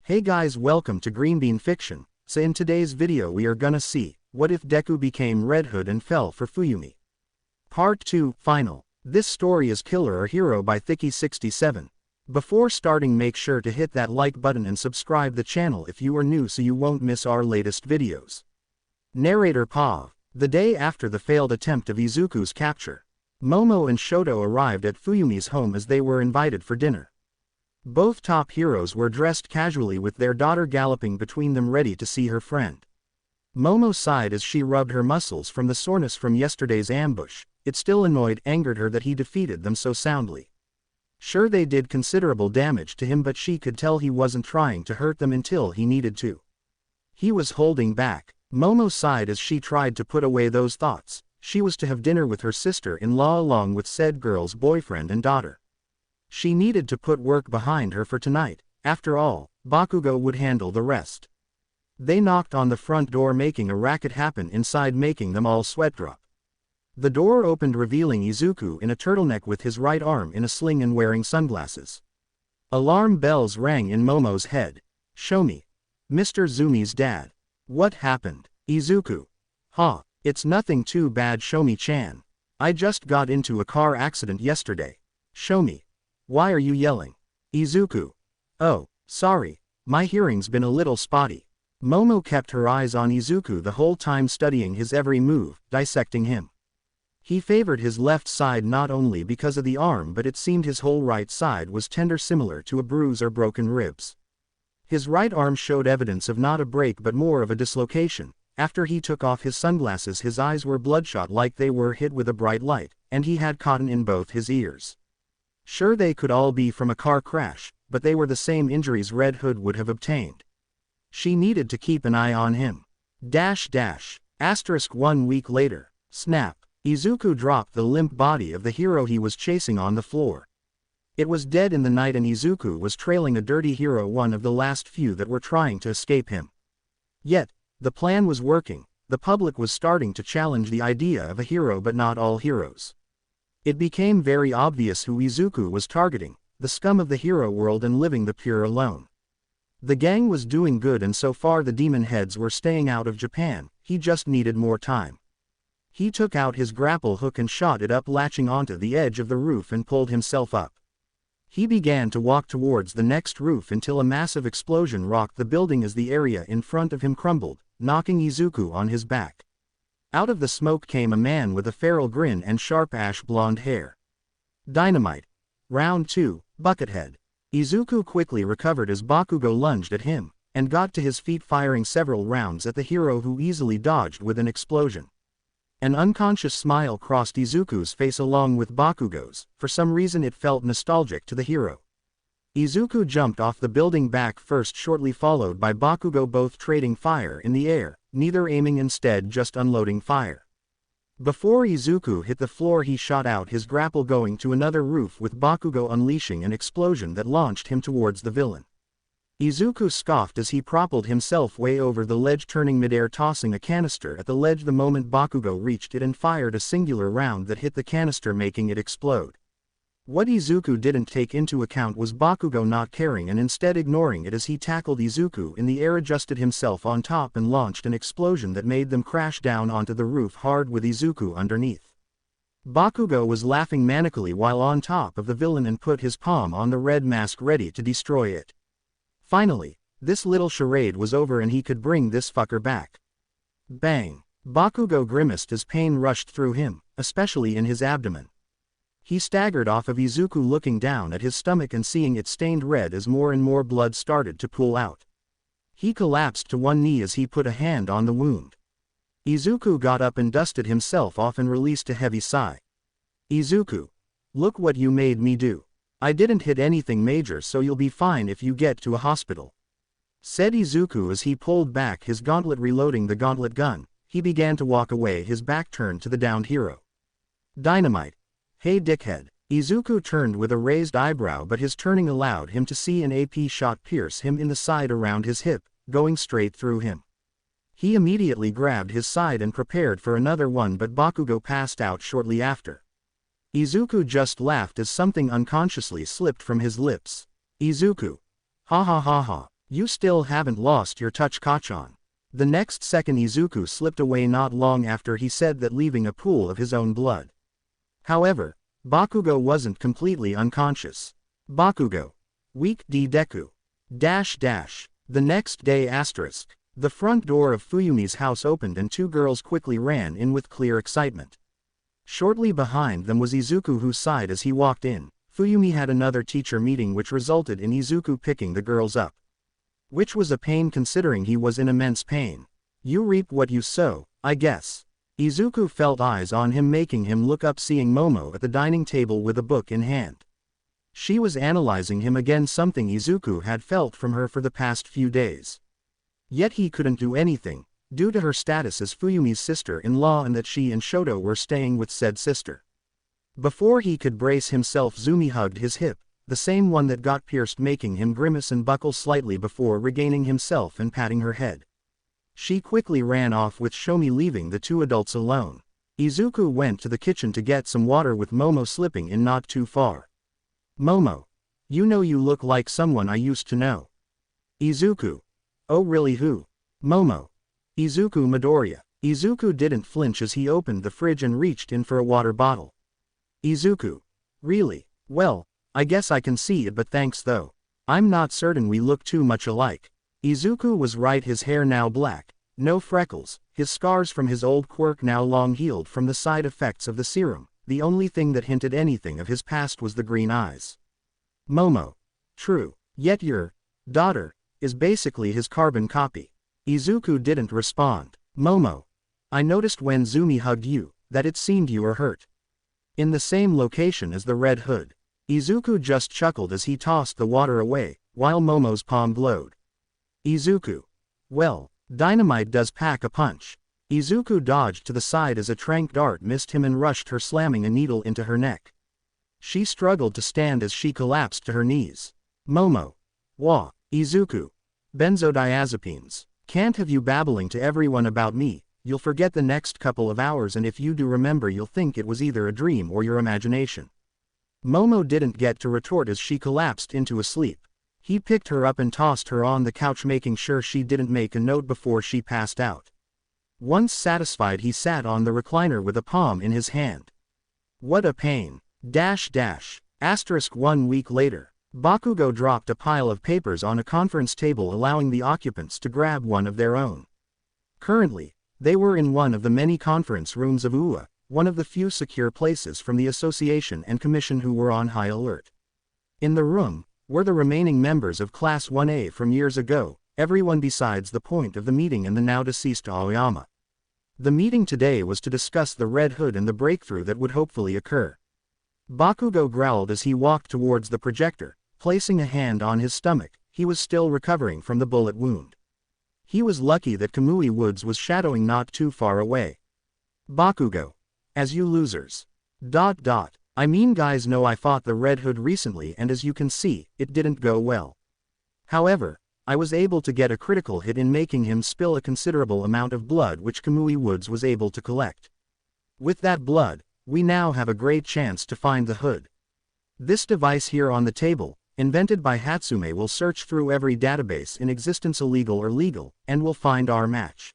Hey guys, welcome to Green Bean Fiction. So in today's video we are gonna see, what if Deku became Red Hood and fell for Fuyumi? Part 2, Final. This story is Killer or Hero by Thicky67. Before starting, make sure to hit that like button and subscribe the channel if you are new so you won't miss our latest videos. Narrator Pav. The day after the failed attempt of Izuku's capture, Momo and Shoto arrived at Fuyumi's home as they were invited for dinner. Both top heroes were dressed casually with their daughter galloping between them ready to see her friend. Momo sighed as she rubbed her muscles from the soreness from yesterday's ambush. It still angered her that he defeated them so soundly. Sure, they did considerable damage to him, but she could tell he wasn't trying to hurt them until he needed to. He was holding back. Momo sighed as she tried to put away those thoughts. She was to have dinner with her sister-in-law along with said girl's boyfriend and daughter. She needed to put work behind her for tonight. After all, Bakugo would handle the rest. They knocked on the front door, making a racket happen inside, making them all sweat drop. The door opened, revealing Izuku in a turtleneck with his right arm in a sling and wearing sunglasses. Alarm bells rang in Momo's head. "Show me. Mr. Zumi's dad. What happened?" Izuku. It's nothing too bad, Shomi-chan. I just got into a car accident yesterday. Shomi. Why are you yelling? Izuku. Oh, sorry. My hearing's been a little spotty. Momo kept her eyes on Izuku the whole time, studying his every move, dissecting him. He favored his left side not only because of the arm, but it seemed his whole right side was tender, similar to a bruise or broken ribs. His right arm showed evidence of not a break but more of a dislocation. After he took off his sunglasses, his eyes were bloodshot like they were hit with a bright light, and he had cotton in both his ears. Sure, they could all be from a car crash, but they were the same injuries Red Hood would have obtained. She needed to keep an eye on him. ***. 1 week later. Snap. Izuku dropped the limp body of the hero he was chasing on the floor. It was dead in the night, and Izuku was trailing a dirty hero, one of the last few that were trying to escape him. Yet, the plan was working. The public was starting to challenge the idea of a hero, but not all heroes. It became very obvious who Izuku was targeting, the scum of the hero world and living the pure alone. The gang was doing good, and so far the demon heads were staying out of Japan. He just needed more time. He took out his grapple hook and shot it up, latching onto the edge of the roof, and pulled himself up. He began to walk towards the next roof until a massive explosion rocked the building as the area in front of him crumbled, knocking Izuku on his back. Out of the smoke came a man with a feral grin and sharp ash-blonde hair. Dynamite. Round 2, Buckethead. Izuku quickly recovered as Bakugo lunged at him, and got to his feet, firing several rounds at the hero, who easily dodged with an explosion. An unconscious smile crossed Izuku's face along with Bakugo's. For some reason it felt nostalgic to the hero. Izuku jumped off the building back first, shortly followed by Bakugo, both trading fire in the air, neither aiming, instead just unloading fire. Before Izuku hit the floor, he shot out his grapple, going to another roof, with Bakugo unleashing an explosion that launched him towards the villain. Izuku scoffed as he propelled himself way over the ledge, turning midair, tossing a canister at the ledge the moment Bakugo reached it, and fired a singular round that hit the canister, making it explode. What Izuku didn't take into account was Bakugo not caring and instead ignoring it as he tackled Izuku in the air, adjusted himself on top, and launched an explosion that made them crash down onto the roof hard with Izuku underneath. Bakugo was laughing manically while on top of the villain and put his palm on the red mask, ready to destroy it. Finally, this little charade was over and he could bring this fucker back. Bang! Bakugo grimaced as pain rushed through him, especially in his abdomen. He staggered off of Izuku, looking down at his stomach and seeing it stained red as more and more blood started to pool out. He collapsed to one knee as he put a hand on the wound. Izuku got up and dusted himself off and released a heavy sigh. Izuku. Look what you made me do. I didn't hit anything major, so you'll be fine if you get to a hospital, said Izuku as he pulled back his gauntlet, reloading the gauntlet gun. He began to walk away, his back turned to the downed hero. Dynamite. Hey dickhead. Izuku turned with a raised eyebrow, but his turning allowed him to see an AP shot pierce him in the side around his hip, going straight through him. He immediately grabbed his side and prepared for another one, but Bakugo passed out shortly after. Izuku just laughed as something unconsciously slipped from his lips. Izuku. Ha ha ha ha. You still haven't lost your touch, Kachan. The next second Izuku slipped away not long after he said that, leaving a pool of his own blood. However, Bakugo wasn't completely unconscious. Bakugo. Weak D Deku. The next day asterisk. The front door of Fuyumi's house opened and two girls quickly ran in with clear excitement. Shortly behind them was Izuku, who sighed as he walked in. Fuyumi had another teacher meeting which resulted in Izuku picking the girls up. Which was a pain considering he was in immense pain. You reap what you sow, I guess. Izuku felt eyes on him making him look up, seeing Momo at the dining table with a book in hand. She was analyzing him again, something Izuku had felt from her for the past few days. Yet he couldn't do anything, due to her status as Fuyumi's sister-in-law and that she and Shoto were staying with said sister. Before he could brace himself, Zumi hugged his hip, the same one that got pierced, making him grimace and buckle slightly before regaining himself and patting her head. She quickly ran off with Shomi, leaving the two adults alone. Izuku went to the kitchen to get some water with Momo slipping in not too far. Momo. You know, you look like someone I used to know. Izuku. Oh really, who? Momo. Izuku Midoriya. Izuku didn't flinch as he opened the fridge and reached in for a water bottle. Izuku. Really? Well, I guess I can see it, but thanks though. I'm not certain we look too much alike. Izuku was right, his hair now black, no freckles, his scars from his old quirk now long healed from the side effects of the serum. The only thing that hinted anything of his past was the green eyes. Momo. True. Yet your daughter is basically his carbon copy. Izuku didn't respond. Momo. I noticed when Zumi hugged you, that it seemed you were hurt. In the same location as the Red Hood. Izuku just chuckled as he tossed the water away, while Momo's palm glowed. Izuku. Well, dynamite does pack a punch. Izuku dodged to the side as a tranq dart missed him and rushed her, slamming a needle into her neck. She struggled to stand as she collapsed to her knees. Momo. Wah. Izuku. Benzodiazepines. Can't have you babbling to everyone about me. You'll forget the next couple of hours, and if you do remember, you'll think it was either a dream or your imagination. Momo didn't get to retort as she collapsed into a sleep. He picked her up and tossed her on the couch, making sure she didn't make a note before she passed out. Once satisfied, he sat on the recliner with a palm in his hand. What a pain. Asterisk 1 week later. Bakugo dropped a pile of papers on a conference table, allowing the occupants to grab one of their own. Currently, they were in one of the many conference rooms of UA, one of the few secure places from the association and commission who were on high alert. In the room were the remaining members of Class 1A from years ago, everyone besides the point of the meeting and the now deceased Aoyama. The meeting today was to discuss the Red Hood and the breakthrough that would hopefully occur. Bakugo growled as he walked towards the projector, placing a hand on his stomach. He was still recovering from the bullet wound. He was lucky that Kamui Woods was shadowing not too far away. Bakugo. As you losers. I mean, guys know I fought the Red Hood recently, and as you can see, it didn't go well. However, I was able to get a critical hit in making him spill a considerable amount of blood, which Kamui Woods was able to collect. With that blood, we now have a great chance to find the Hood. This device here on the table, invented by Hatsume, will search through every database in existence, illegal or legal, and will find our match.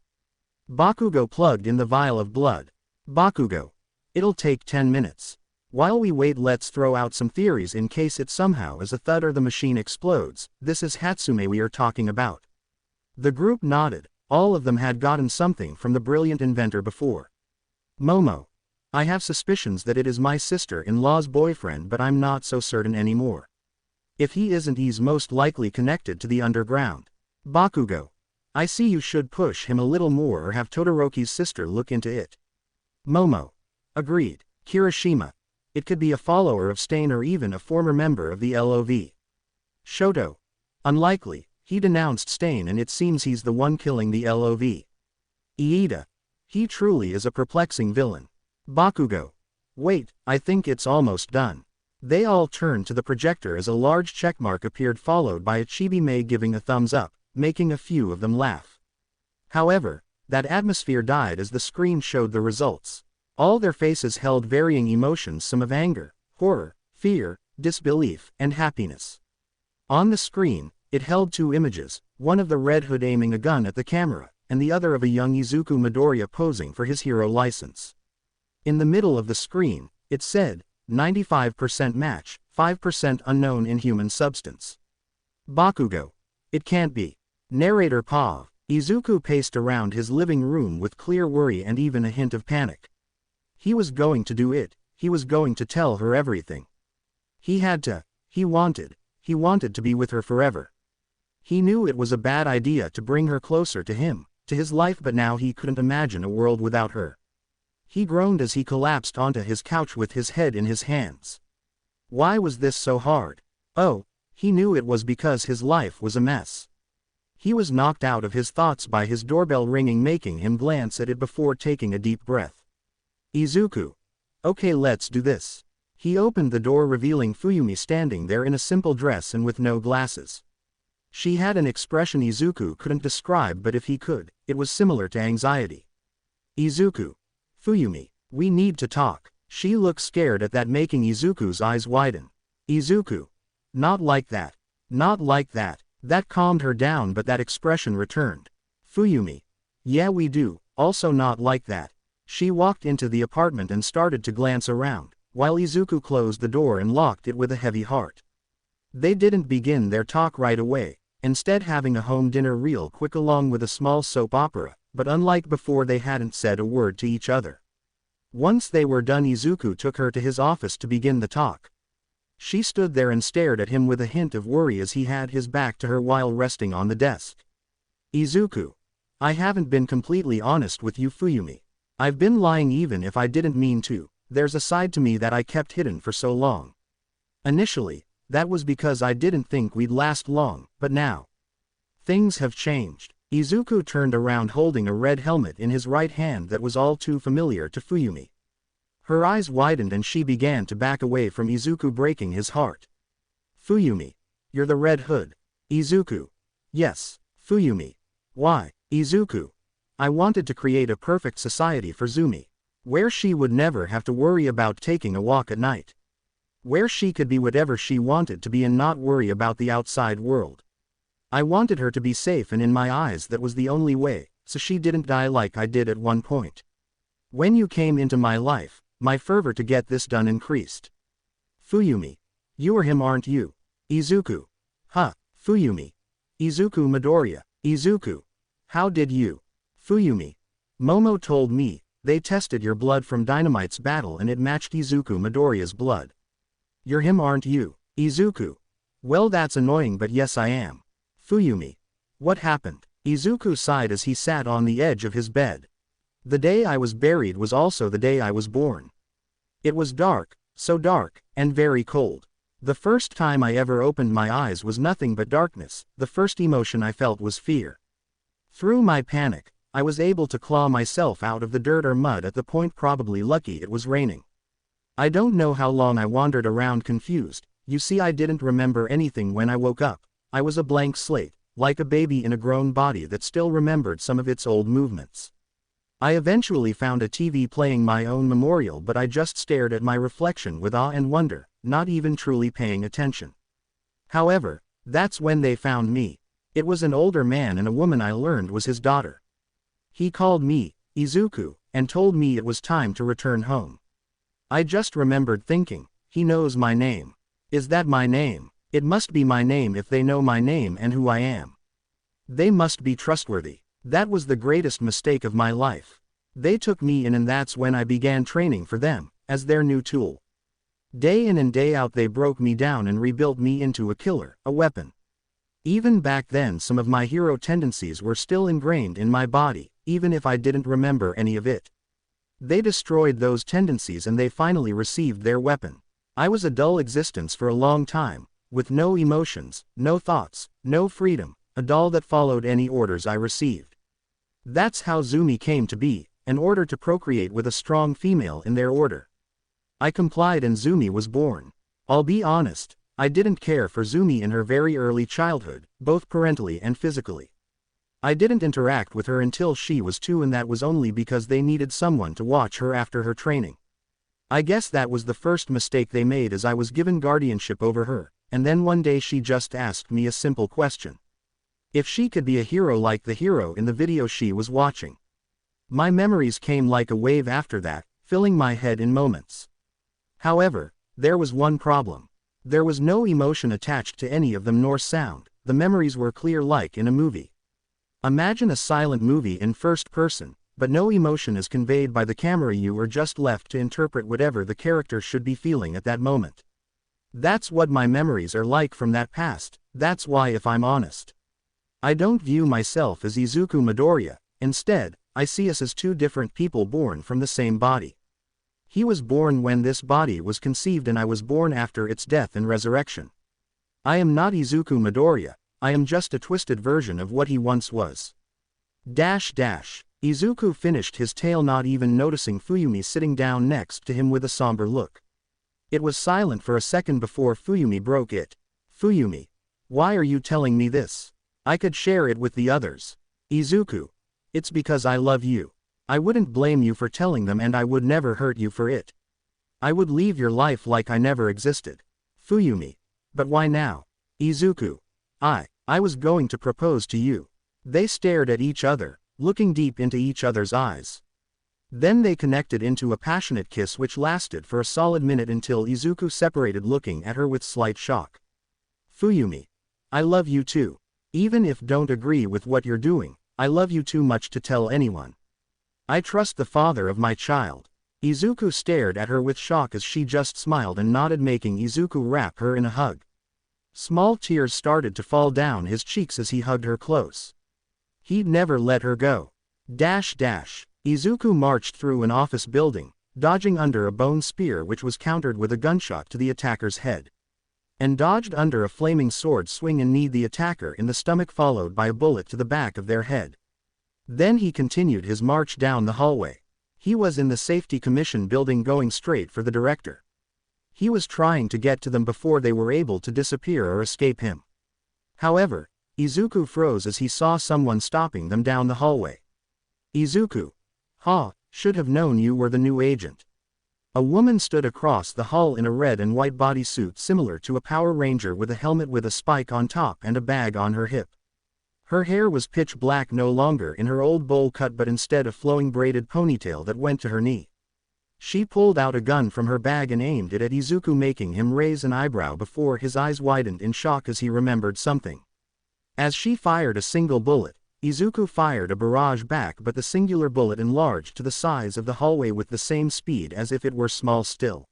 Bakugo plugged in the vial of blood. Bakugo. It'll take 10 minutes. While we wait, let's throw out some theories in case it somehow is a thud or the machine explodes. This is Hatsume we are talking about. The group nodded. All of them had gotten something from the brilliant inventor before. Momo. I have suspicions that it is my sister-in-law's boyfriend, but I'm not so certain anymore. If he isn't, he's most likely connected to the underground. Bakugo. I see you should push him a little more or have Todoroki's sister look into it. Momo. Agreed. Kirishima. It could be a follower of Stain or even a former member of the LOV. Shoto. Unlikely. He denounced Stain and it seems he's the one killing the LOV. Iida. He truly is a perplexing villain. Bakugo. Wait, I think it's almost done. They all turned to the projector as a large checkmark appeared, followed by a chibi May giving a thumbs up, making a few of them laugh. However, that atmosphere died as the screen showed the results. All their faces held varying emotions, some of anger, horror, fear, disbelief, and happiness. On the screen, It held two images, one of the Red Hood aiming a gun at the camera, and the other of a young Izuku Midoriya posing for his hero license. In the middle of the screen, it said, 95% match, 5% unknown inhuman substance. Bakugo. It can't be. Narrator Pav. Izuku paced around his living room with clear worry and even a hint of panic. He was going to do it, he was going to tell her everything. He had to, he wanted to be with her forever. He knew it was a bad idea to bring her closer to him, to his life, but now he couldn't imagine a world without her. He groaned as he collapsed onto his couch with his head in his hands. Why was this so hard? Oh, he knew it was because his life was a mess. He was knocked out of his thoughts by his doorbell ringing, making him glance at it before taking a deep breath. Izuku. Okay, let's do this. He opened the door, revealing Fuyumi standing there in a simple dress and with no glasses. She had an expression Izuku couldn't describe, but if he could, it was similar to anxiety. Izuku. Fuyumi, we need to talk. She looked scared at that, making Izuku's eyes widen. Izuku. Not like that. Not like that. That calmed her down, but that expression returned. Fuyumi. Yeah, we do, also not like that. She walked into the apartment and started to glance around, while Izuku closed the door and locked it with a heavy heart. They didn't begin their talk right away, instead having a home dinner real quick along with a small soap opera, but unlike before, they hadn't said a word to each other. Once they were done, Izuku took her to his office to begin the talk. She stood there and stared at him with a hint of worry as he had his back to her while resting on the desk. Izuku. I haven't been completely honest with you, Fuyumi. I've been lying even if I didn't mean to. There's a side to me that I kept hidden for so long. Initially, that was because I didn't think we'd last long, but now. Things have changed. Izuku turned around holding a red helmet in his right hand that was all too familiar to Fuyumi. Her eyes widened and she began to back away from Izuku, breaking his heart. Fuyumi. You're the Red Hood. Izuku. Yes. Fuyumi. Why? Izuku. I wanted to create a perfect society for Zumi, where she would never have to worry about taking a walk at night. Where she could be whatever she wanted to be and not worry about the outside world. I wanted her to be safe, and in my eyes that was the only way, so she didn't die like I did at one point. When you came into my life, my fervor to get this done increased. Fuyumi. You are him, aren't you? Izuku. Huh. Fuyumi. Izuku Midoriya. Izuku. How did you? Fuyumi. Momo told me, they tested your blood from Dynamite's battle and it matched Izuku Midoriya's blood. You're him, aren't you? Izuku. Well, that's annoying, but yes, I am. Fuyumi. What happened? Izuku sighed as he sat on the edge of his bed. The day I was buried was also the day I was born. It was dark, so dark, and very cold. The first time I ever opened my eyes was nothing but darkness. The first emotion I felt was fear. Through my panic, I was able to claw myself out of the dirt or mud, at the point probably lucky it was raining. I don't know how long I wandered around confused. You see, I didn't remember anything when I woke up. I was a blank slate, like a baby in a grown body that still remembered some of its old movements. I eventually found a TV playing my own memorial, but I just stared at my reflection with awe and wonder, not even truly paying attention. However, that's when they found me. It was an older man and a woman I learned was his daughter. He called me, Izuku, and told me it was time to return home. I just remembered thinking, he knows my name. Is that my name? It must be my name if they know my name and who I am. They must be trustworthy. That was the greatest mistake of my life. They took me in, and that's when I began training for them, as their new tool. Day in and day out they broke me down and rebuilt me into a killer, a weapon. Even back then some of my hero tendencies were still ingrained in my body, even if I didn't remember any of it. They destroyed those tendencies and they finally received their weapon. I was a dull existence for a long time, with no emotions, no thoughts, no freedom, a doll that followed any orders I received. That's how Zumi came to be, an order to procreate with a strong female in their order. I complied and Zumi was born. I'll be honest, I didn't care for Zumi in her very early childhood, both parentally and physically. I didn't interact with her until she was 2, and that was only because they needed someone to watch her after her training. I guess that was the first mistake they made, as I was given guardianship over her, and then one day she just asked me a simple question. If she could be a hero like the hero in the video she was watching. My memories came like a wave after that, filling my head in moments. However, there was one problem. There was no emotion attached to any of them nor sound. The memories were clear like in a movie. Imagine a silent movie in first person, but no emotion is conveyed by the camera. You are just left to interpret whatever the character should be feeling at that moment. That's what my memories are like from that past. That's why, if I'm honest, I don't view myself as Izuku Midoriya. Instead, I see us as two different people born from the same body. He was born when this body was conceived and I was born after its death and resurrection. I am not Izuku Midoriya, I am just a twisted version of what he once was. Izuku finished his tale, not even noticing Fuyumi sitting down next to him with a somber look. It was silent for a second before Fuyumi broke it. Fuyumi, why are you telling me this? I could share it with the others. Izuku, it's because I love you. I wouldn't blame you for telling them and I would never hurt you for it. I would leave your life like I never existed. Fuyumi, but why now? Izuku, I was going to propose to you. They stared at each other, looking deep into each other's eyes. Then they connected into a passionate kiss which lasted for a solid minute until Izuku separated, looking at her with slight shock. Fuyumi, I love you too. Even if don't agree with what you're doing, I love you too much to tell anyone. I trust the father of my child. Izuku stared at her with shock as she just smiled and nodded, making Izuku wrap her in a hug. Small tears started to fall down his cheeks as he hugged her close. He'd never let her go. Izuku marched through an office building, dodging under a bone spear which was countered with a gunshot to the attacker's head. And dodged under a flaming sword swing and kneed the attacker in the stomach, followed by a bullet to the back of their head. Then he continued his march down the hallway. He was in the Safety Commission building, going straight for the director. He was trying to get to them before they were able to disappear or escape him. However, Izuku froze as he saw someone stopping them down the hallway. Izuku. Should have known you were the new agent. A woman stood across the hall in a red and white bodysuit similar to a Power Ranger, with a helmet with a spike on top and a bag on her hip. Her hair was pitch black, no longer in her old bowl cut but instead a flowing braided ponytail that went to her knee. She pulled out a gun from her bag and aimed it at Izuku, making him raise an eyebrow before his eyes widened in shock as he remembered something. As she fired a single bullet, Izuku fired a barrage back, but the singular bullet enlarged to the size of the hallway with the same speed as if it were small still.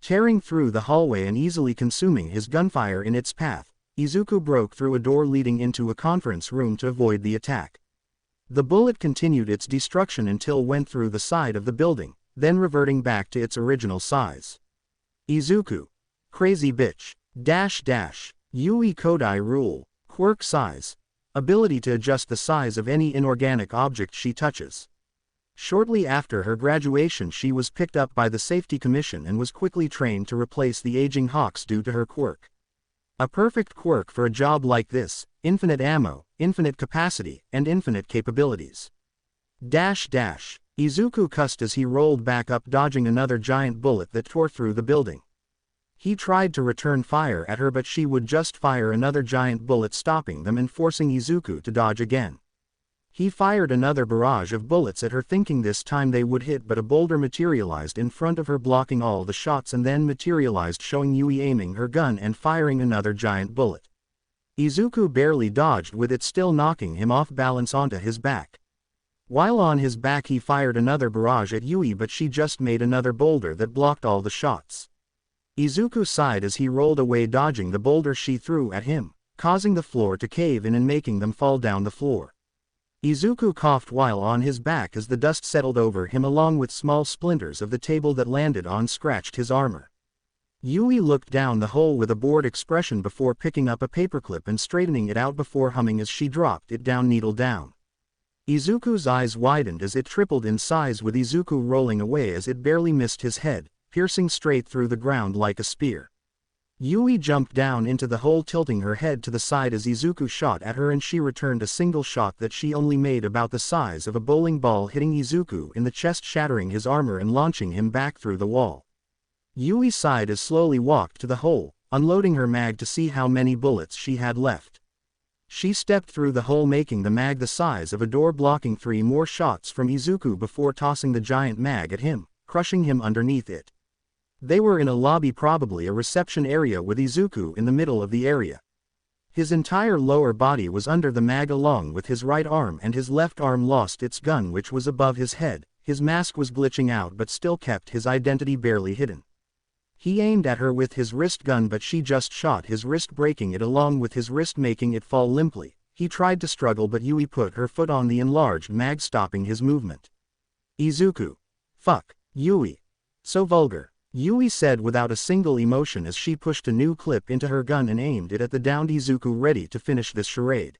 Tearing through the hallway and easily consuming his gunfire in its path, Izuku broke through a door leading into a conference room to avoid the attack. The bullet continued its destruction until went through the side of the building, then reverting back to its original size. Izuku. Crazy bitch. Yui Kodai rule. Quirk size. Ability to adjust the size of any inorganic object she touches. Shortly after her graduation, she was picked up by the Safety Commission and was quickly trained to replace the aging Hawks due to her quirk. A perfect quirk for a job like this: infinite ammo, infinite capacity, and infinite capabilities. Izuku cussed as he rolled back up, dodging another giant bullet that tore through the building. He tried to return fire at her, but she would just fire another giant bullet, stopping them and forcing Izuku to dodge again. He fired another barrage of bullets at her, thinking this time they would hit, but a boulder materialized in front of her, blocking all the shots, and then materialized, showing Yui aiming her gun and firing another giant bullet. Izuku barely dodged, with it still knocking him off balance onto his back. While on his back, he fired another barrage at Yui, but she just made another boulder that blocked all the shots. Izuku sighed as he rolled away, dodging the boulder she threw at him, causing the floor to cave in and making them fall down the floor. Izuku coughed while on his back as the dust settled over him, along with small splinters of the table that landed on scratched his armor. Yui looked down the hole with a bored expression before picking up a paperclip and straightening it out before humming as she dropped it down, needle down. Izuku's eyes widened as it tripled in size, with Izuku rolling away as it barely missed his head, piercing straight through the ground like a spear. Yui jumped down into the hole, tilting her head to the side as Izuku shot at her, and she returned a single shot that she only made about the size of a bowling ball, hitting Izuku in the chest, shattering his armor and launching him back through the wall. Yui sighed as slowly walked to the hole, unloading her mag to see how many bullets she had left. She stepped through the hole, making the mag the size of a door, blocking 3 more shots from Izuku before tossing the giant mag at him, crushing him underneath it. They were in a lobby, probably a reception area, with Izuku in the middle of the area. His entire lower body was under the mag, along with his right arm, and his left arm lost its gun, which was above his head. His mask was glitching out but still kept his identity barely hidden. He aimed at her with his wrist gun, but she just shot his wrist, breaking it along with his wrist, making it fall limply. He tried to struggle, but Yui put her foot on the enlarged mag, stopping his movement. Izuku. Fuck. Yui. So vulgar. Yui said without a single emotion as she pushed a new clip into her gun and aimed it at the downed Izuku, ready to finish this charade.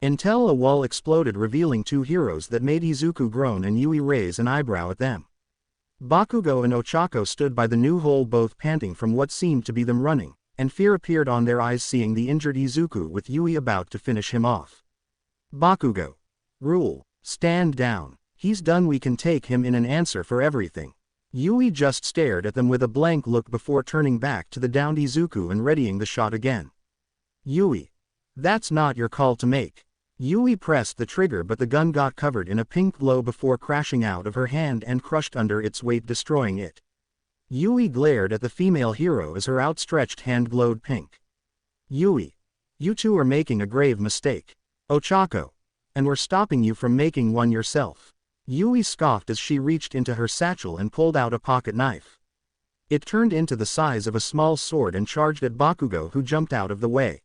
Until a wall exploded, revealing 2 heroes that made Izuku groan and Yui raise an eyebrow at them. Bakugo and Ochako stood by the new hole, both panting from what seemed to be them running, and fear appeared on their eyes seeing the injured Izuku with Yui about to finish him off. Bakugo. Rule. Stand down. He's done, we can take him in, an answer for everything. Yui just stared at them with a blank look before turning back to the downed Izuku and readying the shot again. Yui. That's not your call to make. Yui pressed the trigger, but the gun got covered in a pink glow before crashing out of her hand and crushed under its weight, destroying it. Yui glared at the female hero as her outstretched hand glowed pink. Yui. You two are making a grave mistake. Ochako. And we're stopping you from making one yourself. Yui scoffed as she reached into her satchel and pulled out a pocket knife. It turned into the size of a small sword and charged at Bakugo, who jumped out of the way.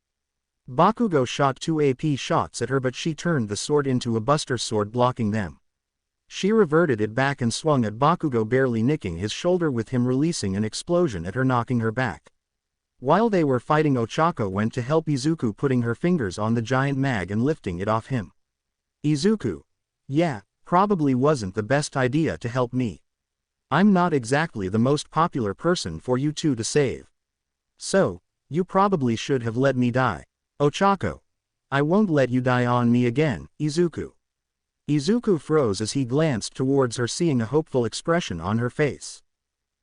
Bakugo shot 2 AP shots at her, but she turned the sword into a buster sword, blocking them. She reverted it back and swung at Bakugo, barely nicking his shoulder, with him releasing an explosion at her, knocking her back. While they were fighting, Ochako went to help Izuku, putting her fingers on the giant mag and lifting it off him. Izuku. Yeah, probably wasn't the best idea to help me. I'm not exactly the most popular person for you two to save. So, you probably should have let me die. Ochako. I won't let you die on me again, Izuku. Izuku froze as he glanced towards her, seeing a hopeful expression on her face.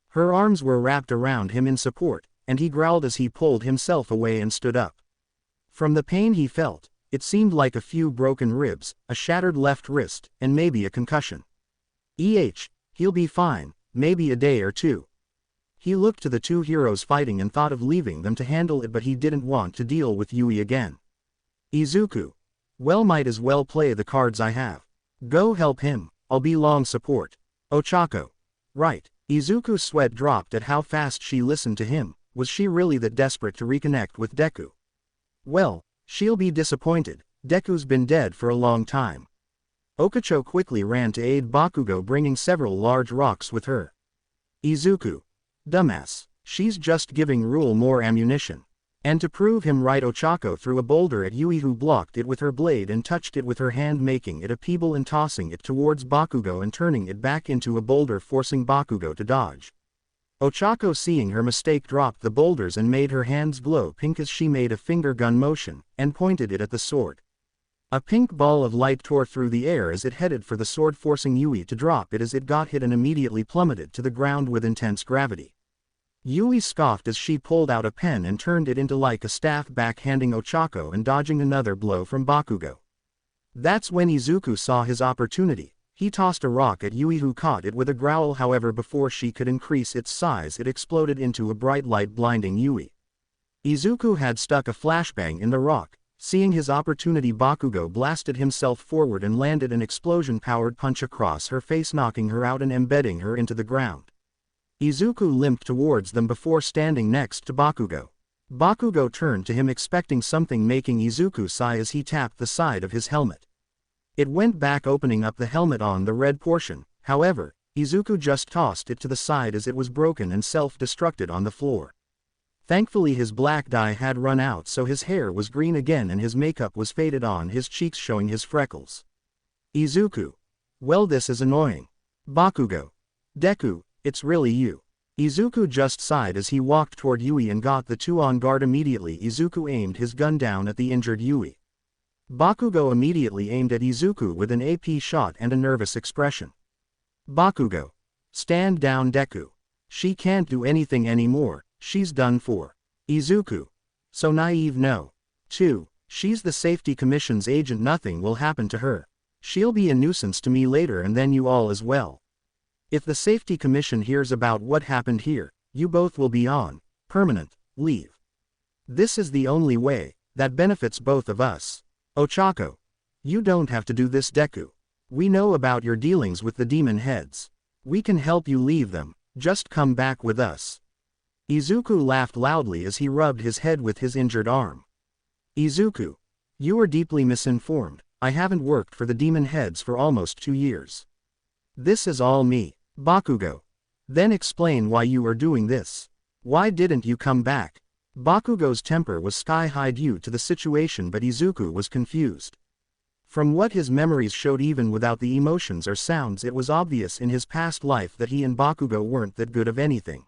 Her arms were wrapped around him in support, and he growled as he pulled himself away and stood up. From the pain he felt, it seemed like a few broken ribs, a shattered left wrist, and maybe a concussion. He'll be fine, maybe a day or 2. He looked to the 2 heroes fighting and thought of leaving them to handle it, but he didn't want to deal with Yui again. Izuku. Well, might as well play the cards I have. Go help him, I'll be long support. Ochako. Right. Izuku's sweat dropped at how fast she listened to him. Was she really that desperate to reconnect with Deku? Well, she'll be disappointed. Deku's been dead for a long time. Okacho quickly ran to aid Bakugo, bringing several large rocks with her. Izuku. Dumbass. She's just giving Rule more ammunition. And to prove him right, Ochako threw a boulder at Yui, who blocked it with her blade and touched it with her hand, making it a pebble and tossing it towards Bakugo and turning it back into a boulder, forcing Bakugo to dodge. Ochako, seeing her mistake, dropped the boulders and made her hands glow pink as she made a finger gun motion and pointed it at the sword. A pink ball of light tore through the air as it headed for the sword, forcing Yui to drop it as it got hit and immediately plummeted to the ground with intense gravity. Yui scoffed as she pulled out a pen and turned it into like a staff, backhanding Ochako and dodging another blow from Bakugo. That's when Izuku saw his opportunity. He tossed a rock at Yui, who caught it with a growl. However, before she could increase its size, it exploded into a bright light, blinding Yui. Izuku had stuck a flashbang in the rock. Seeing his opportunity, Bakugo blasted himself forward and landed an explosion-powered punch across her face, knocking her out and embedding her into the ground. Izuku limped towards them before standing next to Bakugo. Bakugo turned to him expecting something, making Izuku sigh as he tapped the side of his helmet. It went back, opening up the helmet on the red portion. However, Izuku just tossed it to the side as it was broken and self-destructed on the floor. Thankfully, his black dye had run out, so his hair was green again and his makeup was faded on his cheeks, showing his freckles. Izuku. Well, this is annoying. Bakugo. Deku. It's really you. Izuku just sighed as he walked toward Yui and got the 2 on guard. Immediately, Izuku aimed his gun down at the injured Yui. Bakugo immediately aimed at Izuku with an AP shot and a nervous expression. Bakugo. Stand down, Deku. She can't do anything anymore, she's done for. Izuku. So naive. No. 2. She's the safety commission's agent. Nothing will happen to her. She'll be a nuisance to me later and then you all as well. If the safety commission hears about what happened here, you both will be on permanent leave. This is the only way that benefits both of us. Ochako. You don't have to do this, Deku. We know about your dealings with the demon heads. We can help you leave them, just come back with us. Izuku laughed loudly as he rubbed his head with his injured arm. Izuku. You are deeply misinformed. I haven't worked for the demon heads for almost 2 years. This is all me. Bakugo. Then explain why you are doing this. Why didn't you come back? Bakugo's temper was sky-high due to the situation, but Izuku was confused. From what his memories showed, even without the emotions or sounds, it was obvious in his past life that he and Bakugo weren't that good of anything.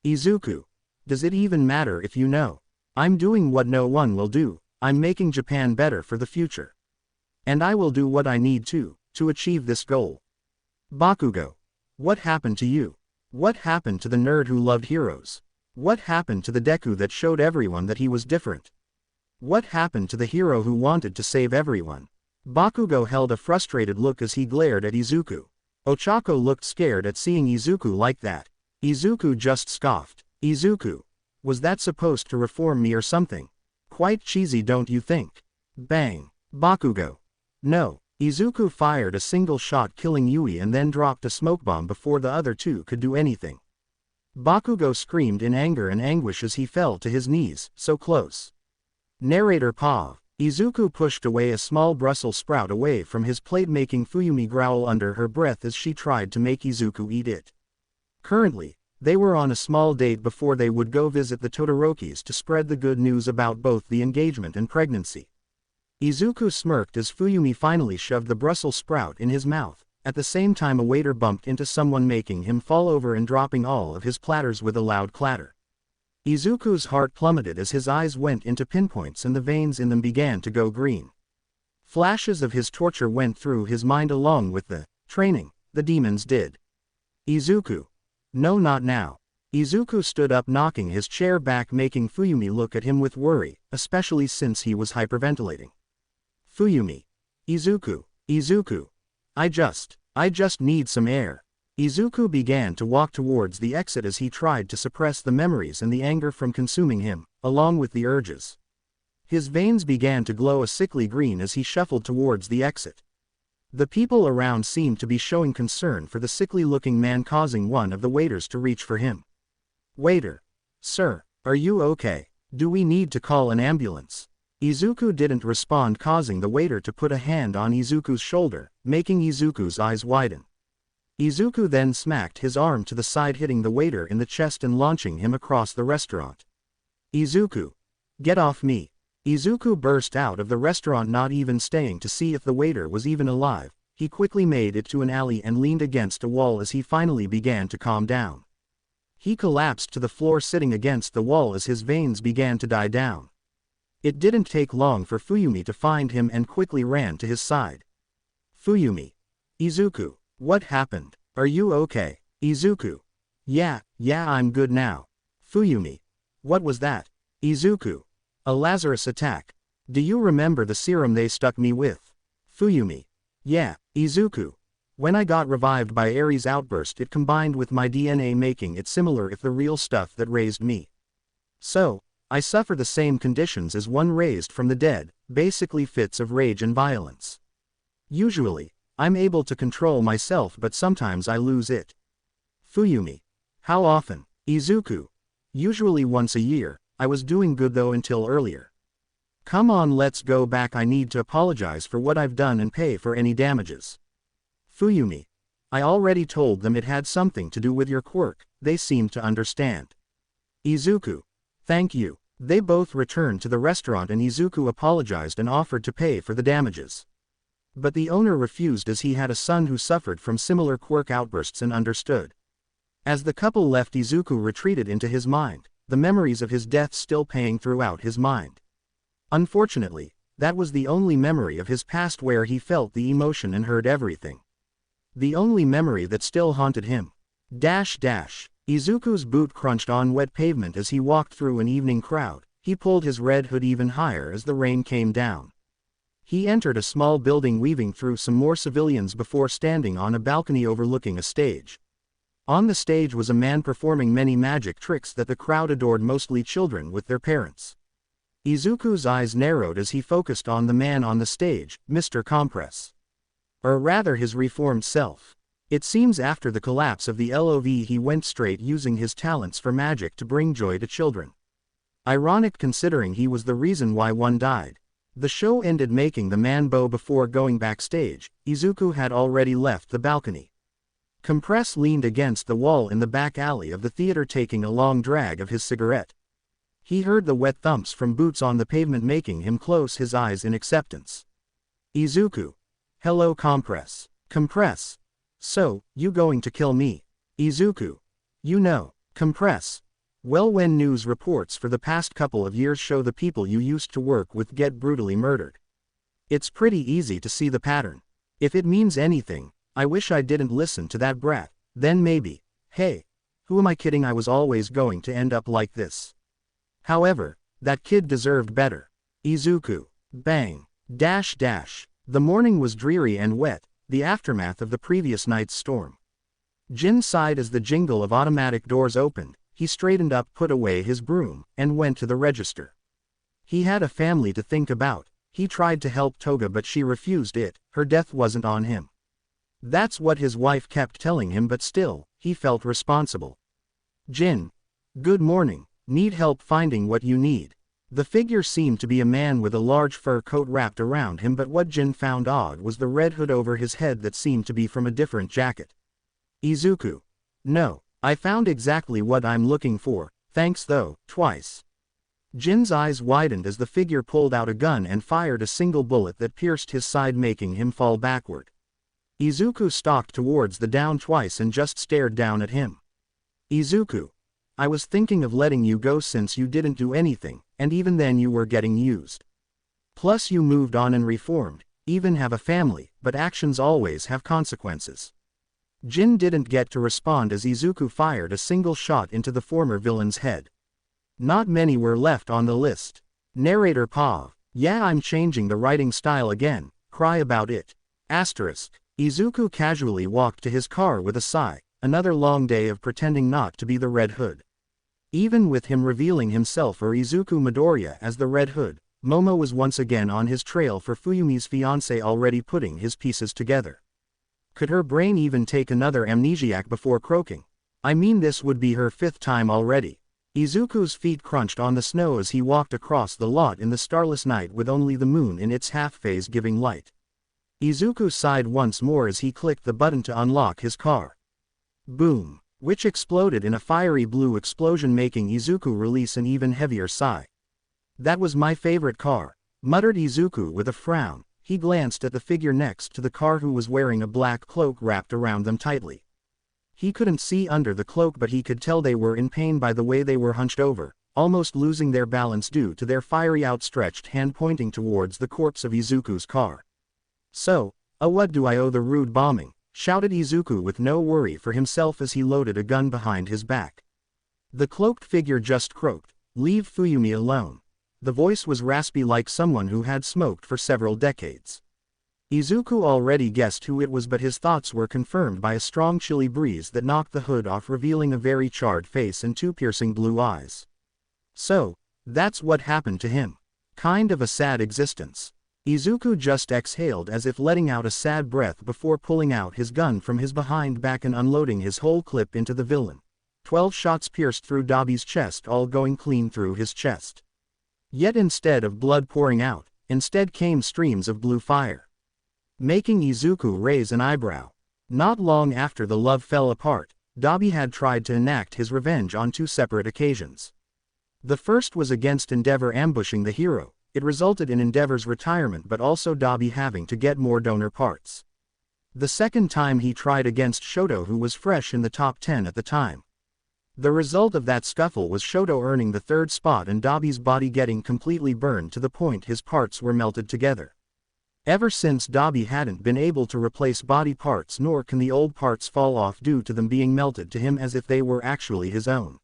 Izuku. Does it even matter if you know? I'm doing what no one will do. I'm making Japan better for the future. And I will do what I need to achieve this goal. Bakugo. What happened to you? What happened to the nerd who loved heroes? What happened to the Deku that showed everyone that he was different? What happened to the hero who wanted to save everyone? Bakugo held a frustrated look as he glared at Izuku. Ochako looked scared at seeing Izuku like that. Izuku just scoffed. Izuku. Was that supposed to reform me or something? Quite cheesy, don't you think? Bang. Bakugo. No. Izuku fired a single shot, killing Yui, and then dropped a smoke bomb before the other two could do anything. Bakugo screamed in anger and anguish as he fell to his knees, so close. Narrator Pav. Izuku pushed away a small Brussels sprout away from his plate, making Fuyumi growl under her breath as she tried to make Izuku eat it. Currently, they were on a small date before they would go visit the Todorokis to spread the good news about both the engagement and pregnancy. Izuku smirked as Fuyumi finally shoved the Brussels sprout in his mouth. At the same time, a waiter bumped into someone, making him fall over and dropping all of his platters with a loud clatter. Izuku's heart plummeted as his eyes went into pinpoints and the veins in them began to go green. Flashes of his torture went through his mind along with the training the demons did. Izuku. No, not now. Izuku stood up, knocking his chair back, making Fuyumi look at him with worry, especially since he was hyperventilating. Fuyumi. Izuku. Izuku. I just need some air. Izuku began to walk towards the exit as he tried to suppress the memories and the anger from consuming him, along with the urges. His veins began to glow a sickly green as he shuffled towards the exit. The people around seemed to be showing concern for the sickly-looking man, causing one of the waiters to reach for him. Waiter. Sir, are you okay? Do we need to call an ambulance? Izuku didn't respond, causing the waiter to put a hand on Izuku's shoulder, making Izuku's eyes widen. Izuku then smacked his arm to the side, hitting the waiter in the chest and launching him across the restaurant. Izuku. Get off me. Izuku burst out of the restaurant, not even staying to see if the waiter was even alive. He quickly made it to an alley and leaned against a wall as he finally began to calm down. He collapsed to the floor, sitting against the wall as his veins began to die down. It didn't take long for Fuyumi to find him and quickly ran to his side. Fuyumi. Izuku. What happened? Are you okay? Izuku. Yeah, I'm good now. Fuyumi. What was that? Izuku. A Lazarus attack. Do you remember the serum they stuck me with? Fuyumi. Yeah, Izuku. When I got revived by Ares' outburst, it combined with my DNA, making it similar if the real stuff that raised me. So, I suffer the same conditions as one raised from the dead, basically fits of rage and violence. Usually, I'm able to control myself, but sometimes I lose it. Fuyumi. How often? Izuku. Usually once a year. I was doing good though until earlier. Come on, let's go back. I need to apologize for what I've done and pay for any damages. Fuyumi. I already told them it had something to do with your quirk. They seemed to understand. Izuku. Thank you. They both returned to the restaurant and Izuku apologized and offered to pay for the damages. But the owner refused as he had a son who suffered from similar quirk outbursts and understood. As the couple left, Izuku retreated into his mind, the memories of his death still playing throughout his mind. Unfortunately, that was the only memory of his past where he felt the emotion and heard everything. The only memory that still haunted him. Izuku's boot crunched on wet pavement as he walked through an evening crowd. He pulled his red hood even higher as the rain came down. He entered a small building weaving through some more civilians before standing on a balcony overlooking a stage. On the stage was a man performing many magic tricks that the crowd adored, mostly children with their parents. Izuku's eyes narrowed as he focused on the man on the stage, Mr. Compress. Or rather his reformed self. It seems after the collapse of the LOV he went straight using his talents for magic to bring joy to children. Ironic considering he was the reason why one died. The show ended making the man bow before going backstage. Izuku had already left the balcony. Compress leaned against the wall in the back alley of the theater taking a long drag of his cigarette. He heard the wet thumps from boots on the pavement making him close his eyes in acceptance. Izuku. Hello Compress. Compress. So, you going to kill me? Izuku. You know. Compress. Well, when news reports for the past couple of years show the people you used to work with get brutally murdered. It's pretty easy to see the pattern. If it means anything, I wish I didn't listen to that brat, then maybe. Hey. Who am I kidding? I was always going to end up like this. However, that kid deserved better. Izuku. Bang. Dash dash. The morning was dreary and wet, the aftermath of the previous night's storm. Jin sighed as the jingle of automatic doors opened. He straightened up, put away his broom, and went to the register. He had a family to think about. He tried to help Toga but she refused it. Her death wasn't on him. That's what his wife kept telling him, but still, he felt responsible. Jin. Good morning. Need help finding what you need? The figure seemed to be a man with a large fur coat wrapped around him, but what Jin found odd was the red hood over his head that seemed to be from a different jacket. Izuku. No, I found exactly what I'm looking for, thanks though, twice. Jin's eyes widened as the figure pulled out a gun and fired a single bullet that pierced his side, making him fall backward. Izuku stalked towards the down twice and just stared down at him. Izuku. I was thinking of letting you go since you didn't do anything, and even then you were getting used. Plus you moved on and reformed, even have a family, but actions always have consequences. Jin didn't get to respond as Izuku fired a single shot into the former villain's head. Not many were left on the list. Narrator Pav. Yeah, I'm changing the writing style again, cry about it. Asterisk. Izuku casually walked to his car with a sigh. Another long day of pretending not to be the Red Hood. Even with him revealing himself or Izuku Midoriya as the Red Hood, Momo was once again on his trail for Fuyumi's fiancé, already putting his pieces together. Could her brain even take another amnesiac before croaking? I mean, this would be her 5th time already. Izuku's feet crunched on the snow as he walked across the lot in the starless night with only the moon in its half-phase giving light. Izuku sighed once more as he clicked the button to unlock his car. Boom, which exploded in a fiery blue explosion, making Izuku release an even heavier sigh. That was my favorite car, muttered Izuku with a frown. He glanced at the figure next to the car who was wearing a black cloak wrapped around them tightly. He couldn't see under the cloak, but he could tell they were in pain by the way they were hunched over, almost losing their balance due to their fiery outstretched hand pointing towards the corpse of Izuku's car. So, what do I owe the rude bombing? Shouted Izuku with no worry for himself as he loaded a gun behind his back. The cloaked figure just croaked, "Leave Fuyumi alone." The voice was raspy like someone who had smoked for several decades. Izuku already guessed who it was, but his thoughts were confirmed by a strong chilly breeze that knocked the hood off, revealing a very charred face and 2 piercing blue eyes. So, that's what happened to him. Kind of a sad existence. Izuku just exhaled as if letting out a sad breath before pulling out his gun from his behind back and unloading his whole clip into the villain. 12 shots pierced through Dabi's chest, all going clean through his chest. Yet instead of blood pouring out, instead came streams of blue fire, making Izuku raise an eyebrow. Not long after the love fell apart, Dabi had tried to enact his revenge on 2 separate occasions. The first was against Endeavor ambushing the hero. It resulted in Endeavor's retirement, but also Dabi having to get more donor parts. The second time he tried against Shoto, who was fresh in the top 10 at the time. The result of that scuffle was Shoto earning the 3rd spot and Dabi's body getting completely burned to the point his parts were melted together. Ever since Dabi hadn't been able to replace body parts, nor can the old parts fall off due to them being melted to him as if they were actually his own.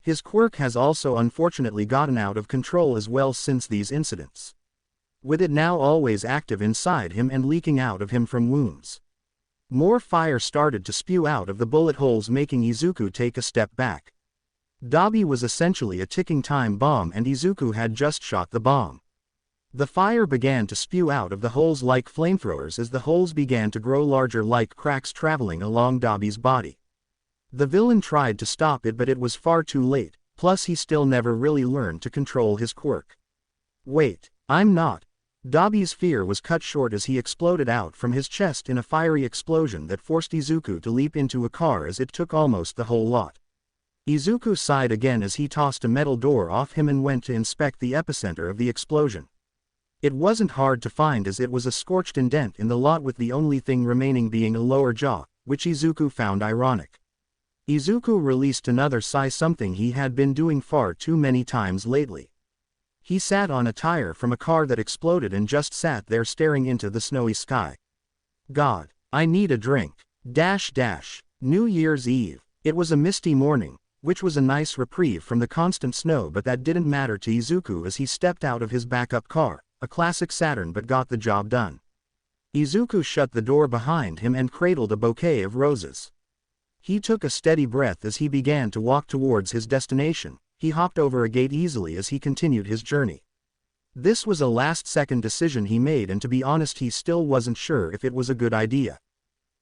His quirk has also unfortunately gotten out of control as well since these incidents, with it now always active inside him and leaking out of him from wounds. More fire started to spew out of the bullet holes, making Izuku take a step back. Dabi was essentially a ticking time bomb and Izuku had just shot the bomb. The fire began to spew out of the holes like flamethrowers as the holes began to grow larger like cracks traveling along Dabi's body. The villain tried to stop it but it was far too late, plus he still never really learned to control his quirk. Wait, I'm not. Dabi's fear was cut short as he exploded out from his chest in a fiery explosion that forced Izuku to leap into a car as it took almost the whole lot. Izuku sighed again as he tossed a metal door off him and went to inspect the epicenter of the explosion. It wasn't hard to find as it was a scorched indent in the lot with the only thing remaining being a lower jaw, which Izuku found ironic. Izuku released another sigh, something he had been doing far too many times lately. He sat on a tire from a car that exploded and just sat there staring into the snowy sky. God, I need a drink. New Year's Eve. It was a misty morning, which was a nice reprieve from the constant snow, but that didn't matter to Izuku as he stepped out of his backup car, a classic Saturn, but got the job done. Izuku shut the door behind him and cradled a bouquet of roses. He took a steady breath as he began to walk towards his destination. He hopped over a gate easily as he continued his journey. This was a last-second decision he made, and to be honest he still wasn't sure if it was a good idea.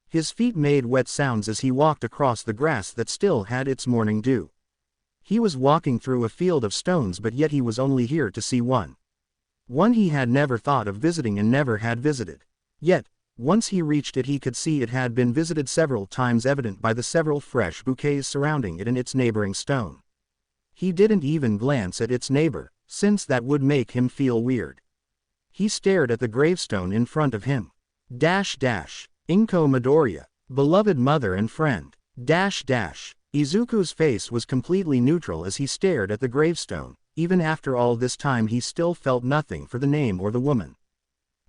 His feet made wet sounds as he walked across the grass that still had its morning dew. He was walking through a field of stones, but yet he was only here to see one. One he had never thought of visiting and never had visited. Yet, once he reached it he could see it had been visited several times, evident by the several fresh bouquets surrounding it and its neighboring stone. He didn't even glance at its neighbor, since that would make him feel weird. He stared at the gravestone in front of him. Inko Midoriya, beloved mother and friend. Izuku's face was completely neutral as he stared at the gravestone. Even after all this time he still felt nothing for the name or the woman.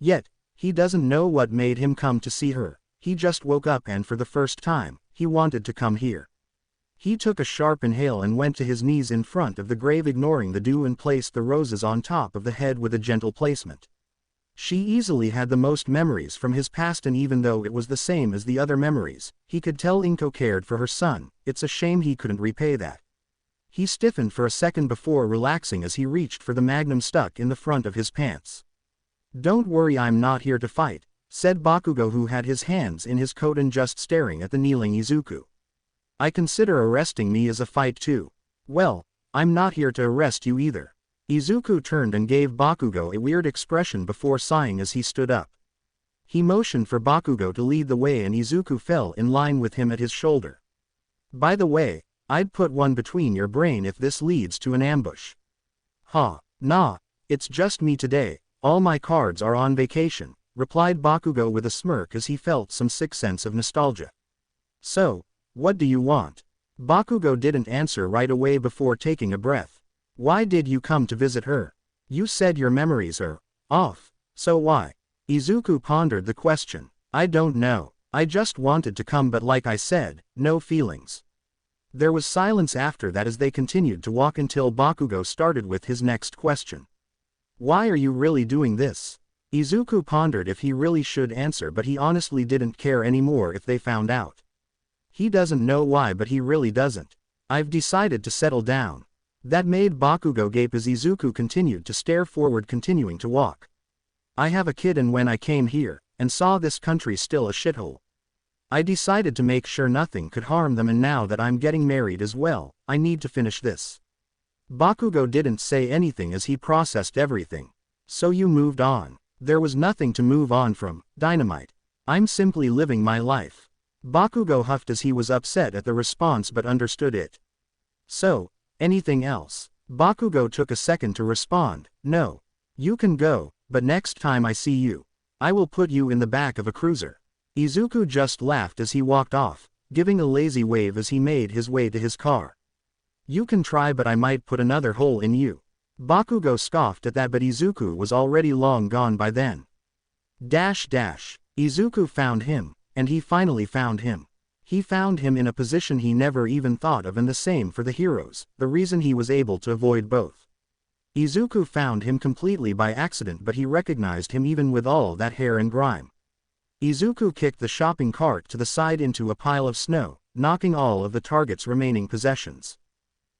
Yet, he doesn't know what made him come to see her. He just woke up and for the first time, he wanted to come here. He took a sharp inhale and went to his knees in front of the grave, ignoring the dew, and placed the roses on top of the head with a gentle placement. She easily had the most memories from his past, and even though it was the same as the other memories, he could tell Inko cared for her son. It's a shame he couldn't repay that. He stiffened for a second before relaxing as he reached for the magnum stuck in the front of his pants. Don't worry, I'm not here to fight, said Bakugo, who had his hands in his coat and just staring at the kneeling Izuku. I consider arresting me as a fight too. Well, I'm not here to arrest you either. Izuku turned and gave Bakugo a weird expression before sighing as he stood up. He motioned for Bakugo to lead the way and Izuku fell in line with him at his shoulder. By the way, I'd put one between your brain if this leads to an ambush. Nah, it's just me today, all my cards are on vacation, replied Bakugo with a smirk as he felt some sick sense of nostalgia. So, what do you want? Bakugo didn't answer right away before taking a breath. Why did you come to visit her? You said your memories are off, so why? Izuku pondered the question. I don't know, I just wanted to come, but like I said, no feelings. There was silence after that as they continued to walk until Bakugo started with his next question. Why are you really doing this? Izuku pondered if he really should answer, but he honestly didn't care anymore if they found out. He doesn't know why, but he really doesn't. I've decided to settle down. That made Bakugo gape as Izuku continued to stare forward, continuing to walk. I have a kid, and when I came here, and saw this country still a shithole, I decided to make sure nothing could harm them, and now that I'm getting married as well, I need to finish this. Bakugo didn't say anything as he processed everything. So you moved on. There was nothing to move on from, Dynamite. I'm simply living my life. Bakugo huffed as he was upset at the response but understood it. So, anything else? Bakugo took a second to respond. No. You can go, but next time I see you, I will put you in the back of a cruiser. Izuku just laughed as he walked off, giving a lazy wave as he made his way to his car. You can try, but I might put another hole in you. Bakugo scoffed at that, but Izuku was already long gone by then. Izuku found him, and he finally found him. He found him in a position he never even thought of, and the same for the heroes, the reason he was able to avoid both. Izuku found him completely by accident, but he recognized him even with all that hair and grime. Izuku kicked the shopping cart to the side into a pile of snow, knocking all of the target's remaining possessions.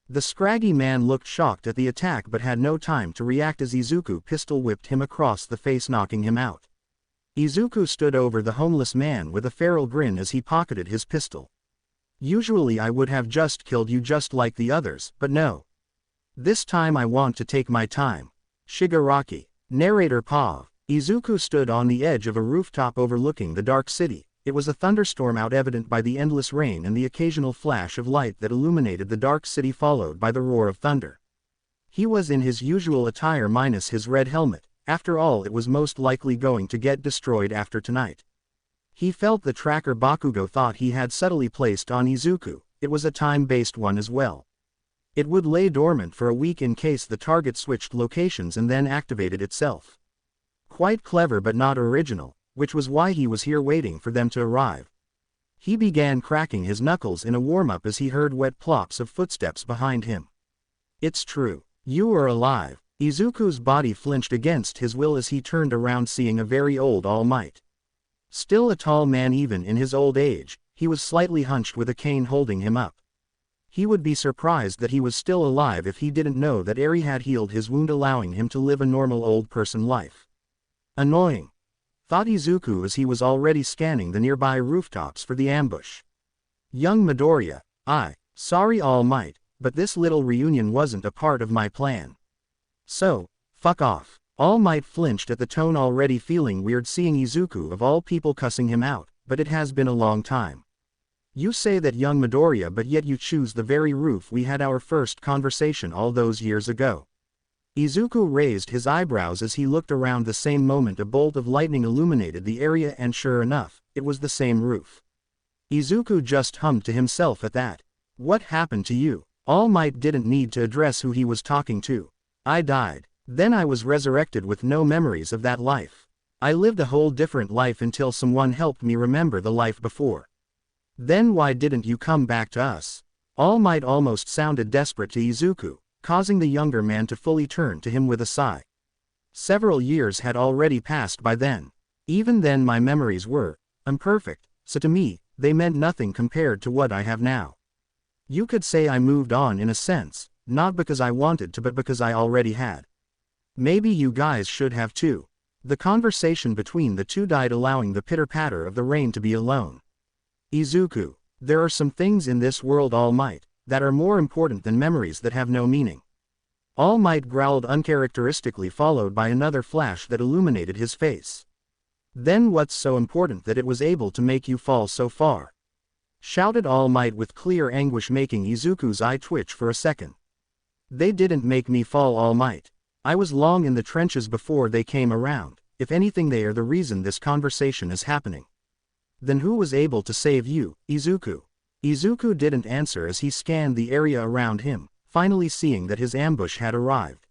The scraggy man looked shocked at the attack but had no time to react as Izuku pistol whipped him across the face, knocking him out. Izuku stood over the homeless man with a feral grin as he pocketed his pistol. Usually I would have just killed you just like the others, but no. This time I want to take my time. Shigaraki. Narrator Pav. Izuku stood on the edge of a rooftop overlooking the dark city. It was a thunderstorm out, evident by the endless rain and the occasional flash of light that illuminated the dark city, followed by the roar of thunder. He was in his usual attire minus his red helmet. After all, it was most likely going to get destroyed after tonight. He felt the tracker Bakugo thought he had subtly placed on Izuku. It was a time-based one as well. It would lay dormant for a week in case the target switched locations and then activated itself. Quite clever but not original, which was why he was here waiting for them to arrive. He began cracking his knuckles in a warm-up as he heard wet plops of footsteps behind him. It's true. You are alive. Izuku's body flinched against his will as he turned around, seeing a very old All Might. Still a tall man even in his old age, he was slightly hunched with a cane holding him up. He would be surprised that he was still alive if he didn't know that Eri had healed his wound, allowing him to live a normal old person life. Annoying, thought Izuku as he was already scanning the nearby rooftops for the ambush. Young Midoriya, sorry All Might, but this little reunion wasn't a part of my plan. So, fuck off. All Might flinched at the tone, already feeling weird seeing Izuku of all people cussing him out, but it has been a long time. You say that, young Midoriya, but yet you choose the very roof we had our first conversation all those years ago. Izuku raised his eyebrows as he looked around. The same moment a bolt of lightning illuminated the area, and sure enough, it was the same roof. Izuku just hummed to himself at that. What happened to you? All Might didn't need to address who he was talking to. I died. Then I was resurrected with no memories of that life. I lived a whole different life until someone helped me remember the life before. Then why didn't you come back to us? All Might almost sounded desperate to Izuku, causing the younger man to fully turn to him with a sigh. Several years had already passed by then. Even then my memories were imperfect, so to me, they meant nothing compared to what I have now. You could say I moved on in a sense, not because I wanted to but because I already had. Maybe you guys should have too. The conversation between the two died, allowing the pitter-patter of the rain to be alone. Izuku, there are some things in this world, All Might, that are more important than memories that have no meaning. All Might growled uncharacteristically, followed by another flash that illuminated his face. Then what's so important that it was able to make you fall so far? Shouted All Might with clear anguish, making Izuku's eye twitch for a second. They didn't make me fall, All Might. I was long in the trenches before they came around. If anything, they are the reason this conversation is happening. Then who was able to save you, Izuku? Izuku didn't answer as he scanned the area around him, finally seeing that his ambush had arrived.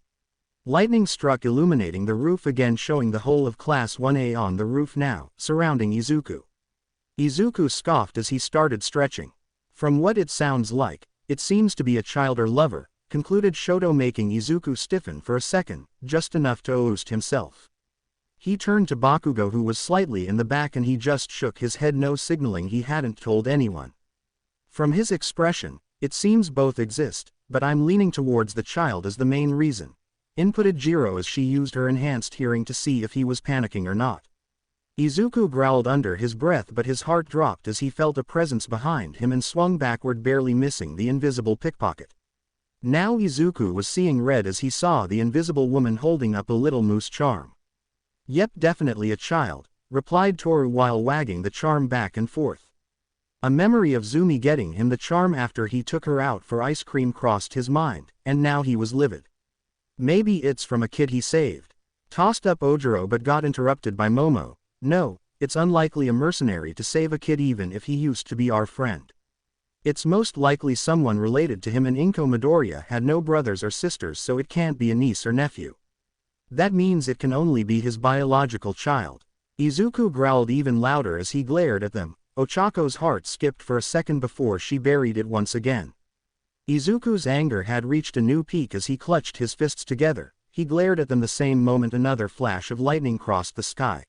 Lightning struck, illuminating the roof again, showing the whole of Class 1A on the roof now, surrounding Izuku. Izuku scoffed as he started stretching. From what it sounds like, it seems to be a child or lover, concluded Shoto, making Izuku stiffen for a second, just enough to oust himself. He turned to Bakugo, who was slightly in the back, and he just shook his head, no, signaling he hadn't told anyone. From his expression, it seems both exist, but I'm leaning towards the child as the main reason, inputted Jiro as she used her enhanced hearing to see if he was panicking or not. Izuku growled under his breath, but his heart dropped as he felt a presence behind him and swung backward, barely missing the invisible pickpocket. Now Izuku was seeing red as he saw the invisible woman holding up a little moose charm. Yep, definitely a child, replied Toru while wagging the charm back and forth. A memory of Zumi getting him the charm after he took her out for ice cream crossed his mind, and now he was livid. Maybe it's from a kid he saved. Tossed up Ojiro but got interrupted by Momo. No, it's unlikely a mercenary to save a kid even if he used to be our friend. It's most likely someone related to him, and Inko Midoriya had no brothers or sisters, so it can't be a niece or nephew. That means it can only be his biological child. Izuku growled even louder as he glared at them. Ochako's heart skipped for a second before she buried it once again. Izuku's anger had reached a new peak as he clutched his fists together. He glared at them the same moment another flash of lightning crossed the sky,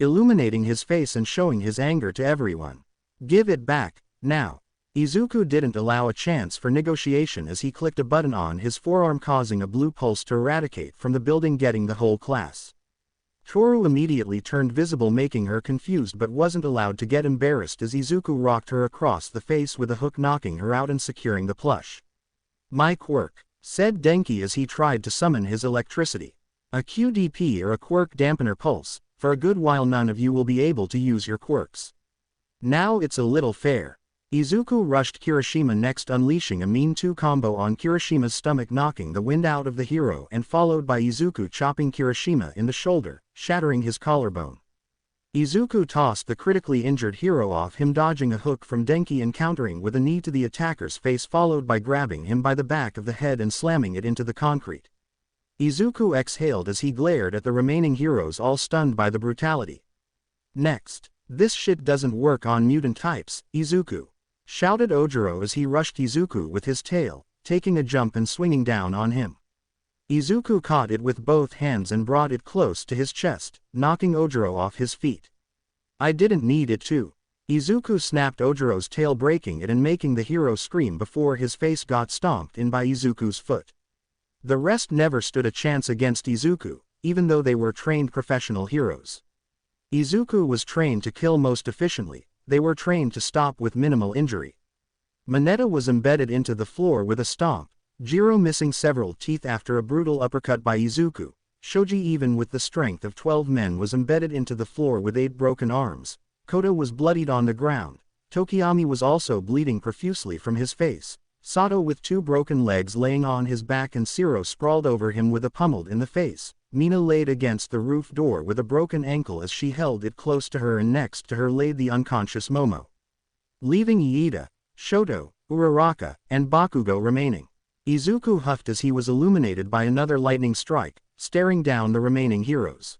illuminating his face and showing his anger to everyone. Give it back, now. Izuku didn't allow a chance for negotiation as he clicked a button on his forearm causing a blue pulse to eradicate from the building getting the whole class. Toru immediately turned visible making her confused but wasn't allowed to get embarrassed as Izuku rocked her across the face with a hook knocking her out and securing the plush. My quirk, said Denki as he tried to summon his electricity. A QDP or a quirk dampener pulse, for a good while none of you will be able to use your quirks. Now it's a little fair. Izuku rushed Kirishima next unleashing a mean 2 combo on Kirishima's stomach knocking the wind out of the hero and followed by Izuku chopping Kirishima in the shoulder, shattering his collarbone. Izuku tossed the critically injured hero off him dodging a hook from Denki and countering with a knee to the attacker's face followed by grabbing him by the back of the head and slamming it into the concrete. Izuku exhaled as he glared at the remaining heroes all stunned by the brutality. Next. This shit doesn't work on mutant types, Izuku, shouted Ojiro as he rushed Izuku with his tail, taking a jump and swinging down on him. Izuku caught it with both hands and brought it close to his chest, knocking Ojiro off his feet. I didn't need it to. Izuku snapped Ojiro's tail breaking it and making the hero scream before his face got stomped in by Izuku's foot. The rest never stood a chance against Izuku, even though they were trained professional heroes. Izuku was trained to kill most efficiently, they were trained to stop with minimal injury. Mineta was embedded into the floor with a stomp, Jiro missing several teeth after a brutal uppercut by Izuku. Shoji even with the strength of 12 men was embedded into the floor with 8 broken arms. Koda was bloodied on the ground. Tokiyami was also bleeding profusely from his face. Sato with 2 broken legs laying on his back and Siro sprawled over him with a pummel in the face. Mina laid against the roof door with a broken ankle as she held it close to her and next to her laid the unconscious Momo. Leaving Iida, Shoto, Uraraka, and Bakugo remaining. Izuku huffed as he was illuminated by another lightning strike, staring down the remaining heroes.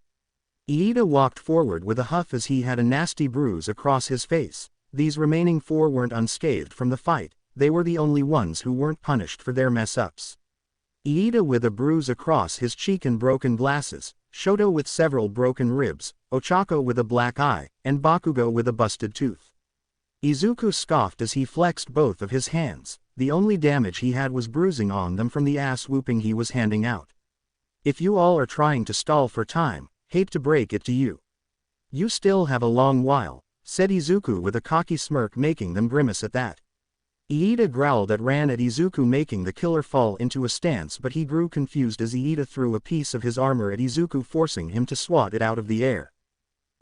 Iida walked forward with a huff as he had a nasty bruise across his face. These remaining 4 weren't unscathed from the fight, they were the only ones who weren't punished for their mess-ups. Iida with a bruise across his cheek and broken glasses, Shoto with several broken ribs, Ochako with a black eye, and Bakugo with a busted tooth. Izuku scoffed as he flexed both of his hands. The only damage he had was bruising on them from the ass whooping he was handing out. If you all are trying to stall for time, hate to break it to you. You still have a long while, said Izuku with a cocky smirk making them grimace at that. Iida growled and ran at Izuku making the killer fall into a stance but he grew confused as Iida threw a piece of his armor at Izuku forcing him to swat it out of the air.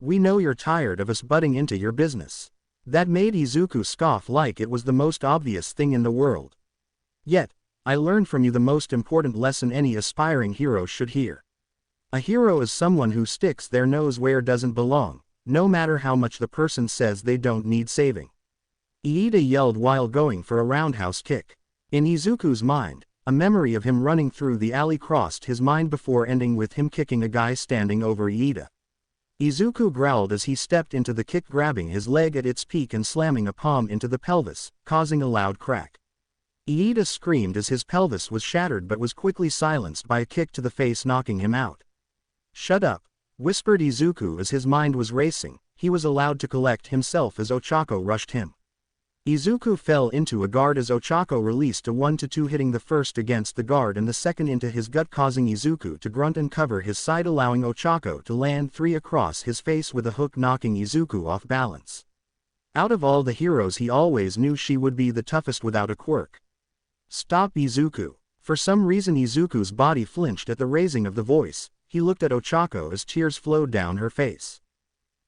We know you're tired of us butting into your business. That made Izuku scoff like it was the most obvious thing in the world. Yet, I learned from you the most important lesson any aspiring hero should hear. A hero is someone who sticks their nose where it doesn't belong, no matter how much the person says they don't need saving. Iida yelled while going for a roundhouse kick. In Izuku's mind, a memory of him running through the alley crossed his mind before ending with him kicking a guy standing over Iida. Izuku growled as he stepped into the kick grabbing his leg at its peak and slamming a palm into the pelvis, causing a loud crack. Iida screamed as his pelvis was shattered but was quickly silenced by a kick to the face knocking him out. Shut up, whispered Izuku as his mind was racing. He was allowed to collect himself as Ochako rushed him. Izuku fell into a guard as Ochako released a 1-2 hitting the first against the guard and the second into his gut causing Izuku to grunt and cover his side allowing Ochako to land 3 across his face with a hook knocking Izuku off balance. Out of all the heroes he always knew she would be the toughest without a quirk. Stop Izuku. For some reason Izuku's body flinched at the raising of the voice. He looked at Ochako as tears flowed down her face.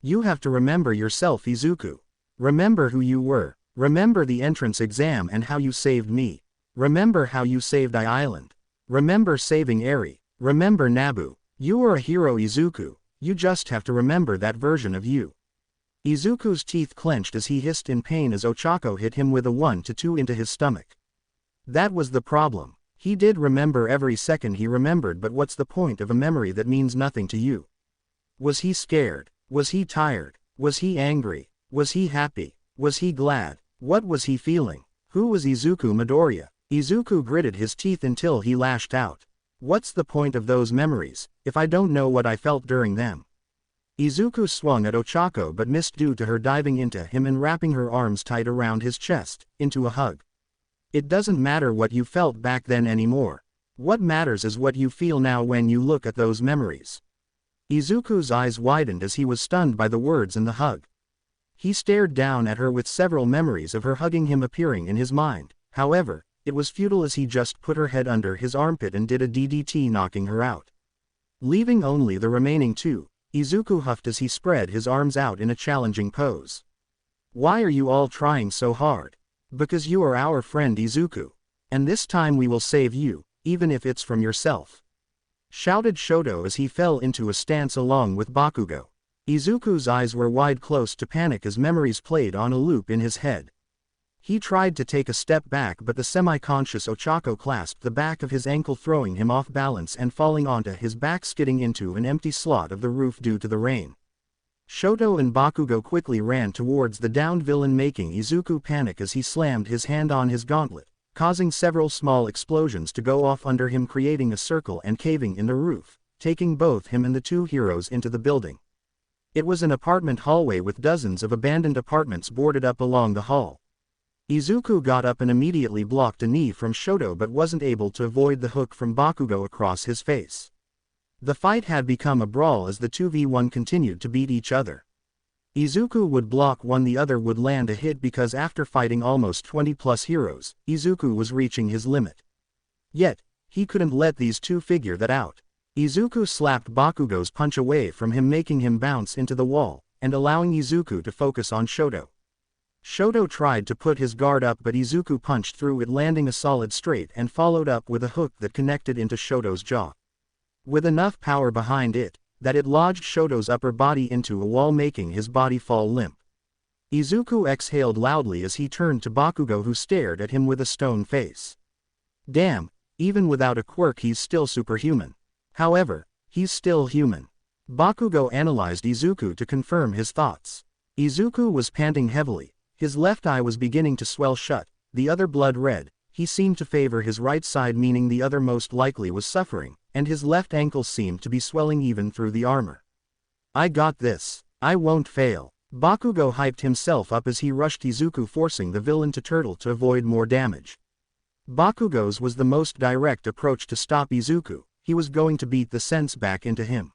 You have to remember yourself Izuku. Remember who you were. Remember the entrance exam and how you saved me. Remember how you saved I Island. Remember saving Eri. Remember Nabu. You are a hero Izuku, you just have to remember that version of you. Izuku's teeth clenched as he hissed in pain as Ochako hit him with a 1-2 into his stomach. That was the problem. He did remember every second he remembered but what's the point of a memory that means nothing to you? Was he scared? Was he tired? Was he angry? Was he happy? Was he glad? What was he feeling? Who was Izuku Midoriya? Izuku gritted his teeth until he lashed out. What's the point of those memories, if I don't know what I felt during them? Izuku swung at Ochako but missed due to her diving into him and wrapping her arms tight around his chest, into a hug. It doesn't matter what you felt back then anymore. What matters is what you feel now when you look at those memories. Izuku's eyes widened as he was stunned by the words and the hug. He stared down at her with several memories of her hugging him appearing in his mind. However, it was futile as he just put her head under his armpit and did a DDT, knocking her out. Leaving only the remaining two, Izuku huffed as he spread his arms out in a challenging pose. Why are you all trying so hard? Because you are our friend Izuku. And this time we will save you, even if it's from yourself. Shouted Shoto as he fell into a stance along with Bakugo. Izuku's eyes were wide, close to panic as memories played on a loop in his head. He tried to take a step back but the semi-conscious Ochako clasped the back of his ankle, throwing him off balance and falling onto his back, skidding into an empty slot of the roof due to the rain. Shoto and Bakugo quickly ran towards the downed villain, making Izuku panic as he slammed his hand on his gauntlet, causing several small explosions to go off under him, creating a circle and caving in the roof, taking both him and the two heroes into the building. It was an apartment hallway with dozens of abandoned apartments boarded up along the hall. Izuku got up and immediately blocked a knee from Shoto but wasn't able to avoid the hook from Bakugo across his face. The fight had become a brawl as the 2v1 continued to beat each other. Izuku would block one, the other would land a hit, because after fighting almost 20 plus heroes, Izuku was reaching his limit. Yet, he couldn't let these two figure that out. Izuku slapped Bakugo's punch away from him, making him bounce into the wall, and allowing Izuku to focus on Shoto. Shoto tried to put his guard up but Izuku punched through it, landing a solid straight and followed up with a hook that connected into Shoto's jaw. With enough power behind it, that it lodged Shoto's upper body into a wall, making his body fall limp. Izuku exhaled loudly as he turned to Bakugo, who stared at him with a stone face. Damn, even without a quirk he's still superhuman. However, he's still human. Bakugo analyzed Izuku to confirm his thoughts. Izuku was panting heavily, his left eye was beginning to swell shut, the other blood red. He seemed to favor his right side, meaning the other most likely was suffering, and his left ankle seemed to be swelling even through the armor. I got this. I won't fail. Bakugo hyped himself up as he rushed Izuku, forcing the villain to turtle to avoid more damage. Bakugo's was the most direct approach to stop Izuku. He was going to beat the sense back into him.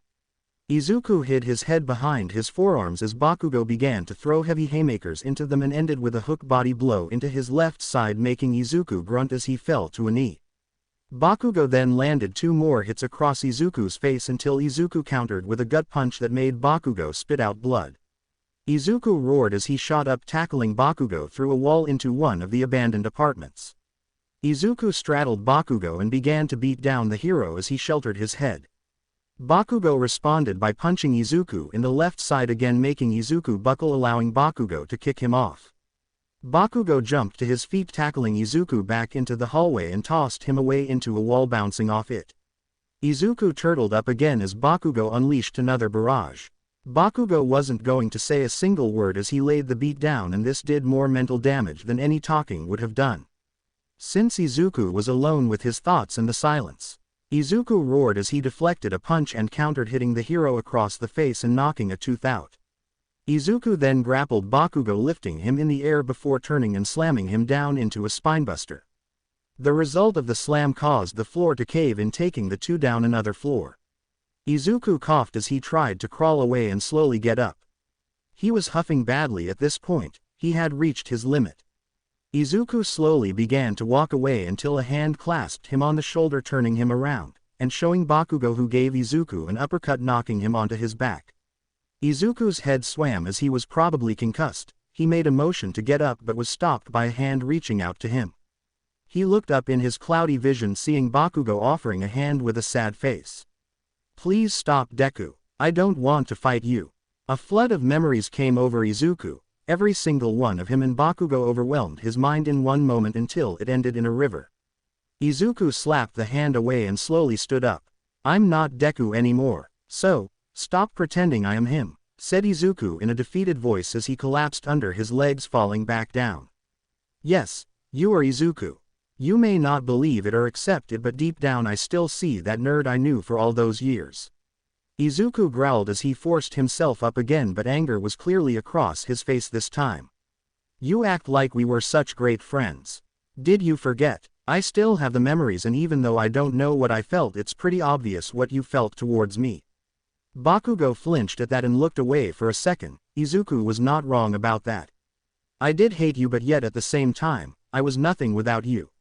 Izuku hid his head behind his forearms as Bakugo began to throw heavy haymakers into them and ended with a hook body blow into his left side, making Izuku grunt as he fell to a knee. Bakugo then landed two more hits across Izuku's face until Izuku countered with a gut punch that made Bakugo spit out blood. Izuku roared as he shot up, tackling Bakugo through a wall into one of the abandoned apartments. Izuku straddled Bakugo and began to beat down the hero as he sheltered his head. Bakugo responded by punching Izuku in the left side again, making Izuku buckle, allowing Bakugo to kick him off. Bakugo jumped to his feet, tackling Izuku back into the hallway and tossed him away into a wall, bouncing off it. Izuku turtled up again as Bakugo unleashed another barrage. Bakugo wasn't going to say a single word as he laid the beat down, and this did more mental damage than any talking would have done. Since Izuku was alone with his thoughts and the silence, Izuku roared as he deflected a punch and countered, hitting the hero across the face and knocking a tooth out. Izuku then grappled Bakugo, lifting him in the air before turning and slamming him down into a spinebuster. The result of the slam caused the floor to cave in, taking the two down another floor. Izuku coughed as he tried to crawl away and slowly get up. He was huffing badly at this point. He had reached his limit. Izuku slowly began to walk away until a hand clasped him on the shoulder, turning him around, and showing Bakugo, who gave Izuku an uppercut, knocking him onto his back. Izuku's head swam as he was probably concussed. He made a motion to get up but was stopped by a hand reaching out to him. He looked up in his cloudy vision, seeing Bakugo offering a hand with a sad face. Please stop, Deku. I don't want to fight you. A flood of memories came over Izuku, every single one of him, and Bakugo overwhelmed his mind in one moment until it ended in a river. Izuku slapped the hand away and slowly stood up. I'm not Deku anymore, so stop pretending I am him. said Izuku in a defeated voice as he collapsed under his legs, falling back down. Yes, you are Izuku. You may not believe it or accept it, but deep down I still see that nerd I knew for all those years. Izuku growled as he forced himself up again, but anger was clearly across his face this time. You act like we were such great friends. Did you forget? I still have the memories, and even though I don't know what I felt, it's pretty obvious what you felt towards me. Bakugo flinched at that and looked away for a second. Izuku was not wrong about that. I did hate you, but yet at the same time, I was nothing without you.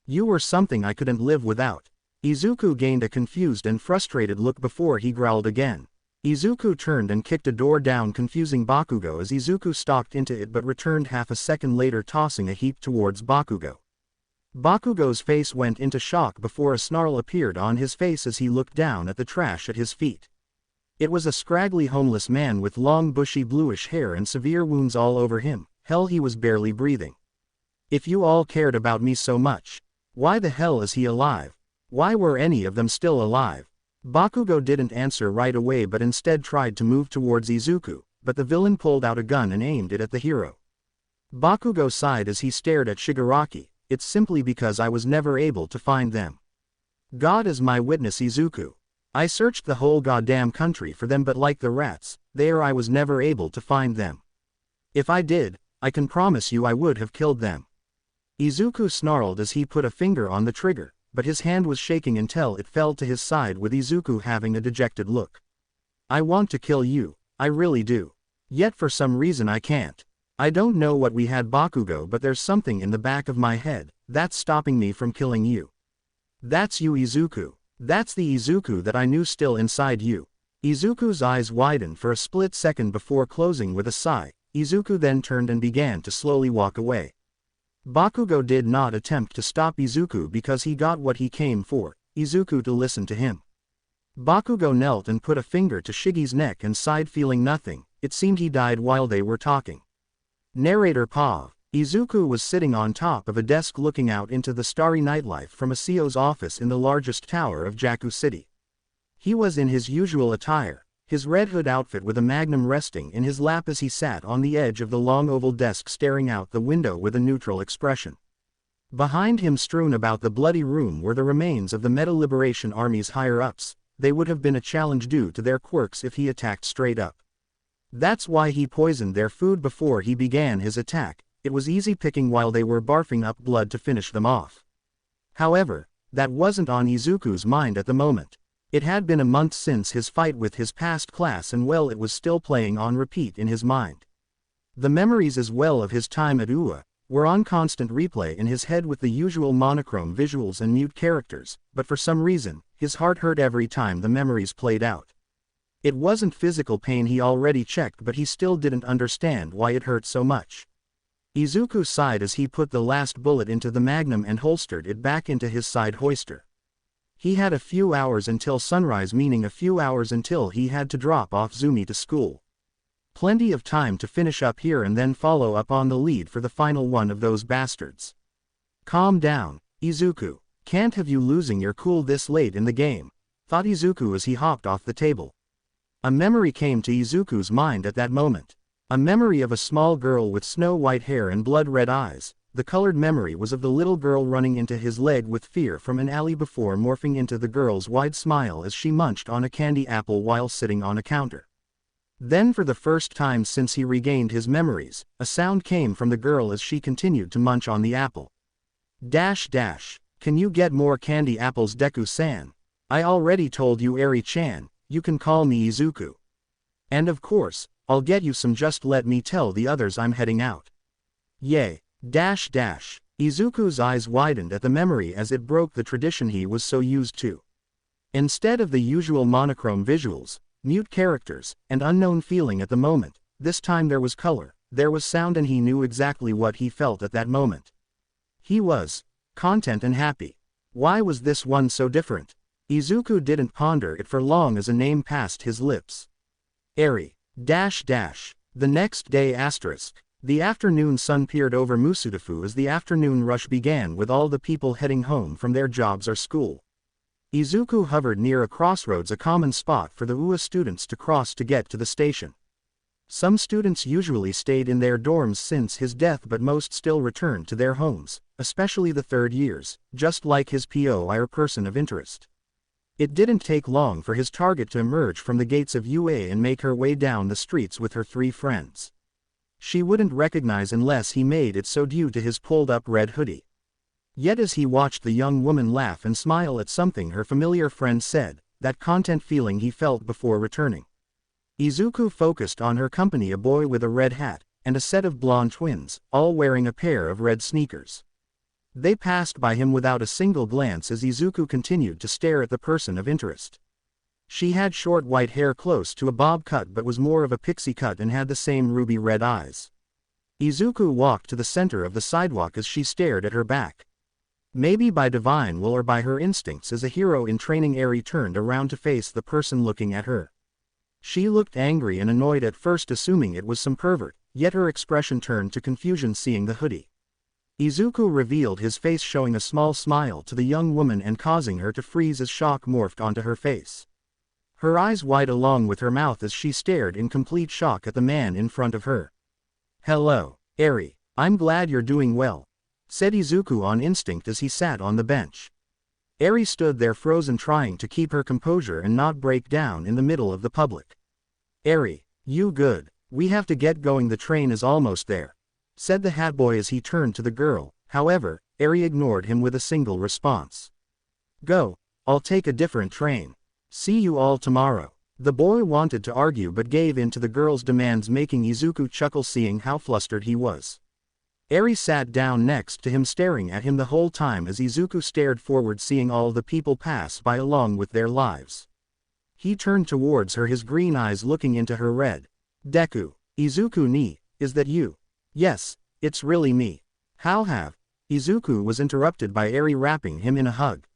You were something I couldn't live without. Izuku gained a confused and frustrated look before he growled again. Izuku turned and kicked a door down, confusing Bakugo as Izuku stalked into it but returned half a second later, tossing a heap towards Bakugo. Bakugo's face went into shock before a snarl appeared on his face as he looked down at the trash at his feet. It was a scraggly homeless man with long bushy bluish hair and severe wounds all over him. Hell, he was barely breathing. If you all cared about me so much, why the hell is he alive? Why were any of them still alive? Bakugo didn't answer right away but instead tried to move towards Izuku, but the villain pulled out a gun and aimed it at the hero. Bakugo sighed as he stared at Shigaraki. It's simply because I was never able to find them. God is my witness, Izuku. I searched the whole goddamn country for them, but like the rats, I was never able to find them. If I did, I can promise you I would have killed them. Izuku snarled as he put a finger on the trigger, but his hand was shaking until it fell to his side, with Izuku having a dejected look. I want to kill you, I really do. Yet for some reason I can't. I don't know what we had, Bakugo, but there's something in the back of my head that's stopping me from killing you. That's you, Izuku. That's the Izuku that I knew still inside you. Izuku's eyes widened for a split second before closing with a sigh. Izuku then turned and began to slowly walk away. Bakugo did not attempt to stop Izuku because he got what he came for, Izuku to listen to him. Bakugo knelt and put a finger to Shigi's neck and sighed, feeling nothing. It seemed he died while they were talking. Narrator Pav. Izuku was sitting on top of a desk looking out into the starry nightlife from a CEO's office in the largest tower of Jakku City. He was in his usual attire, his red hood outfit with a magnum resting in his lap as he sat on the edge of the long oval desk staring out the window with a neutral expression. Behind him, strewn about the bloody room, were the remains of the Metal Liberation Army's higher-ups. They would have been a challenge due to their quirks if he attacked straight up. That's why he poisoned their food before he began his attack. It was easy picking while they were barfing up blood to finish them off. However, that wasn't on Izuku's mind at the moment. It had been a month since his fight with his past class, and well, it was still playing on repeat in his mind. The memories as well of his time at UA were on constant replay in his head with the usual monochrome visuals and mute characters, but for some reason, his heart hurt every time the memories played out. It wasn't physical pain, he already checked, but he still didn't understand why it hurt so much. Izuku sighed as he put the last bullet into the magnum and holstered it back into his side holster. He had a few hours until sunrise, meaning a few hours until he had to drop off Zumi to school. Plenty of time to finish up here and then follow up on the lead for the final one of those bastards. Calm down, Izuku. Can't have you losing your cool this late in the game, thought Izuku as he hopped off the table. A memory came to Izuku's mind at that moment. A memory of a small girl with snow-white hair and blood-red eyes. The colored memory was of the little girl running into his leg with fear from an alley before morphing into the girl's wide smile as she munched on a candy apple while sitting on a counter. Then, for the first time since he regained his memories, a sound came from the girl as she continued to munch on the apple. Dash dash. Can you get more candy apples, Deku-san? I already told you, Eri-chan. You can call me Izuku. And of course, I'll get you some, just let me tell the others I'm heading out. Yay. Dash dash. Izuku's eyes widened at the memory as it broke the tradition he was so used to. Instead of the usual monochrome visuals, mute characters, and unknown feeling at the moment, this time there was color, there was sound, and he knew exactly what he felt at that moment. He was content and happy. Why was this one so different? Izuku didn't ponder it for long as a name passed his lips. Eri. Dash dash. The next day asterisk. The afternoon sun peered over Musudafu as the afternoon rush began, with all the people heading home from their jobs or school. Izuku hovered near a crossroads, a common spot for the UA students to cross to get to the station. Some students usually stayed in their dorms since his death, but most still returned to their homes, especially the third years, just like his POI or person of interest. It didn't take long for his target to emerge from the gates of UA and make her way down the streets with her 3 friends. She wouldn't recognize unless he made it so due to his pulled-up red hoodie. Yet as he watched the young woman laugh and smile at something her familiar friend said, that content feeling he felt before returning. Izuku focused on her company, a boy with a red hat, and a set of blonde twins, all wearing a pair of red sneakers. They passed by him without a single glance as Izuku continued to stare at the person of interest. She had short white hair close to a bob cut but was more of a pixie cut and had the same ruby red eyes. Izuku walked to the center of the sidewalk as she stared at her back. Maybe by divine will or by her instincts as a hero in training, Eri turned around to face the person looking at her. She looked angry and annoyed at first, assuming it was some pervert, yet her expression turned to confusion seeing the hoodie. Izuku revealed his face, showing a small smile to the young woman and causing her to freeze as shock morphed onto her face. Her eyes wide along with her mouth as she stared in complete shock at the man in front of her. "Hello, Eri, I'm glad you're doing well," said Izuku on instinct as he sat on the bench. Eri stood there frozen, trying to keep her composure and not break down in the middle of the public. "Eri, you good? We have to get going, the train is almost there," said the hat boy as he turned to the girl. However, Eri ignored him with a single response. "Go, I'll take a different train. See you all tomorrow." The boy wanted to argue but gave in to the girl's demands, making Izuku chuckle seeing how flustered he was. Eri sat down next to him, staring at him the whole time as Izuku stared forward, seeing all the people pass by along with their lives. He turned towards her, his green eyes looking into her red. "Deku, Izuku ni, is that you?" "Yes, it's really me. How have?" Izuku was interrupted by Eri wrapping him in a hug.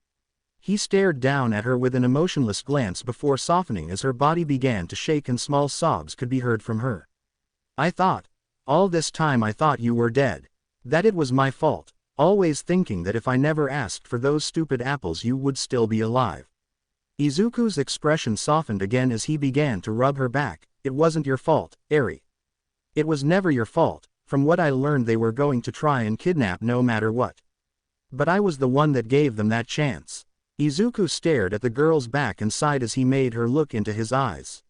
He stared down at her with an emotionless glance before softening as her body began to shake and small sobs could be heard from her. All this time I thought you were dead. That it was my fault, always thinking that if I never asked for those stupid apples you would still be alive." Izuku's expression softened again as he began to rub her back. "It wasn't your fault, Eri. It was never your fault. From what I learned, they were going to try and kidnap no matter what. But I was the one that gave them that chance." Izuku stared at the girl's back and sighed as he made her look into his eyes.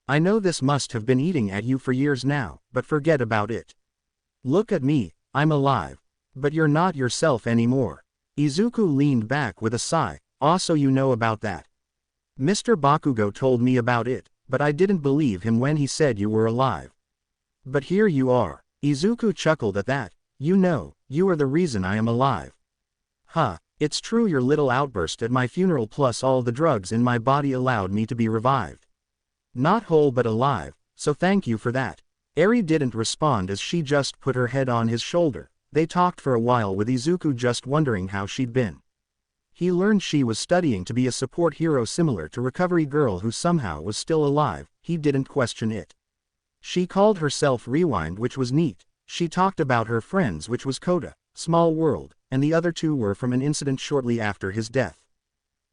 "I know this must have been eating at you for years now, but forget about it. Look at me, I'm alive. But you're not yourself anymore." Izuku leaned back with a sigh. "Also, you know about that. Mr. Bakugo told me about it, but I didn't believe him when he said you were alive. But here you are." Izuku chuckled at that. "You know, you are the reason I am alive." "Huh, it's true, your little outburst at my funeral plus all the drugs in my body allowed me to be revived. Not whole but alive, so thank you for that." Eri didn't respond as she just put her head on his shoulder. They talked for a while with Izuku just wondering how she'd been. He learned she was studying to be a support hero similar to Recovery Girl who somehow was still alive. He didn't question it. She called herself Rewind, which was neat. She talked about her friends, which was Koda, Small World, and the other 2 were from an incident shortly after his death.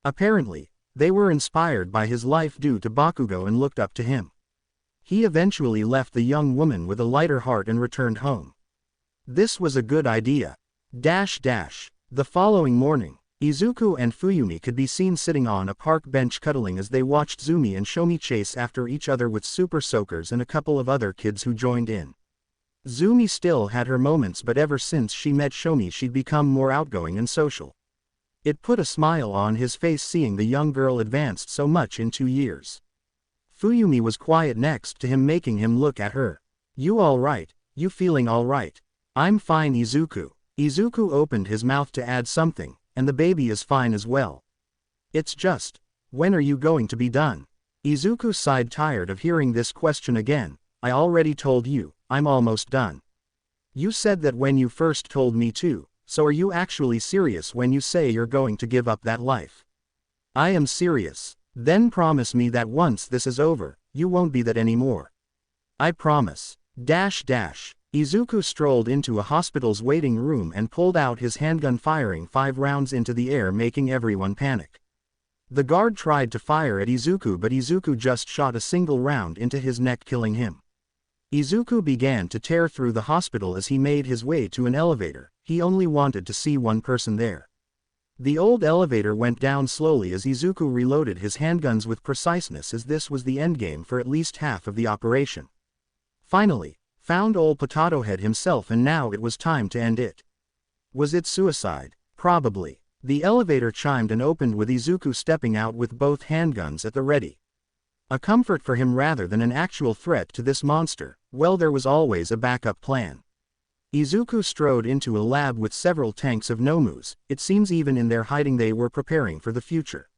Apparently, they were inspired by his life due to Bakugo and looked up to him. He eventually left the young woman with a lighter heart and returned home. This was a good idea. The following morning, Izuku and Fuyumi could be seen sitting on a park bench cuddling as they watched Zumi and Shomi chase after each other with super soakers and a couple of other kids who joined in. Zumi still had her moments, but ever since she met Shomi she'd become more outgoing and social. It put a smile on his face seeing the young girl advanced so much in 2 years. Fuyumi was quiet next to him, making him look at her. "You alright? You feeling alright?" "I'm fine, Izuku." Izuku opened his mouth to add something, "and the baby is fine as well. It's just, when are you going to be done?" Izuku sighed, tired of hearing this question again. "I already told you, I'm almost done. You said that when you first told me to, so are you actually serious when you say you're going to give up that life?" "I am serious." "Then promise me that once this is over, you won't be that anymore." "I promise." Izuku strolled into a hospital's waiting room and pulled out his handgun, firing 5 rounds into the air, making everyone panic. The guard tried to fire at Izuku, but Izuku just shot a single round into his neck, killing him. Izuku began to tear through the hospital as he made his way to an elevator. He only wanted to see one person there. The old elevator went down slowly as Izuku reloaded his handguns with preciseness, as this was the endgame for at least half of the operation. Finally, found old Potato Head himself, and now it was time to end it. Was it suicide? Probably. The elevator chimed and opened with Izuku stepping out with both handguns at the ready. A comfort for him rather than an actual threat to this monster. Well, there was always a backup plan. Izuku strode into a lab with several tanks of Nomus. It seems even in their hiding they were preparing for the future.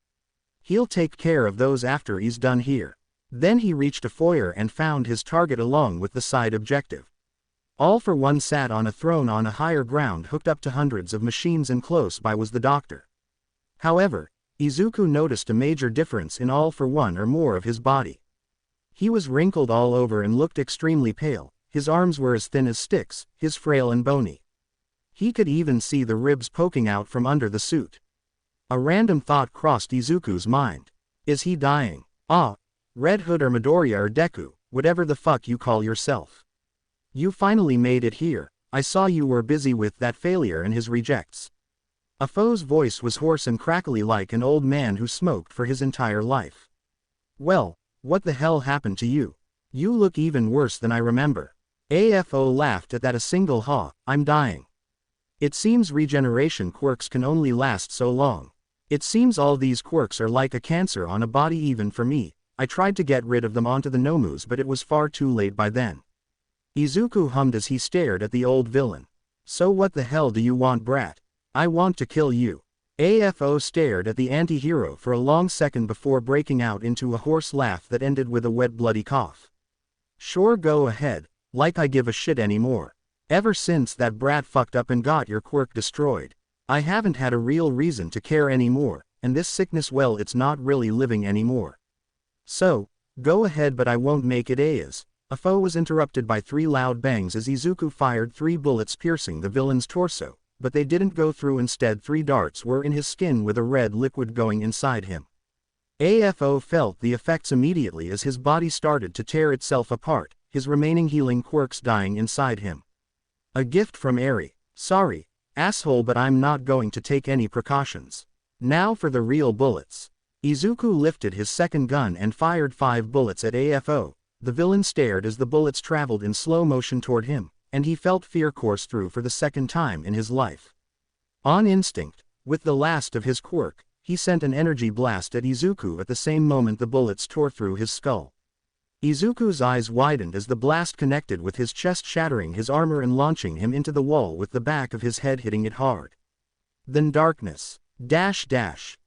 He'll take care of those after he's done here. Then he reached a foyer and found his target along with the side objective. All for One sat on a throne on a higher ground hooked up to hundreds of machines, and close by was the doctor. However, Izuku noticed a major difference in All for One or more of his body. He was wrinkled all over and looked extremely pale. His arms were as thin as sticks, his frail and bony. He could even see the ribs poking out from under the suit. A random thought crossed Izuku's mind. Is he dying? Ah, Red Hood or Midoriya or Deku, whatever the fuck you call yourself. You finally made it here. I saw you were busy with that failure and his rejects. A foe's voice was hoarse and crackly like an old man who smoked for his entire life. Well, what the hell happened to you? You look even worse than I remember. AFO laughed at that a single "Ha, I'm dying." It seems regeneration quirks can only last so long. It seems all these quirks are like a cancer on a body even for me. I tried to get rid of them onto the Nomus, but it was far too late by then. Izuku hummed as he stared at the old villain. So what the hell do you want, brat? I want to kill you. AFO stared at the anti-hero for a long second before breaking out into a hoarse laugh that ended with a wet bloody cough. Sure, go ahead. Like I give a shit anymore. Ever since that brat fucked up and got your quirk destroyed, I haven't had a real reason to care anymore, and this sickness, well, it's not really living anymore. So, go ahead, but I won't make it as. AFO was interrupted by 3 loud bangs as Izuku fired 3 bullets piercing the villain's torso, but they didn't go through. Instead, 3 darts were in his skin with a red liquid going inside him. AFO felt the effects immediately as his body started to tear itself apart, his remaining healing quirks dying inside him. A gift from Eri. Sorry, asshole, but I'm not going to take any precautions. Now for the real bullets. Izuku lifted his second gun and fired 5 bullets at AFO. The villain stared as the bullets traveled in slow motion toward him, and he felt fear course through for the second time in his life. On instinct, with the last of his quirk, he sent an energy blast at Izuku. At the same moment the bullets tore through his skull. Izuku's eyes widened as the blast connected with his chest, shattering his armor and launching him into the wall with the back of his head hitting it hard. Then darkness.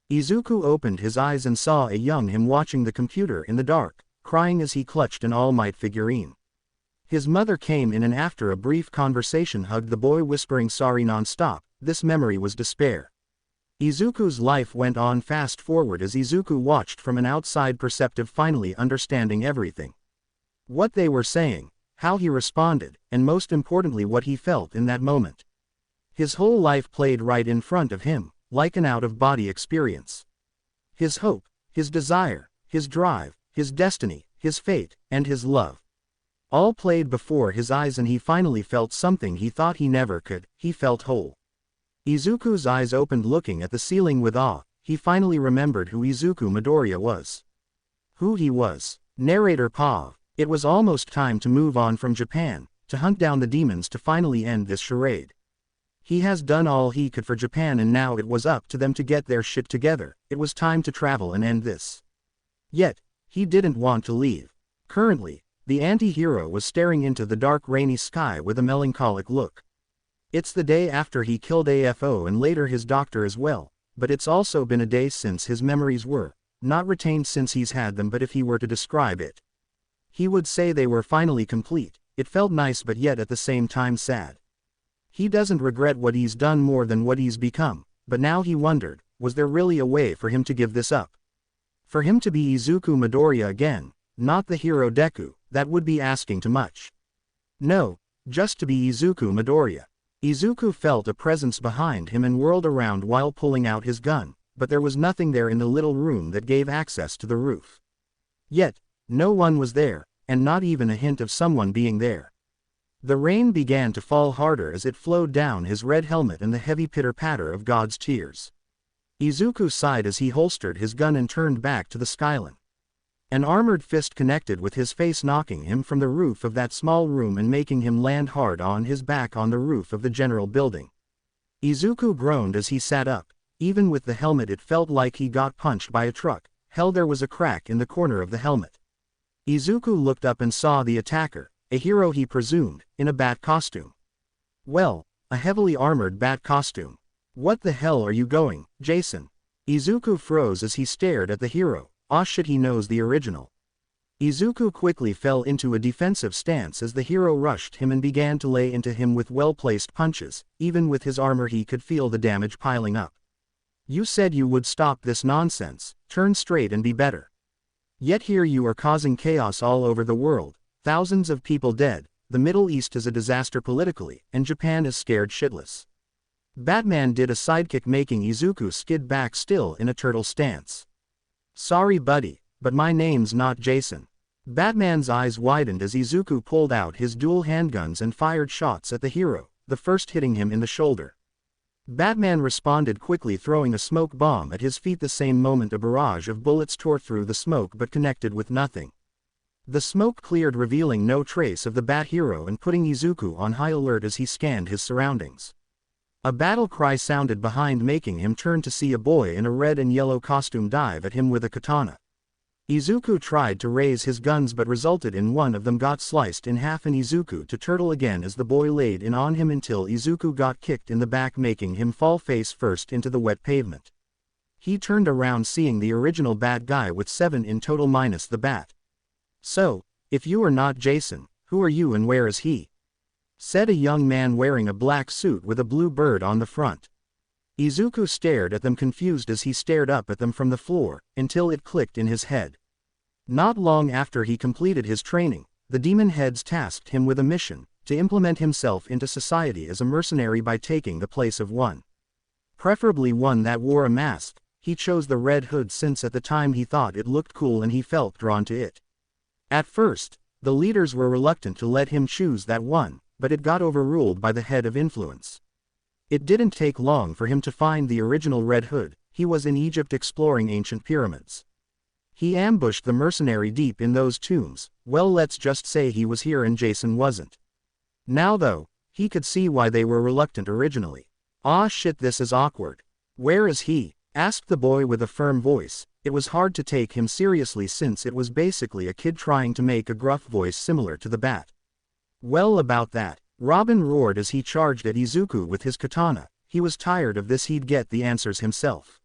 Izuku opened his eyes and saw a young him watching the computer in the dark, crying as he clutched an All Might figurine. His mother came in and after a brief conversation hugged the boy, whispering sorry non-stop. This memory was despair. Izuku's life went on fast forward as Izuku watched from an outside perspective, finally understanding everything. What they were saying, how he responded, and most importantly what he felt in that moment. His whole life played right in front of him, like an out-of-body experience. His hope, his desire, his drive, his destiny, his fate, and his love. All played before his eyes, and he finally felt something he thought he never could. He felt whole. Izuku's eyes opened, looking at the ceiling with awe. He finally remembered who Izuku Midoriya was. Who he was. Narrator Pav. It was almost time to move on from Japan, to hunt down the demons to finally end this charade. He has done all he could for Japan, and now it was up to them to get their shit together. It was time to travel and end this. Yet, he didn't want to leave. Currently, the anti-hero was staring into the dark rainy sky with a melancholic look. It's the day after he killed AFO and later his doctor as well, but it's also been a day since his memories were, not retained since he's had them, but if he were to describe it, he would say they were finally complete. It felt nice but yet at the same time sad. He doesn't regret what he's done more than what he's become, but now he wondered, was there really a way for him to give this up? For him to be Izuku Midoriya again, not the hero Deku, that would be asking too much. No, just to be Izuku Midoriya. Izuku felt a presence behind him and whirled around while pulling out his gun, but there was nothing there in the little room that gave access to the roof. Yet, no one was there, and not even a hint of someone being there. The rain began to fall harder as it flowed down his red helmet and the heavy pitter-patter of God's tears. Izuku sighed as he holstered his gun and turned back to the skyline. An armored fist connected with his face, knocking him from the roof of that small room and making him land hard on his back on the roof of the general building. Izuku groaned as he sat up. Even with the helmet it felt like he got punched by a truck. Hell, there was a crack in the corner of the helmet. Izuku looked up and saw the attacker, a hero he presumed, in a bat costume. Well, a heavily armored bat costume. What the hell are you going, Jason? Izuku froze as he stared at the hero. Ah shit, he knows the original. Izuku quickly fell into a defensive stance as the hero rushed him and began to lay into him with well-placed punches. Even with his armor he could feel the damage piling up. You said you would stop this nonsense, turn straight and be better. Yet here you are causing chaos all over the world. Thousands of people dead, the Middle East is a disaster politically, and Japan is scared shitless. Batman did a sidekick, making Izuku skid back, still in a turtle stance. Sorry buddy, but my name's not Jason. Batman's eyes widened as Izuku pulled out his dual handguns and fired shots at the hero, the first hitting him in the shoulder. Batman responded quickly, throwing a smoke bomb at his feet. The same moment a barrage of bullets tore through the smoke but connected with nothing. The smoke cleared, revealing no trace of the Bat Hero and putting Izuku on high alert as he scanned his surroundings. A battle cry sounded behind, making him turn to see a boy in a red and yellow costume dive at him with a katana. Izuku tried to raise his guns but resulted in one of them got sliced in half, and Izuku to turtle again as the boy laid in on him until Izuku got kicked in the back, making him fall face first into the wet pavement. He turned around, seeing the original bad guy with 7 in total minus the bat. So, if you are not Jason, who are you and where is he? Said a young man wearing a black suit with a blue bird on the front. Izuku stared at them, confused as he stared up at them from the floor, until it clicked in his head. Not long after he completed his training, the demon heads tasked him with a mission, to implement himself into society as a mercenary by taking the place of one. Preferably one that wore a mask. He chose the Red Hood since at the time he thought it looked cool and he felt drawn to it. At first, the leaders were reluctant to let him choose that one, but it got overruled by the head of influence. It didn't take long for him to find the original Red Hood. He was in Egypt exploring ancient pyramids. He ambushed the mercenary deep in those tombs. Well, let's just say he was here and Jason wasn't. Now though, he could see why they were reluctant originally. Ah shit, this is awkward. Where is he? Asked the boy with a firm voice. It was hard to take him seriously since it was basically a kid trying to make a gruff voice similar to the bat. Well, about that, Robin roared as he charged at Izuku with his katana. He was tired of this, he'd get the answers himself.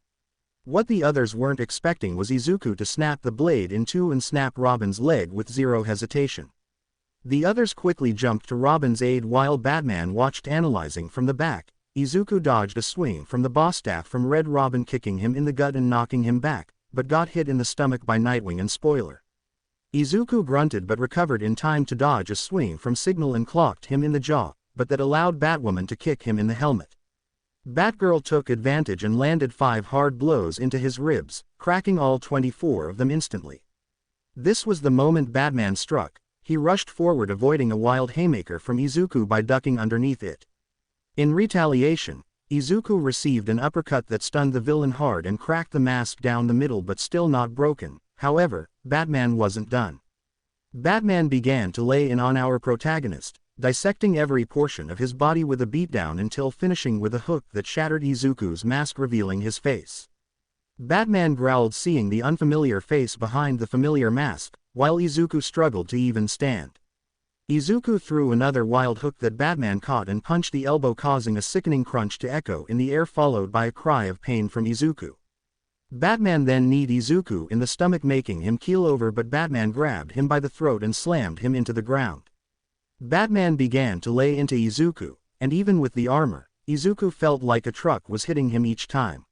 What the others weren't expecting was Izuku to snap the blade in two and snap Robin's leg with zero hesitation. The others quickly jumped to Robin's aid while Batman watched, analyzing from the back. Izuku dodged a swing from the boss staff from Red Robin, kicking him in the gut and knocking him back, but got hit in the stomach by Nightwing and Spoiler. Izuku grunted but recovered in time to dodge a swing from Signal and clocked him in the jaw, but that allowed Batwoman to kick him in the helmet. Batgirl took advantage and landed 5 hard blows into his ribs, cracking all 24 of them instantly. This was the moment Batman struck. He rushed forward, avoiding a wild haymaker from Izuku by ducking underneath it. In retaliation, Izuku received an uppercut that stunned the villain hard and cracked the mask down the middle, but still not broken. However, Batman wasn't done. Batman began to lay in on our protagonist, dissecting every portion of his body with a beatdown until finishing with a hook that shattered Izuku's mask, revealing his face. Batman growled, seeing the unfamiliar face behind the familiar mask, while Izuku struggled to even stand. Izuku threw another wild hook that Batman caught and punched the elbow, causing a sickening crunch to echo in the air, followed by a cry of pain from Izuku. Batman then kneed Izuku in the stomach, making him keel over, but Batman grabbed him by the throat and slammed him into the ground. Batman began to lay into Izuku, and even with the armor, Izuku felt like a truck was hitting him each time.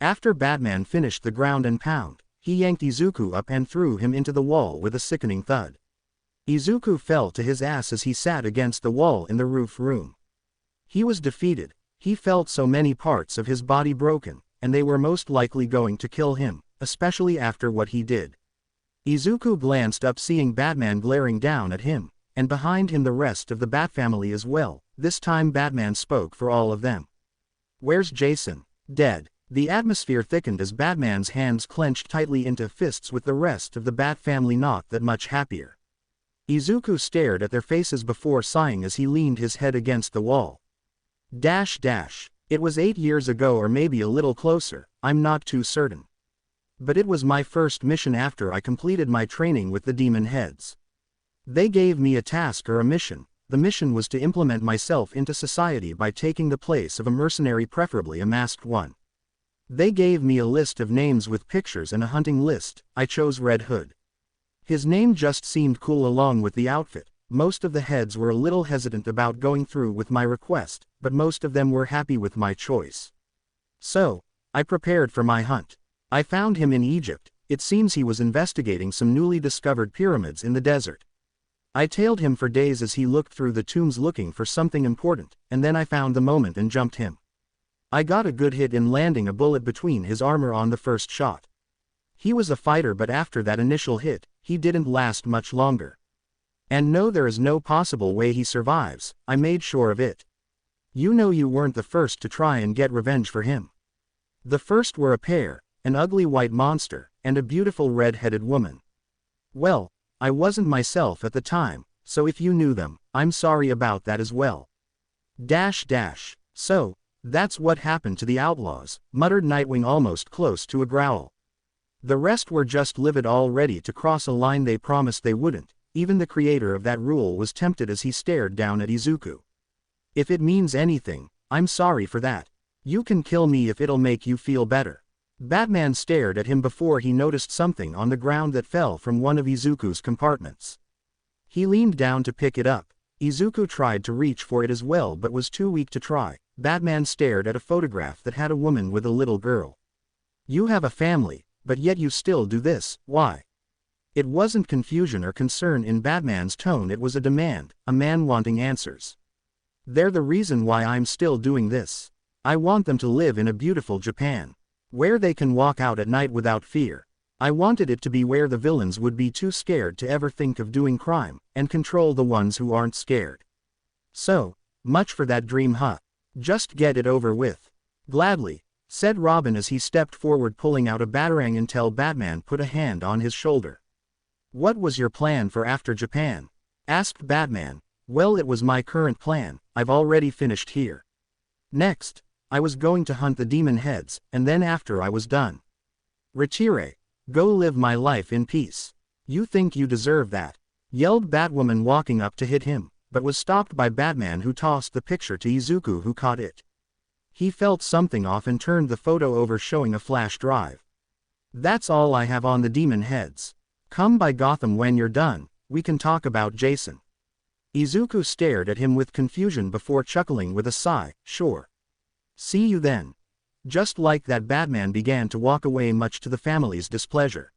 After Batman finished the ground and pound, he yanked Izuku up and threw him into the wall with a sickening thud. Izuku fell to his ass as he sat against the wall in the roof room. He was defeated. He felt so many parts of his body broken, and they were most likely going to kill him, especially after what he did. Izuku glanced up seeing Batman glaring down at him, and behind him the rest of the Bat family as well. This time Batman spoke for all of them. "Where's Jason?" "Dead." The atmosphere thickened as Batman's hands clenched tightly into fists with the rest of the Bat family not that much happier. Izuku stared at their faces before sighing as he leaned his head against the wall. It was 8 years ago or maybe a little closer, I'm not too certain. But it was my first mission after I completed my training with the demon heads. They gave me a task or a mission. The mission was to implement myself into society by taking the place of a mercenary, preferably a masked one. They gave me a list of names with pictures and a hunting list. I chose Red Hood. His name just seemed cool along with the outfit. Most of the heads were a little hesitant about going through with my request, but most of them were happy with my choice. So, I prepared for my hunt. I found him in Egypt. It seems he was investigating some newly discovered pyramids in the desert. I tailed him for days as he looked through the tombs looking for something important, and then I found the moment and jumped him. I got a good hit in landing a bullet between his armor on the first shot. He was a fighter, but after that initial hit, he didn't last much longer. And no, there is no possible way he survives. I made sure of it. You know, you weren't the first to try and get revenge for him. The first were a pair, an ugly white monster, and a beautiful red-headed woman. Well, I wasn't myself at the time, so if you knew them, I'm sorry about that as well. So, that's what happened to the outlaws, muttered Nightwing almost close to a growl. The rest were just livid, all ready to cross a line they promised they wouldn't. Even the creator of that rule was tempted as he stared down at Izuku. If it means anything, I'm sorry for that. You can kill me if it'll make you feel better. Batman stared at him before he noticed something on the ground that fell from one of Izuku's compartments. He leaned down to pick it up. Izuku tried to reach for it as well but was too weak to try. Batman stared at a photograph that had a woman with a little girl. You have a family, but yet you still do this, why? It wasn't confusion or concern in Batman's tone, it was a demand, a man wanting answers. They're the reason why I'm still doing this. I want them to live in a beautiful Japan, where they can walk out at night without fear. I wanted it to be where the villains would be too scared to ever think of doing crime, and control the ones who aren't scared. So, much for that dream, huh? Just get it over with. Gladly, said Robin as he stepped forward pulling out a batarang until Batman put a hand on his shoulder. What was your plan for after Japan? Asked Batman. Well, it was my current plan. I've already finished here. Next, I was going to hunt the demon heads, and then after I was done, retire. Go live my life in peace. You think you deserve that? Yelled Batwoman, walking up to hit him, but was stopped by Batman, who tossed the picture to Izuku, who caught it. He felt something off and turned the photo over, showing a flash drive. That's all I have on the demon heads. Come by Gotham when you're done, we can talk about Jason. Izuku stared at him with confusion before chuckling with a sigh. Sure. See you then. Just like that, Batman began to walk away, much to the family's displeasure.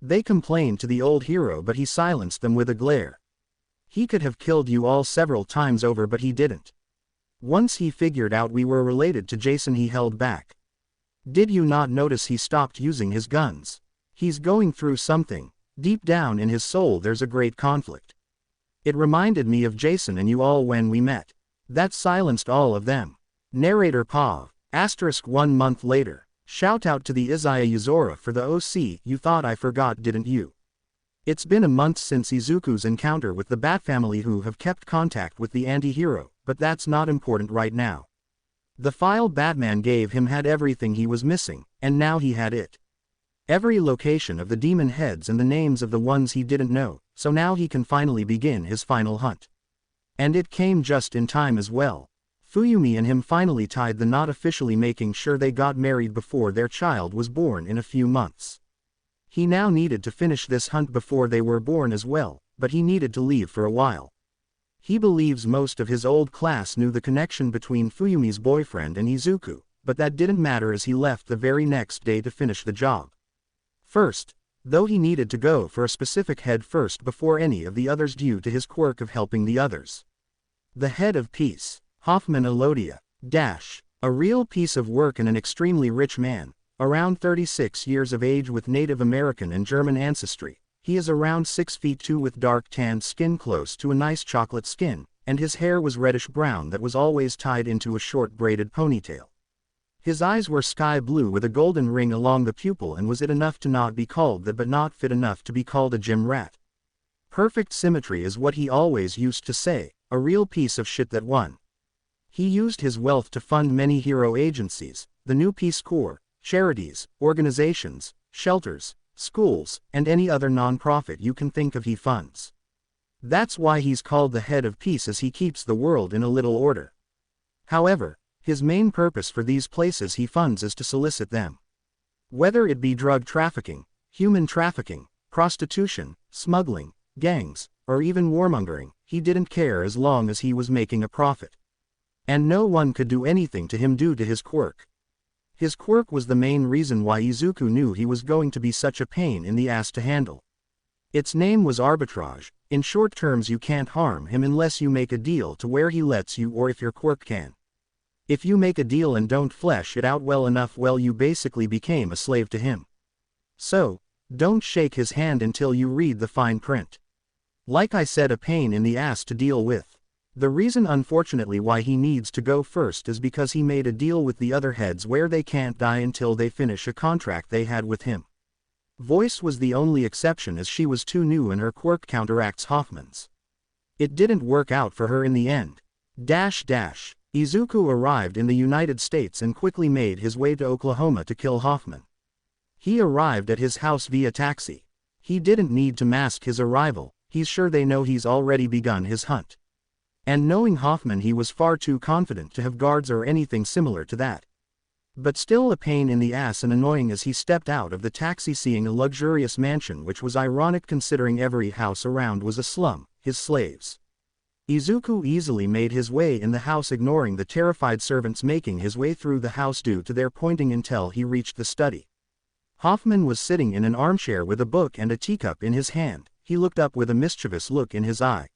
They complained to the old hero, but he silenced them with a glare. He could have killed you all several times over, but he didn't. Once he figured out we were related to Jason, he held back. Did you not notice he stopped using his guns? He's going through something. Deep down in his soul there's a great conflict. It reminded me of Jason and you all when we met. That silenced all of them. Narrator Pav. * 1 month later. Shout out to the Izaya Yuzora for the OC. You thought I forgot, didn't you? It's been a month since Izuku's encounter with the Bat family, who have kept contact with the anti-hero, but that's not important right now. The file Batman gave him had everything he was missing, and now he had it. Every location of the demon heads and the names of the ones he didn't know, so now he can finally begin his final hunt. And it came just in time as well. Fuyumi and him finally tied the knot, officially making sure they got married before their child was born in a few months. He now needed to finish this hunt before they were born as well, but he needed to leave for a while. He believes most of his old class knew the connection between Fuyumi's boyfriend and Izuku, but that didn't matter as he left the very next day to finish the job. First, though, he needed to go for a specific head first before any of the others due to his quirk of helping the others. The head of peace, Hoffman Elodia. A real piece of work and an extremely rich man, around 36 years of age with Native American and German ancestry. He is around 6 feet 2 with dark tanned skin close to a nice chocolate skin, and his hair was reddish brown that was always tied into a short braided ponytail. His eyes were sky blue with a golden ring along the pupil, and was it enough to not be called that but not fit enough to be called a gym rat. Perfect symmetry is what he always used to say, a real piece of shit that won. He used his wealth to fund many hero agencies, the new Peace Corps, charities, organizations, shelters, schools, and any other non-profit you can think of he funds. That's why he's called the head of peace, as he keeps the world in a little order. However, his main purpose for these places he funds is to solicit them. Whether it be drug trafficking, human trafficking, prostitution, smuggling, gangs, or even warmongering, he didn't care as long as he was making a profit. And no one could do anything to him due to his quirk. His quirk was the main reason why Izuku knew he was going to be such a pain in the ass to handle. Its name was arbitrage. In short terms, you can't harm him unless you make a deal to where he lets you, or if your quirk can. If you make a deal and don't flesh it out well enough, well, you basically became a slave to him. So, don't shake his hand until you read the fine print. Like I said, a pain in the ass to deal with. The reason unfortunately why he needs to go first is because he made a deal with the other heads where they can't die until they finish a contract they had with him. Voice was the only exception, as she was too new and her quirk counteracts Hoffman's. It didn't work out for her in the end. Izuku arrived in the United States and quickly made his way to Oklahoma to kill Hoffman. He arrived at his house via taxi. He didn't need to mask his arrival, he's sure they know he's already begun his hunt. And knowing Hoffman, he was far too confident to have guards or anything similar to that. But still a pain in the ass and annoying as he stepped out of the taxi, seeing a luxurious mansion, which was ironic considering every house around was a slum, his slaves. Izuku easily made his way in the house, ignoring the terrified servants, making his way through the house due to their pointing until he reached the study. Hoffman was sitting in an armchair with a book and a teacup in his hand. He looked up with a mischievous look in his eye.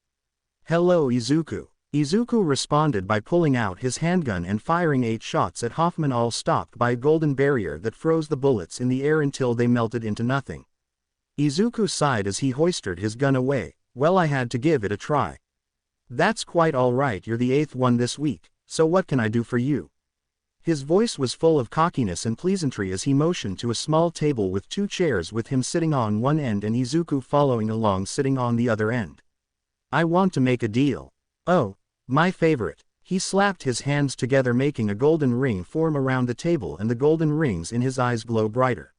"Hello, Izuku." Izuku responded by pulling out his handgun and firing 8 shots at Hoffman, all stopped by a golden barrier that froze the bullets in the air until they melted into nothing. Izuku sighed as he hoisted his gun away. "Well, I had to give it a try." "That's quite all right, you're the 8th one this week, so what can I do for you?" His voice was full of cockiness and pleasantry as he motioned to a small table with 2 chairs with him sitting on one end and Izuku following along sitting on the other end. "I want to make a deal." "Oh, my favorite." He slapped his hands together, making a golden ring form around the table, and the golden rings in his eyes glow brighter.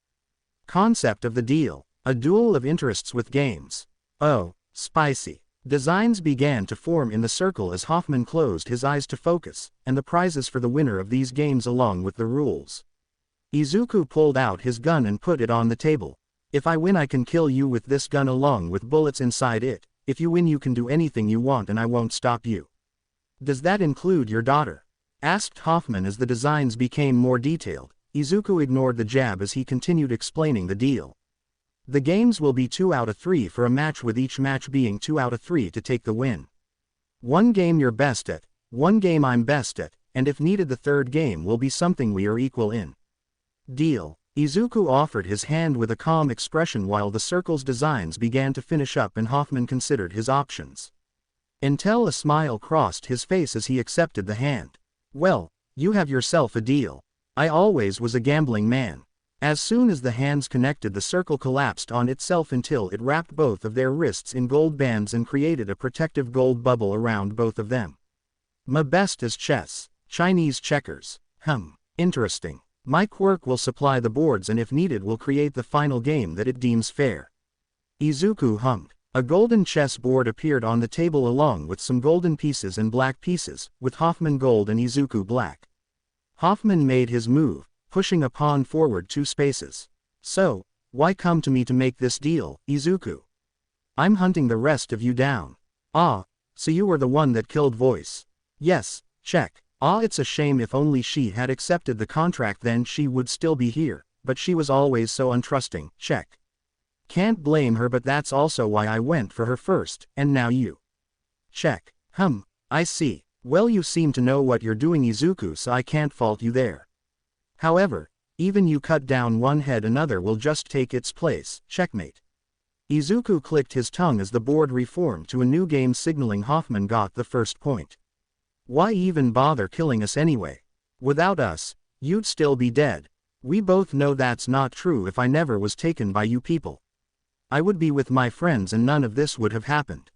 "Concept of the deal: a duel of interests with games." "Oh, spicy." Designs began to form in the circle as Hoffman closed his eyes to focus, and the prizes for the winner of these games along with the rules. Izuku pulled out his gun and put it on the table. "If I win, I can kill you with this gun along with bullets inside it. If you win, you can do anything you want and I won't stop you." "Does that include your daughter?" asked Hoffman as the designs became more detailed. Izuku ignored the jab as he continued explaining the deal. "The games will be 2 out of 3 for a match, with each match being 2 out of 3 to take the win. 1 game you're best at, 1 game I'm best at, and if needed the 3rd game will be something we are equal in." "Deal." Izuku offered his hand with a calm expression while the circle's designs began to finish up and Hoffman considered his options. Until a smile crossed his face as he accepted the hand. "Well, you have yourself a deal. I always was a gambling man." As soon as the hands connected, the circle collapsed on itself until it wrapped both of their wrists in gold bands and created a protective gold bubble around both of them. "My best is chess. Chinese checkers." Interesting. "My quirk will supply the boards and if needed will create the final game that it deems fair." Izuku hummed. A golden chess board appeared on the table along with some golden pieces and black pieces, with Hoffman gold and Izuku black. Hoffman made his move, pushing a pawn forward 2 spaces. "So, why come to me to make this deal, Izuku? I'm hunting the rest of you down." "Ah, so you were the one that killed Voice?" "Yes, check." "Ah, it's a shame. If only she had accepted the contract, then she would still be here, but she was always so untrusting." "Check." "Can't blame her, but that's also why I went for her first, and now you." "Check." I see. Well, you seem to know what you're doing, Izuku, so I can't fault you there. However, even you cut down 1 head, another will just take its place." "Checkmate." Izuku clicked his tongue as the board reformed to a new game signaling Hoffman got the first point. Why even bother killing us anyway? Without us, you'd still be dead. We both know that's not true. If I never was taken by you people, I would be with my friends and none of this would have happened.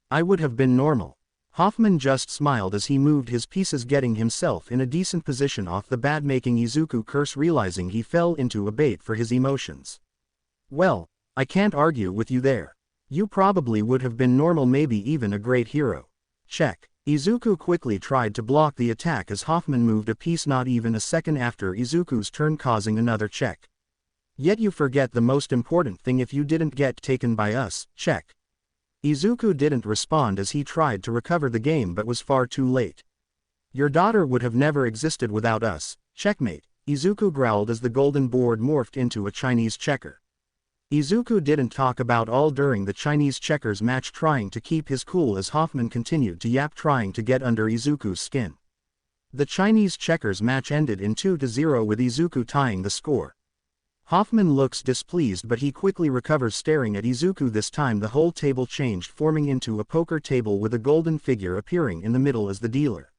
I would have been normal. Hoffman just smiled as he moved his pieces, getting himself in a decent position off the bat, making Izuku curse, realizing he fell into a bait for his emotions. Well, I can't argue with you there. You probably would have been normal, maybe even a great hero. Check. Izuku quickly tried to block the attack as Hoffman moved a piece not even a second after Izuku's turn, causing another check. Yet you forget the most important thing: if you didn't get taken by us, check. Izuku didn't respond as he tried to recover the game but was far too late. Your daughter would have never existed without us, checkmate, Izuku growled as the golden board morphed into a Chinese checker. Izuku didn't talk about all during the Chinese checkers match, trying to keep his cool as Hoffman continued to yap, trying to get under Izuku's skin. The Chinese checkers match ended in 2-0 with Izuku tying the score. Hoffman looks displeased but he quickly recovers, staring at Izuku. This time the whole table changed, forming into a poker table with a golden figure appearing in the middle as the dealer.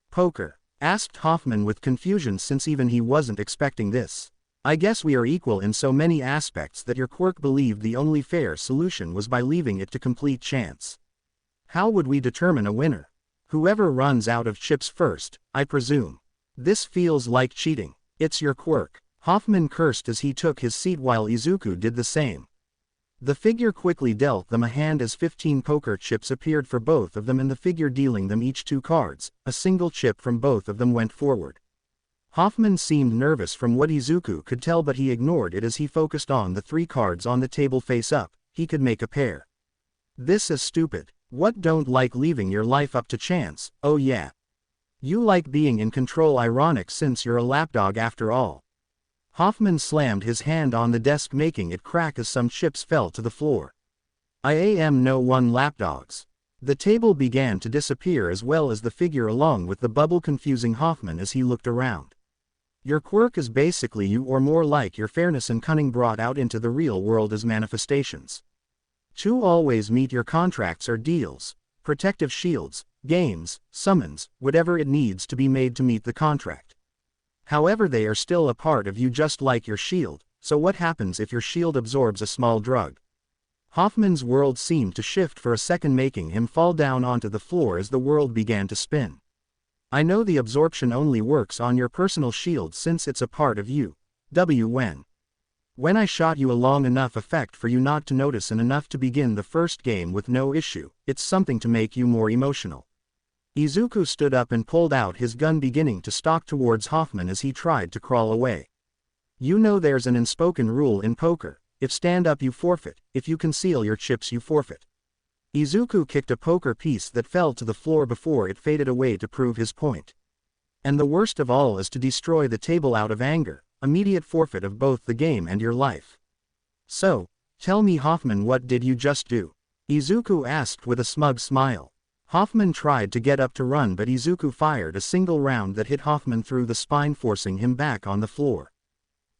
Poker? Asked Hoffman with confusion, since even he wasn't expecting this. I guess we are equal in so many aspects that your quirk believed the only fair solution was by leaving it to complete chance. How would we determine a winner? Whoever runs out of chips first, I presume. This feels like cheating. It's your quirk. Hoffman cursed as he took his seat while Izuku did the same. The figure quickly dealt them a hand as 15 poker chips appeared for both of them, and the figure dealing them each 2 cards, a single chip from both of them went forward. Hoffman seemed nervous from what Izuku could tell, but he ignored it as he focused on the 3 cards on the table face up. He could make a pair. This is stupid. What, don't like leaving your life up to chance? Oh yeah. You like being in control. Ironic, since you're a lapdog after all. Hoffman slammed his hand on the desk, making it crack as some chips fell to the floor. I am no one lapdogs. The table began to disappear as well as the figure along with the bubble, confusing Hoffman as he looked around. Your quirk is basically you, or more like your fairness and cunning brought out into the real world as manifestations. To always meet your contracts or deals, protective shields, games, summons, whatever it needs to be made to meet the contract. However, they are still a part of you, just like your shield. So what happens if your shield absorbs a small drug? Hoffman's world seemed to shift for a second, making him fall down onto the floor as the world began to spin. I know the absorption only works on your personal shield since it's a part of you. When I shot you a long enough effect for you not to notice, and enough to begin the first game with no issue, it's something to make you more emotional. Izuku stood up and pulled out his gun, beginning to stalk towards Hoffman as he tried to crawl away. You know there's an unspoken rule in poker: if stand up you forfeit, if you conceal your chips you forfeit. Izuku kicked a poker piece that fell to the floor before it faded away to prove his point. And the worst of all is to destroy the table out of anger, immediate forfeit of both the game and your life. So, tell me, Hoffman, what did you just do? Izuku asked with a smug smile. Hoffman tried to get up to run, but Izuku fired a single round that hit Hoffman through the spine, forcing him back on the floor.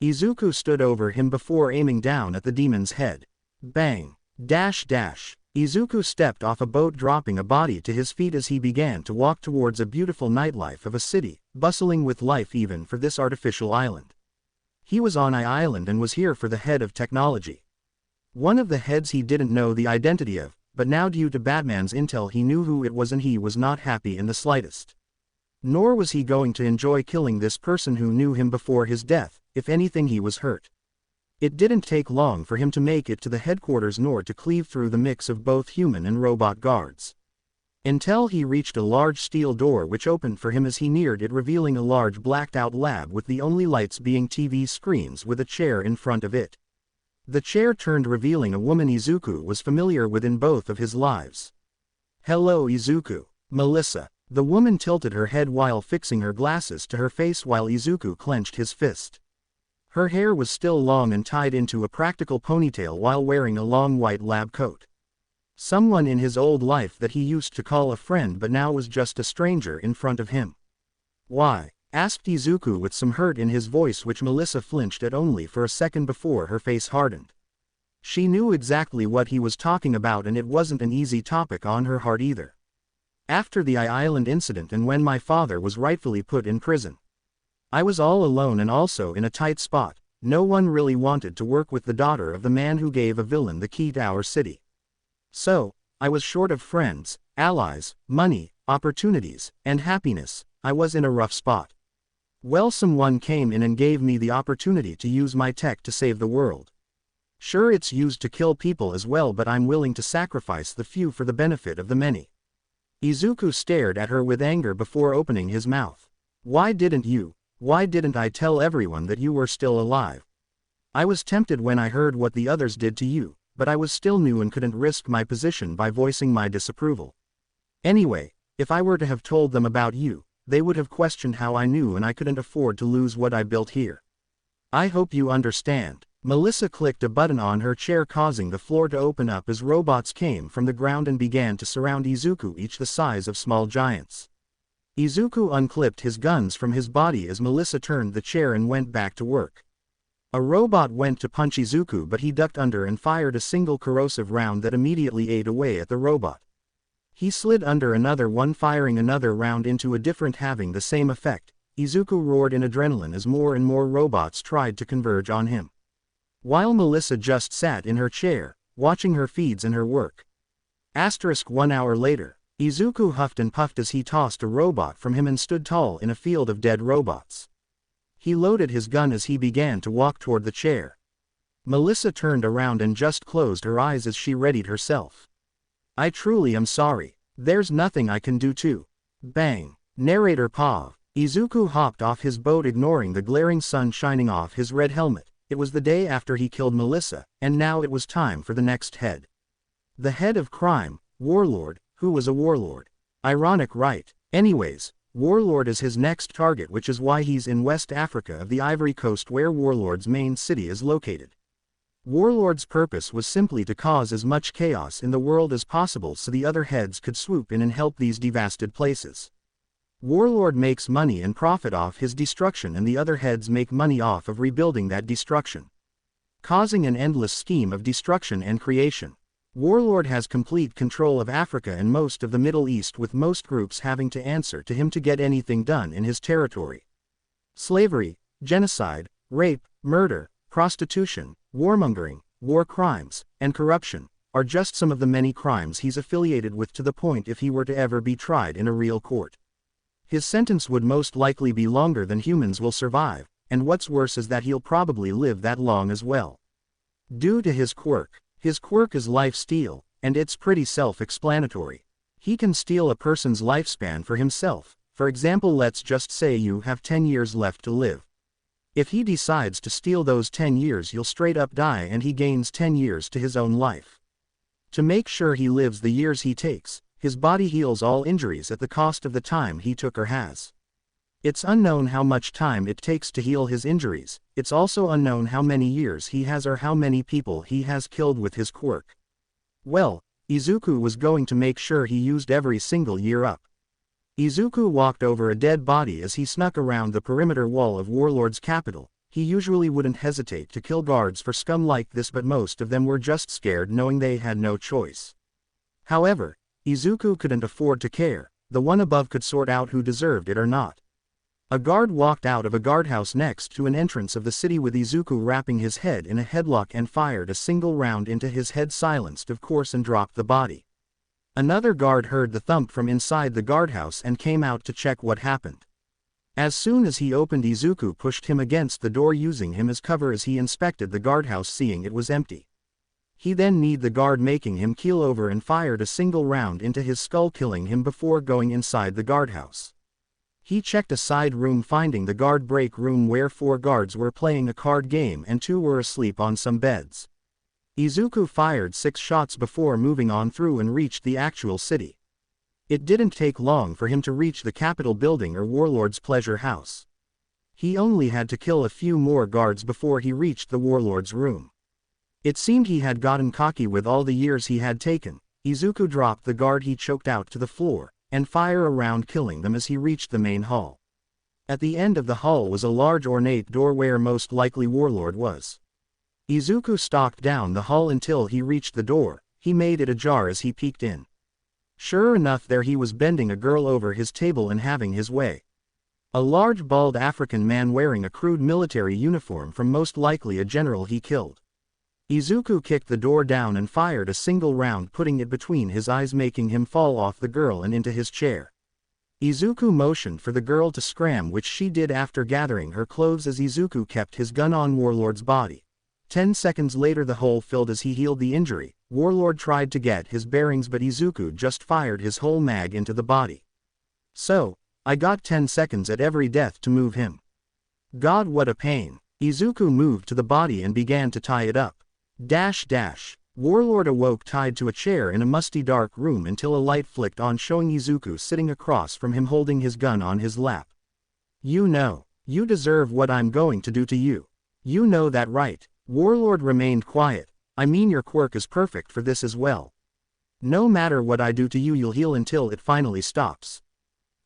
Izuku stood over him before aiming down at the demon's head. Bang! Dash dash! Izuku stepped off a boat, dropping a body to his feet as he began to walk towards a beautiful nightlife of a city, bustling with life even for this artificial island. He was on Island and was here for the head of technology. One of the heads he didn't know the identity of, but now due to Batman's intel he knew who it was, and he was not happy in the slightest. Nor was he going to enjoy killing this person who knew him before his death. If anything, he was hurt. It didn't take long for him to make it to the headquarters, nor to cleave through the mix of both human and robot guards. Until he reached a large steel door which opened for him as he neared it, revealing a large blacked-out lab with the only lights being TV screens with a chair in front of it. The chair turned, revealing a woman Izuku was familiar with in both of his lives. Hello Izuku. Melissa. The woman tilted her head while fixing her glasses to her face while Izuku clenched his fist. Her hair was still long and tied into a practical ponytail while wearing a long white lab coat. Someone in his old life that he used to call a friend but now was just a stranger in front of him. Why? Asked Izuku with some hurt in his voice, which Melissa flinched at only for a second before her face hardened. She knew exactly what he was talking about, and it wasn't an easy topic on her heart either. After the Island incident and when my father was rightfully put in prison, I was all alone and also in a tight spot. No one really wanted to work with the daughter of the man who gave a villain the key to our city. So, I was short of friends, allies, money, opportunities, and happiness. I was in a rough spot. Well, someone came in and gave me the opportunity to use my tech to save the world. Sure, it's used to kill people as well, but I'm willing to sacrifice the few for the benefit of the many. Izuku stared at her with anger before opening his mouth. Why didn't I tell everyone that you were still alive? I was tempted when I heard what the others did to you, but I was still new and couldn't risk my position by voicing my disapproval. Anyway, if I were to have told them about you, they would have questioned how I knew, and I couldn't afford to lose what I built here. I hope you understand. Melissa clicked a button on her chair, causing the floor to open up as robots came from the ground and began to surround Izuku, each the size of small giants. Izuku unclipped his guns from his body as Melissa turned the chair and went back to work. A robot went to punch Izuku, but he ducked under and fired a single corrosive round that immediately ate away at the robot. He slid under another one, firing another round into a different, having the same effect. Izuku roared in adrenaline as more and more robots tried to converge on him, while Melissa just sat in her chair, watching her feeds and her work. 1 hour later, Izuku huffed and puffed as he tossed a robot from him and stood tall in a field of dead robots. He loaded his gun as he began to walk toward the chair. Melissa turned around and just closed her eyes as she readied herself. I truly am sorry. There's nothing I can do to. Bang. Narrator Pav. Izuku hopped off his boat, ignoring the glaring sun shining off his red helmet. It was the day after he killed Melissa, and now it was time for the next head. The head of crime, Warlord. Who was a warlord? Ironic, right? Anyways, Warlord is his next target, which is why he's in West Africa of the Ivory Coast, where Warlord's main city is located. Warlord's purpose was simply to cause as much chaos in the world as possible so the other heads could swoop in and help these devastated places. Warlord makes money and profit off his destruction, and the other heads make money off of rebuilding that destruction, causing an endless scheme of destruction and creation. Warlord has complete control of Africa and most of the Middle East, with most groups having to answer to him to get anything done in his territory. Slavery, genocide, rape, murder, prostitution, warmongering, war crimes, and corruption are just some of the many crimes he's affiliated with, to the point if he were to ever be tried in a real court, his sentence would most likely be longer than humans will survive, and what's worse is that he'll probably live that long as well. Due to his quirk. His quirk is life steal, and it's pretty self-explanatory. He can steal a person's lifespan for himself. For example, let's just say you have 10 years left to live. If he decides to steal those 10 years, you'll straight up die, and he gains 10 years to his own life. To make sure he lives the years he takes, his body heals all injuries at the cost of the time he took or has. It's unknown how much time it takes to heal his injuries. It's also unknown how many years he has or how many people he has killed with his quirk. Well, Izuku was going to make sure he used every single year up. Izuku walked over a dead body as he snuck around the perimeter wall of Warlord's capital. He usually wouldn't hesitate to kill guards for scum like this, but most of them were just scared, knowing they had no choice. However, Izuku couldn't afford to care. The one above could sort out who deserved it or not. A guard walked out of a guardhouse next to an entrance of the city with Izuku wrapping his head in a headlock and fired a single round into his head, silenced of course, and dropped the body. Another guard heard the thump from inside the guardhouse and came out to check what happened. As soon as he opened, Izuku pushed him against the door, using him as cover as he inspected the guardhouse, seeing it was empty. He then kneed the guard, making him keel over, and fired a single round into his skull, killing him before going inside the guardhouse. He checked a side room, finding the guard break room where 4 guards were playing a card game and 2 were asleep on some beds. Izuku fired 6 shots before moving on through and reached the actual city. It didn't take long for him to reach the Capitol building, or Warlord's pleasure house. He only had to kill a few more guards before he reached the Warlord's room. It seemed he had gotten cocky with all the years he had taken. Izuku dropped the guard he choked out to the floor, and fire a round, killing them as he reached the main hall. At the end of the hall was a large ornate door where most likely Warlord was. Izuku stalked down the hall until he reached the door. He made it ajar as he peeked in. Sure enough, there he was, bending a girl over his table and having his way. A large bald African man wearing a crude military uniform, from most likely a general he killed. Izuku kicked the door down and fired a single round, putting it between his eyes, making him fall off the girl and into his chair. Izuku motioned for the girl to scram, which she did after gathering her clothes as Izuku kept his gun on Warlord's body. 10 seconds later the hole filled as he healed the injury. Warlord tried to get his bearings, but Izuku just fired his whole mag into the body. So, I got 10 seconds at every death to move him. God, what a pain. Izuku moved to the body and began to tie it up. Warlord awoke tied to a chair in a musty dark room until a light flicked on, showing Izuku sitting across from him holding his gun on his lap. You know, you deserve what I'm going to do to you. You know that, right? Warlord remained quiet. I mean, your quirk is perfect for this as well. No matter what I do to you, you'll heal until it finally stops.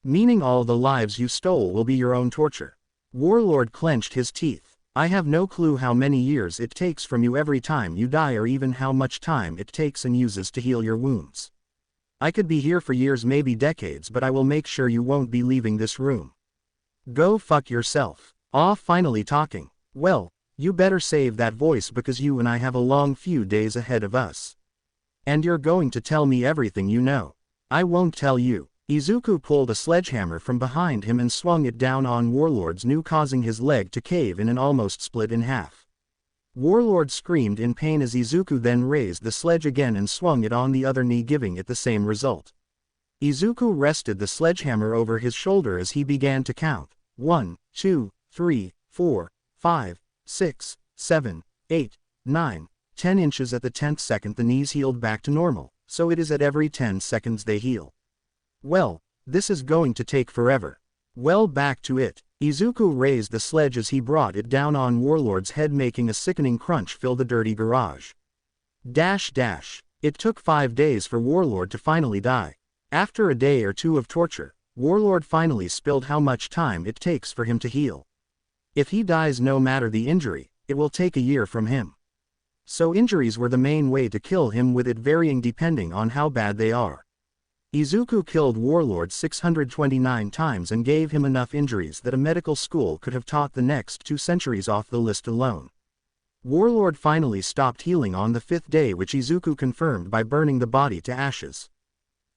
Meaning all the lives you stole will be your own torture. Warlord clenched his teeth. I have no clue how many years it takes from you every time you die, or even how much time it takes and uses to heal your wounds. I could be here for years, maybe decades, but I will make sure you won't be leaving this room. Go fuck yourself. Finally talking. Well, you better save that voice, because you and I have a long few days ahead of us. And you're going to tell me everything you know. I won't tell you. Izuku pulled a sledgehammer from behind him and swung it down on Warlord's knee, causing his leg to cave in and almost split in half. Warlord screamed in pain as Izuku then raised the sledge again and swung it on the other knee, giving it the same result. Izuku rested the sledgehammer over his shoulder as he began to count. 1, 2, 3, 4, 5, 6, 7, 8, 9, 10 inches. At the 10th second the knees healed back to normal, so it is at every 10 seconds they heal. Well, this is going to take forever. Well, back to it. Izuku raised the sledge as he brought it down on Warlord's head, making a sickening crunch fill the dirty garage. It took 5 days for Warlord to finally die. After a day or two of torture, Warlord finally spilled how much time it takes for him to heal. If he dies, no matter the injury, it will take a year from him. So injuries were the main way to kill him, with it varying depending on how bad they are. Izuku killed Warlord 629 times and gave him enough injuries that a medical school could have taught the next 2 centuries off the list alone. Warlord finally stopped healing on the 5th day, which Izuku confirmed by burning the body to ashes.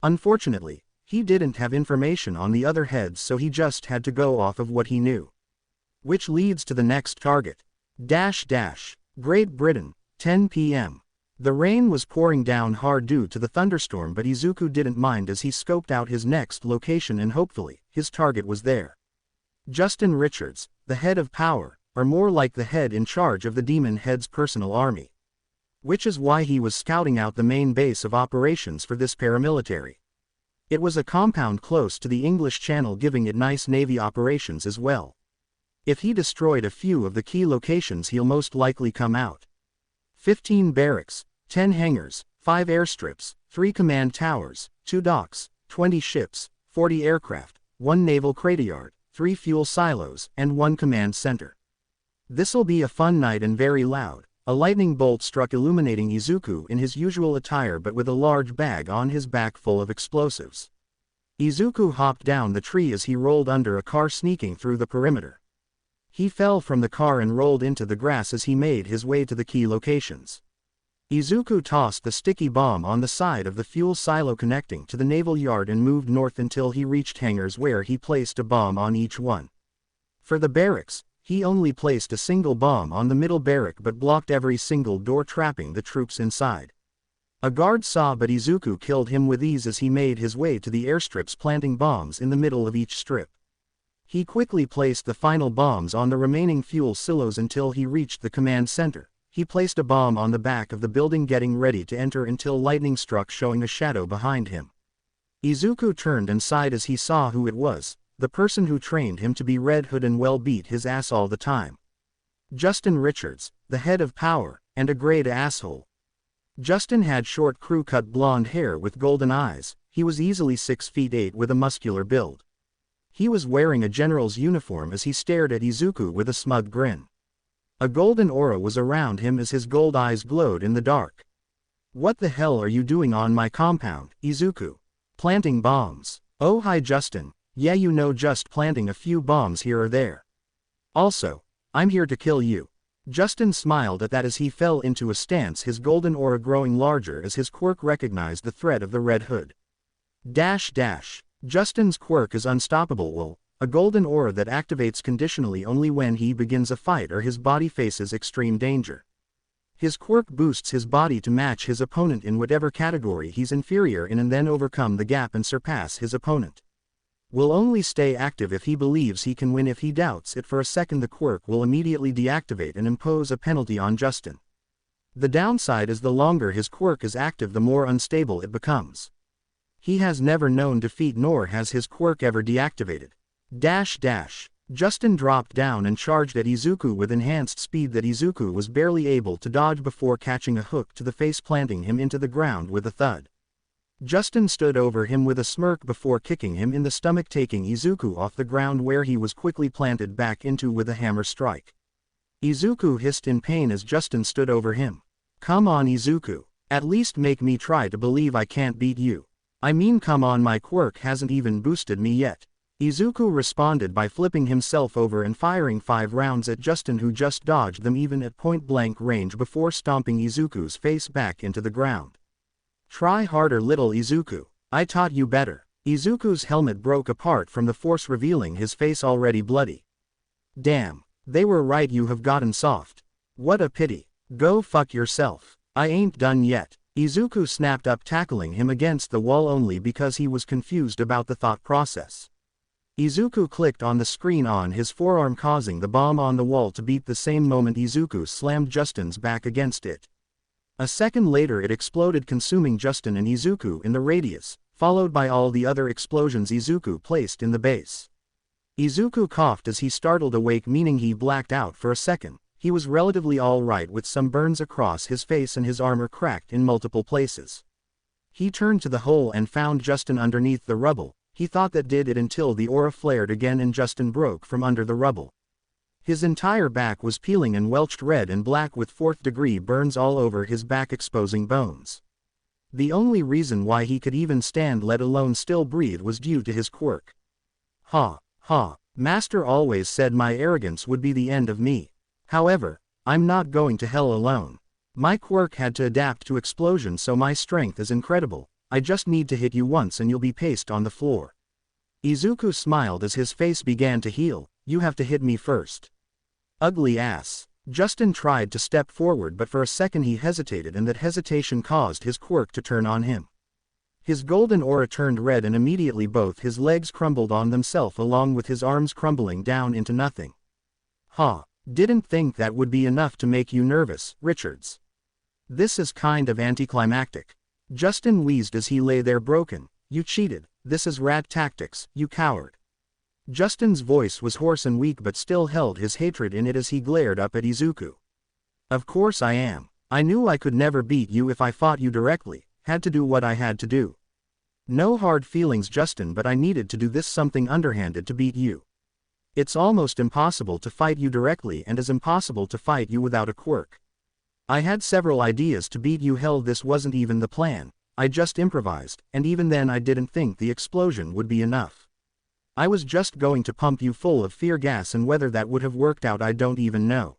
Unfortunately, he didn't have information on the other heads, so he just had to go off of what he knew. Which leads to the next target. Great Britain, 10 p.m. The rain was pouring down hard due to the thunderstorm, but Izuku didn't mind as he scoped out his next location and hopefully, his target was there. Justin Richards, the head of power, or more like the head in charge of the Demon Head's personal army. Which is why he was scouting out the main base of operations for this paramilitary. It was a compound close to the English Channel, giving it nice Navy operations as well. If he destroyed a few of the key locations, he'll most likely come out. 15 barracks, 10 hangars, 5 airstrips, 3 command towers, 2 docks, 20 ships, 40 aircraft, 1 naval crateyard, 3 fuel silos, and 1 command center. This'll be a fun night and very loud. A lightning bolt struck, illuminating Izuku in his usual attire but with a large bag on his back full of explosives. Izuku hopped down the tree as he rolled under a car sneaking through the perimeter. He fell from the car and rolled into the grass as he made his way to the key locations. Izuku tossed the sticky bomb on the side of the fuel silo connecting to the naval yard and moved north until he reached hangars, where he placed a bomb on each one. For the barracks, he only placed a single bomb on the middle barrack but blocked every single door, trapping the troops inside. A guard saw, but Izuku killed him with ease as he made his way to the airstrips, planting bombs in the middle of each strip. He quickly placed the final bombs on the remaining fuel silos until he reached the command center. He placed a bomb on the back of the building, getting ready to enter until lightning struck, showing a shadow behind him. Izuku turned and sighed as he saw who it was, the person who trained him to be Red Hood and well beat his ass all the time. Justin Richards, the head of power, and a great asshole. Justin had short crew-cut blonde hair with golden eyes. He was easily 6'8" with a muscular build. He was wearing a general's uniform as he stared at Izuku with a smug grin. A golden aura was around him as his gold eyes glowed in the dark. What the hell are you doing on my compound, Izuku? Planting bombs. Oh hi Justin, yeah you know just planting a few bombs here or there. Also, I'm here to kill you. Justin smiled at that as he fell into a stance, his golden aura growing larger as his quirk recognized the threat of the Red Hood. Justin's quirk is unstoppable, a golden aura that activates conditionally only when he begins a fight or his body faces extreme danger. His quirk boosts his body to match his opponent in whatever category he's inferior in and then overcome the gap and surpass his opponent. Will only stay active if he believes he can win. If he doubts it for a second, the quirk will immediately deactivate and impose a penalty on Justin. The downside is the longer his quirk is active the more unstable it becomes. He has never known defeat nor has his quirk ever deactivated. Justin dropped down and charged at Izuku with enhanced speed that Izuku was barely able to dodge before catching a hook to the face, planting him into the ground with a thud. Justin stood over him with a smirk before kicking him in the stomach, taking Izuku off the ground where he was quickly planted back into with a hammer strike. Izuku hissed in pain as Justin stood over him. Come on Izuku, at least make me try to believe I can't beat you. I mean come on, my quirk hasn't even boosted me yet. Izuku responded by flipping himself over and firing 5 rounds at Justin, who just dodged them even at point-blank range before stomping Izuku's face back into the ground. Try harder little Izuku, I taught you better. Izuku's helmet broke apart from the force, revealing his face already bloody. Damn, they were right, you have gotten soft. What a pity. Go fuck yourself. I ain't done yet. Izuku snapped up, tackling him against the wall only because he was confused about the thought process. Izuku clicked on the screen on his forearm, causing the bomb on the wall to beep the same moment Izuku slammed Justin's back against it. A second later it exploded, consuming Justin and Izuku in the radius, followed by all the other explosions Izuku placed in the base. Izuku coughed as he startled awake, meaning he blacked out for a second. He was relatively alright with some burns across his face and his armor cracked in multiple places. He turned to the hole and found Justin underneath the rubble. He thought that did it until the aura flared again and Justin broke from under the rubble. His entire back was peeling and welched red and black with 4th-degree burns all over his back, exposing bones. The only reason why he could even stand, let alone still breathe, was due to his quirk. Master always said my arrogance would be the end of me. However, I'm not going to hell alone. My quirk had to adapt to explosion, so my strength is incredible. I just need to hit you once and you'll be pasted on the floor. Izuku smiled as his face began to heal. You have to hit me first. Ugly ass. Justin tried to step forward, but for a second he hesitated, and that hesitation caused his quirk to turn on him. His golden aura turned red and immediately both his legs crumbled on themselves, along with his arms crumbling down into nothing. Didn't think that would be enough to make you nervous, Richards. This is kind of anticlimactic. Justin wheezed as he lay there broken. You cheated. This is rat tactics, you coward. Justin's voice was hoarse and weak but still held his hatred in it as he glared up at Izuku. Of course I am. I knew I could never beat you if I fought you directly, had to do what I had to do. No hard feelings Justin, but I needed to do this something underhanded to beat you. It's almost impossible to fight you directly and as impossible to fight you without a quirk. I had several ideas to beat you, hell this wasn't even the plan, I just improvised, and even then I didn't think the explosion would be enough. I was just going to pump you full of fear gas, and whether that would have worked out I don't even know.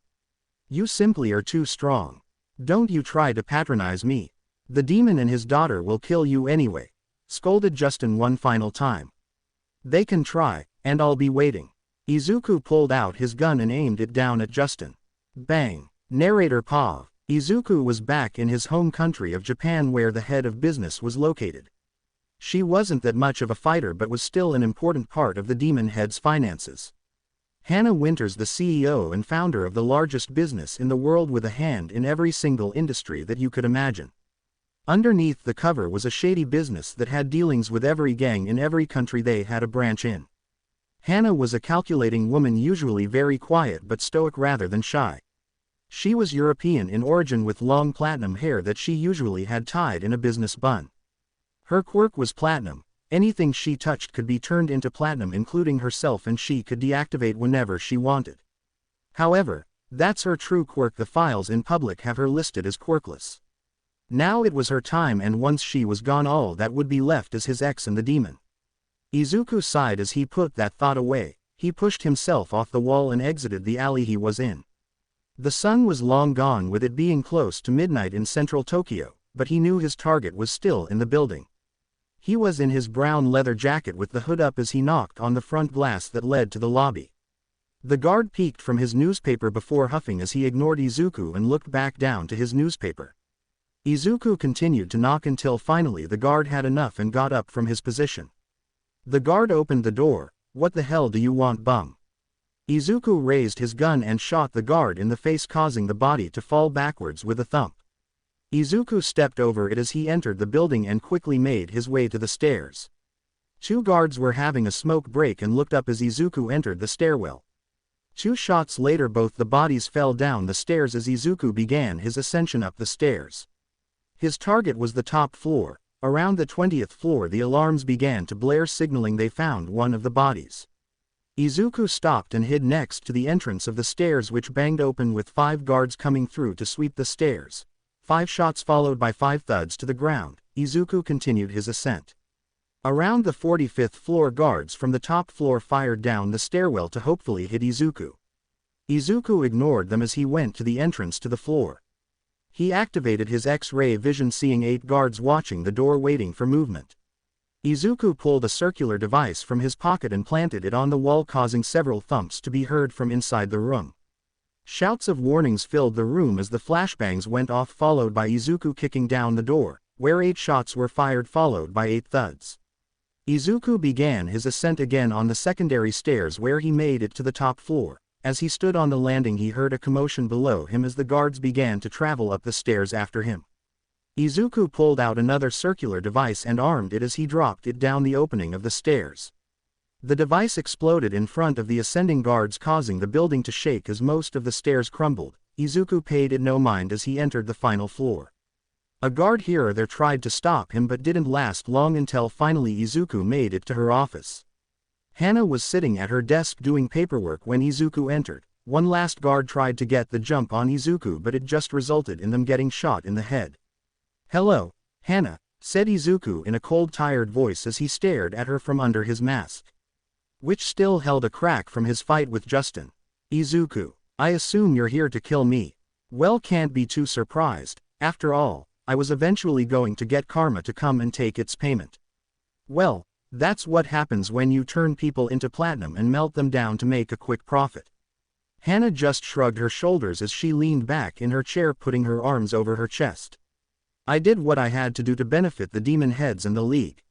You simply are too strong. Don't you try to patronize me. The demon and his daughter will kill you anyway, scolded Justin one final time. They can try, and I'll be waiting. Izuku pulled out his gun and aimed it down at Justin. Bang. Narrator Pav. Izuku was back in his home country of Japan, where the head of business was located. She wasn't that much of a fighter but was still an important part of the demon head's finances. Hannah Winters, the CEO and founder of the largest business in the world with a hand in every single industry that you could imagine. Underneath the cover was a shady business that had dealings with every gang in every country they had a branch in. Hannah was a calculating woman, usually very quiet but stoic rather than shy. She was European in origin with long platinum hair that she usually had tied in a business bun. Her quirk was platinum. Anything she touched could be turned into platinum, including herself, and she could deactivate whenever she wanted. However, That's her true quirk. The files in public have her listed as quirkless. Now it was her time, and once she was gone all that would be left is his ex and the demon. Izuku sighed as he put that thought away. He pushed himself off the wall and exited the alley he was in. The sun was long gone, with it being close to midnight in central Tokyo, but he knew his target was still in the building. He was in his brown leather jacket with the hood up as he knocked on the front glass that led to the lobby. The guard peeked from his newspaper before huffing as he ignored Izuku and looked back down to his newspaper. Izuku continued to knock until finally the guard had enough and got up from his position. The guard opened the door. "What the hell do you want, bum?" Izuku raised his gun and shot the guard in the face, causing the body to fall backwards with a thump. Izuku stepped over it as he entered the building and quickly made his way to the stairs. Two guards were having a smoke break and looked up as Izuku entered the stairwell. 2 shots later both the bodies fell down the stairs as Izuku began his ascension up the stairs. His target was the top floor. Around the 20th floor the alarms began to blare, signaling they found one of the bodies. Izuku stopped and hid next to the entrance of the stairs, which banged open with 5 guards coming through to sweep the stairs. 5 shots followed by 5 thuds to the ground. Izuku continued his ascent. Around the 45th floor guards from the top floor fired down the stairwell to hopefully hit Izuku. Izuku ignored them as he went to the entrance to the floor. He activated his X-ray vision, seeing 8 guards watching the door waiting for movement. Izuku pulled a circular device from his pocket and planted it on the wall, causing several thumps to be heard from inside the room. Shouts of warnings filled the room as the flashbangs went off, followed by Izuku kicking down the door, where 8 shots were fired followed by 8 thuds. Izuku began his ascent again on the secondary stairs, where he made it to the top floor. As he stood on the landing he heard a commotion below him as the guards began to travel up the stairs after him. Izuku pulled out another circular device and armed it as he dropped it down the opening of the stairs. The device exploded in front of the ascending guards, causing the building to shake as most of the stairs crumbled. Izuku paid it no mind as he entered the final floor. A guard here or there tried to stop him but didn't last long until finally Izuku made it to her office. Hana was sitting at her desk doing paperwork when Izuku entered. One last guard tried to get the jump on Izuku, but it just resulted in them getting shot in the head. "Hello, Hana," said Izuku in a cold, tired voice as he stared at her from under his mask, which still held a crack from his fight with Justin. "Izuku, I assume you're here to kill me. Well, can't be too surprised. After all, I was eventually going to get karma to come and take its payment." "Well, that's what happens when you turn people into platinum and melt them down to make a quick profit." Hana just shrugged her shoulders as she leaned back in her chair, putting her arms over her chest. "I did what I had to do to benefit the demon heads and the League.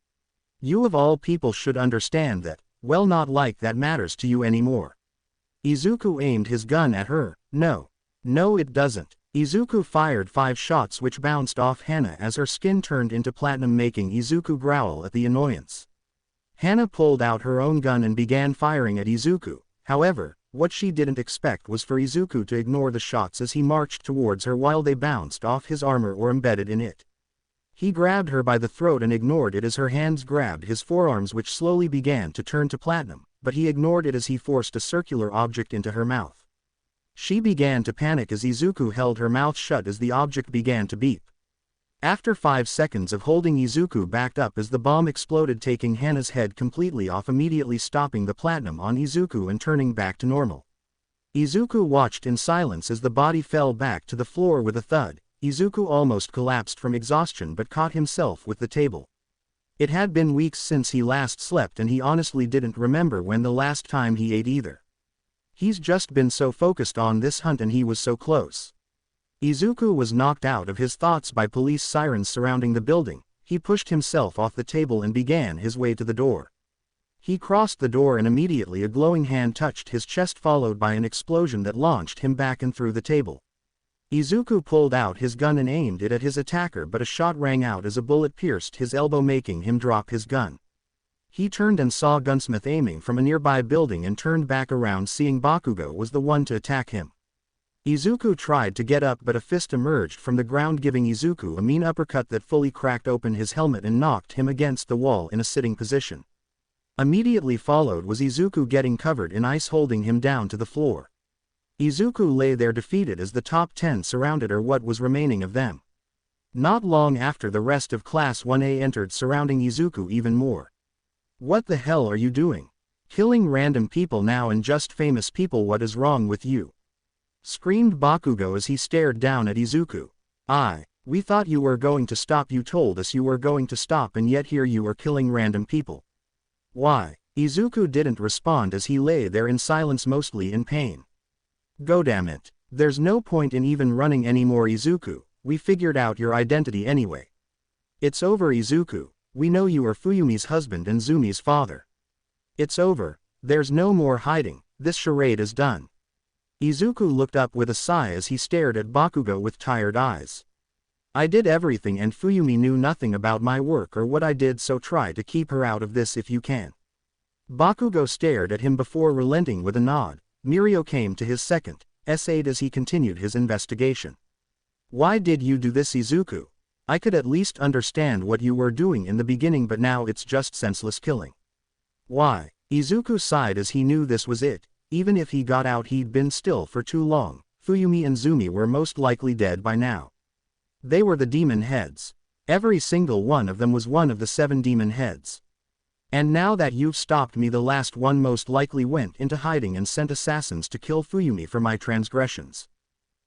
You of all people should understand that. Well, not like that matters to you anymore." Izuku aimed his gun at her. No, it doesn't." Izuku fired 5 shots which bounced off Hana as her skin turned into platinum, making Izuku growl at the annoyance. Hana pulled out her own gun and began firing at Izuku. However, what she didn't expect was for Izuku to ignore the shots as he marched towards her while they bounced off his armor or embedded in it. He grabbed her by the throat and ignored it as her hands grabbed his forearms, which slowly began to turn to platinum, but he ignored it as he forced a circular object into her mouth. She began to panic as Izuku held her mouth shut as the object began to beep. After 5 seconds of holding, Izuku backed up as the bomb exploded, taking Hana's head completely off, immediately stopping the platinum on Izuku and turning back to normal. Izuku watched in silence as the body fell back to the floor with a thud. Izuku almost collapsed from exhaustion but caught himself with the table. It had been weeks since he last slept, and he honestly didn't remember when the last time he ate either. He's just been so focused on this hunt, and he was so close. Izuku was knocked out of his thoughts by police sirens surrounding the building. He pushed himself off the table and began his way to the door. He crossed the door and immediately a glowing hand touched his chest, followed by an explosion that launched him back and through the table. Izuku pulled out his gun and aimed it at his attacker, but a shot rang out as a bullet pierced his elbow, making him drop his gun. He turned and saw Gunsmith aiming from a nearby building and turned back around, seeing Bakugo was the one to attack him. Izuku tried to get up, but a fist emerged from the ground, giving Izuku a mean uppercut that fully cracked open his helmet and knocked him against the wall in a sitting position. Immediately followed was Izuku getting covered in ice, holding him down to the floor. Izuku lay there defeated as the top 10 surrounded or what was remaining of them. Not long after the rest of Class 1A entered surrounding Izuku even more. What the hell are you doing? Killing random people now and just famous people, what is wrong with you? Screamed Bakugo as he stared down at Izuku. We thought you were going to stop, you told us you were going to stop, and yet here you are killing random people. Why? Izuku didn't respond as he lay there in silence, mostly in pain. Godamn it. There's no point in even running anymore, Izuku, we figured out your identity anyway. It's over, Izuku, we know you are Fuyumi's husband and Zumi's father. It's over, there's no more hiding, this charade is done. Izuku looked up with a sigh as he stared at Bakugo with tired eyes. I did everything and Fuyumi knew nothing about my work or what I did, so try to keep her out of this if you can. Bakugo stared at him before relenting with a nod. Mirio came to his second aid as he continued his investigation. Why did you do this, Izuku? I could at least understand what you were doing in the beginning, but now it's just senseless killing. Why? Izuku sighed as he knew this was it. Even if he got out, he'd been still for too long. Fuyumi and Zumi were most likely dead by now. They were the demon heads. Every single one of them was one of the 7 demon heads. And now that you've stopped me, the last one most likely went into hiding and sent assassins to kill Fuyumi for my transgressions.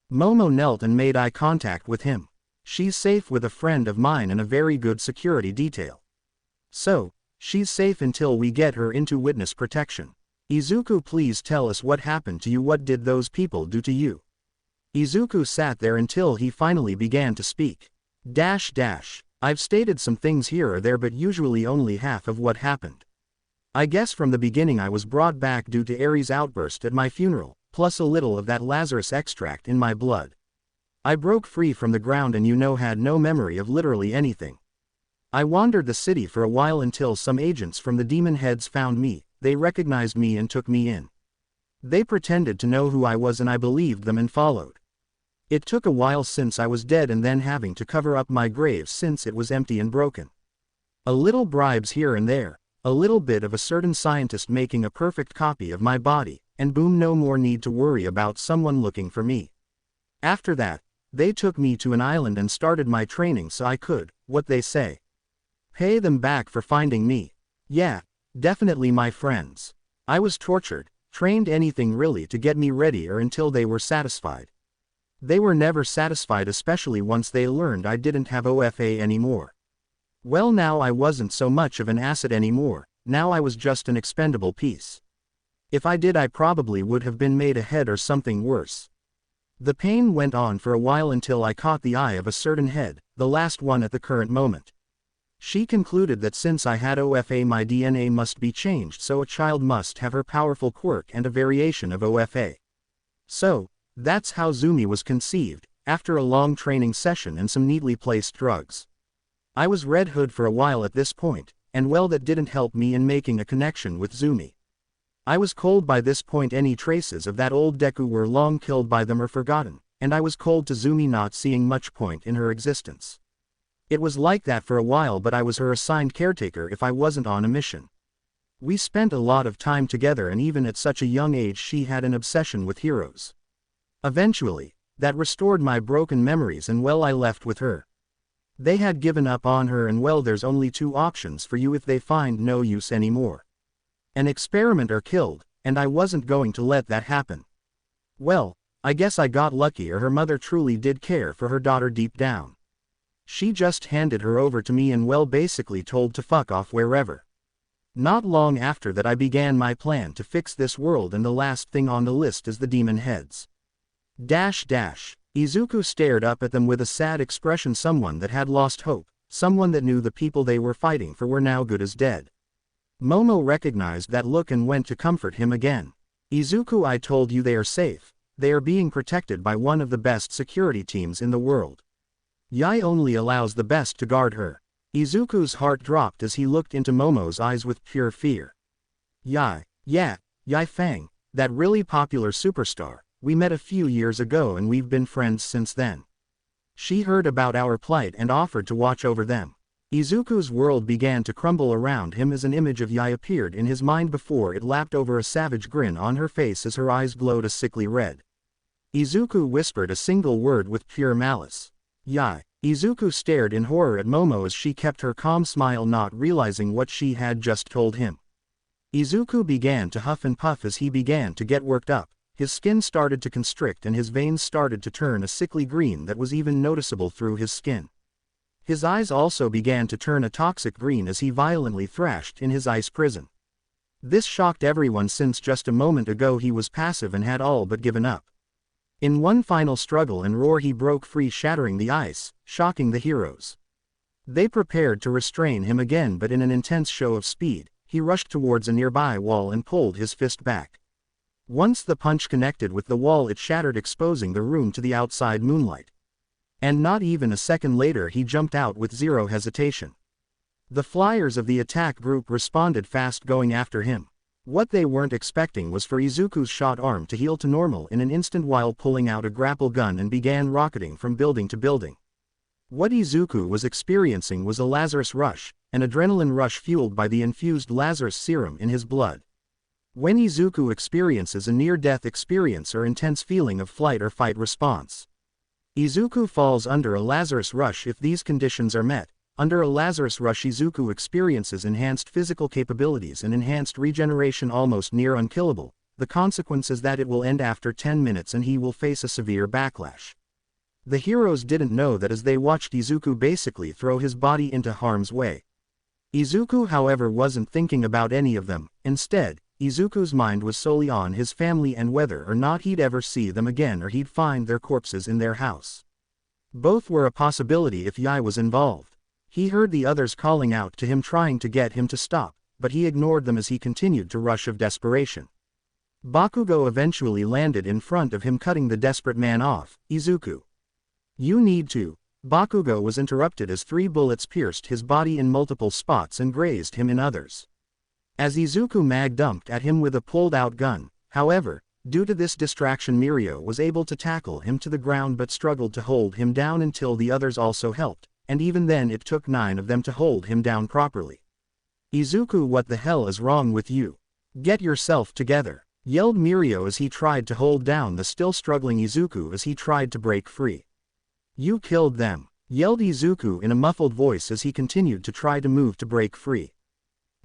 Momo knelt and made eye contact with him. She's safe with a friend of mine and a very good security detail. So, she's safe until we get her into witness protection. Izuku, please tell us what happened to you. What did those people do to you? Izuku sat there until he finally began to speak. I've stated some things here or there, but usually only half of what happened. I guess from the beginning I was brought back due to Ares' outburst at my funeral, plus a little of that Lazarus extract in my blood. I broke free from the ground and had no memory of literally anything. I wandered the city for a while until some agents from the demon heads found me. They recognized me and took me in. They pretended to know who I was and I believed them and followed. It took a while since I was dead and then having to cover up my grave since it was empty and broken. A little bribes here and there, a little bit of a certain scientist making a perfect copy of my body, and boom, no more need to worry about someone looking for me. After that, they took me to an island and started my training so I could, what they say, pay them back for finding me. Yeah, definitely my friends. I was tortured, trained, anything really to get me ready or until they were satisfied. They were never satisfied, especially once they learned I didn't have OFA anymore. Well, now I wasn't so much of an asset anymore, now I was just an expendable piece. If I did, I probably would have been made a head or something worse. The pain went on for a while until I caught the eye of a certain head, the last one at the current moment. She concluded that since I had OFA, my DNA must be changed, so a child must have her powerful quirk and a variation of OFA. So, that's how Zumi was conceived, after a long training session and some neatly placed drugs. I was Red Hood for a while at this point, and well, that didn't help me in making a connection with Zumi. I was cold by this point. Any traces of that old Deku were long killed by them or forgotten, and I was cold to Zumi, not seeing much point in her existence. It was like that for a while, but I was her assigned caretaker if I wasn't on a mission. We spent a lot of time together, and even at such a young age she had an obsession with heroes. Eventually, that restored my broken memories and well, I left with her. They had given up on her and well, there's only 2 options for you if they find no use anymore. An experiment or killed, and I wasn't going to let that happen. Well, I guess I got lucky, or her mother truly did care for her daughter deep down. She just handed her over to me and well, basically told to fuck off wherever. Not long after that I began my plan to fix this world, and the last thing on the list is the demon heads. Izuku stared up at them with a sad expression. Someone that had lost hope, someone that knew the people they were fighting for were now good as dead. Momo recognized that look and went to comfort him again. Izuku, I told you they are safe. They are being protected by one of the best security teams in the world. Yai only allows the best to guard her. Izuku's heart dropped as he looked into Momo's eyes with pure fear. Yai Fang, that really popular superstar. We met a few years ago and we've been friends since then. She heard about our plight and offered to watch over them. Izuku's world began to crumble around him as an image of Yai appeared in his mind before it lapped over a savage grin on her face as her eyes glowed a sickly red. Izuku whispered a single word with pure malice. Yai. Izuku stared in horror at Momo as she kept her calm smile, not realizing what she had just told him. Izuku began to huff and puff as he began to get worked up. His skin started to constrict and his veins started to turn a sickly green that was even noticeable through his skin. His eyes also began to turn a toxic green as he violently thrashed in his ice prison. This shocked everyone since just a moment ago he was passive and had all but given up. In one final struggle and roar he broke free, shattering the ice, shocking the heroes. They prepared to restrain him again, but in an intense show of speed, he rushed towards a nearby wall and pulled his fist back. Once the punch connected with the wall, it shattered, exposing the room to the outside moonlight. And not even a second later he jumped out with zero hesitation. The flyers of the attack group responded fast, going after him. What they weren't expecting was for Izuku's shot arm to heal to normal in an instant while pulling out a grapple gun and began rocketing from building to building. What Izuku was experiencing was a Lazarus rush, an adrenaline rush fueled by the infused Lazarus serum in his blood. When Izuku experiences a near-death experience or intense feeling of flight or fight response, Izuku falls under a Lazarus rush. If these conditions are met, under a Lazarus rush Izuku experiences enhanced physical capabilities and enhanced regeneration, almost near unkillable. The consequence is that it will end after 10 minutes and he will face a severe backlash. The heroes didn't know that as they watched Izuku basically throw his body into harm's way. Izuku, however, wasn't thinking about any of them. Instead, Izuku's mind was solely on his family and whether or not he'd ever see them again or he'd find their corpses in their house. Both were a possibility if Yai was involved. He heard the others calling out to him, trying to get him to stop, but he ignored them as he continued to rush of desperation. Bakugo eventually landed in front of him, cutting the desperate man off. Izuku, you need to. Bakugo was interrupted as 3 bullets pierced his body in multiple spots and grazed him in others. As Izuku mag-dumped at him with a pulled-out gun, however, due to this distraction Mirio was able to tackle him to the ground but struggled to hold him down until the others also helped. And even then it took 9 of them to hold him down properly. Izuku, what the hell is wrong with you? Get yourself together, yelled Mirio as he tried to hold down the still struggling Izuku as he tried to break free. You killed them, yelled Izuku in a muffled voice as he continued to try to move to break free.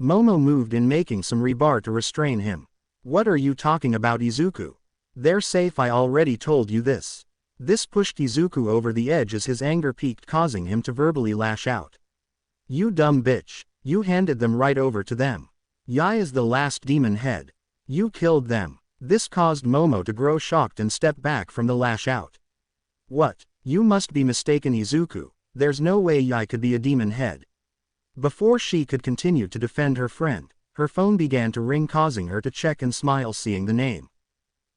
Momo moved in, making some rebar to restrain him. What are you talking about, Izuku? They're safe, I already told you this. This pushed Izuku over the edge as his anger peaked, causing him to verbally lash out. You dumb bitch, you handed them right over to them. Yai is the last demon head. You killed them. This caused Momo to grow shocked and step back from the lash out. What? You must be mistaken, Izuku. There's no way Yai could be a demon head. Before she could continue to defend her friend, her phone began to ring, causing her to check and smile seeing the name.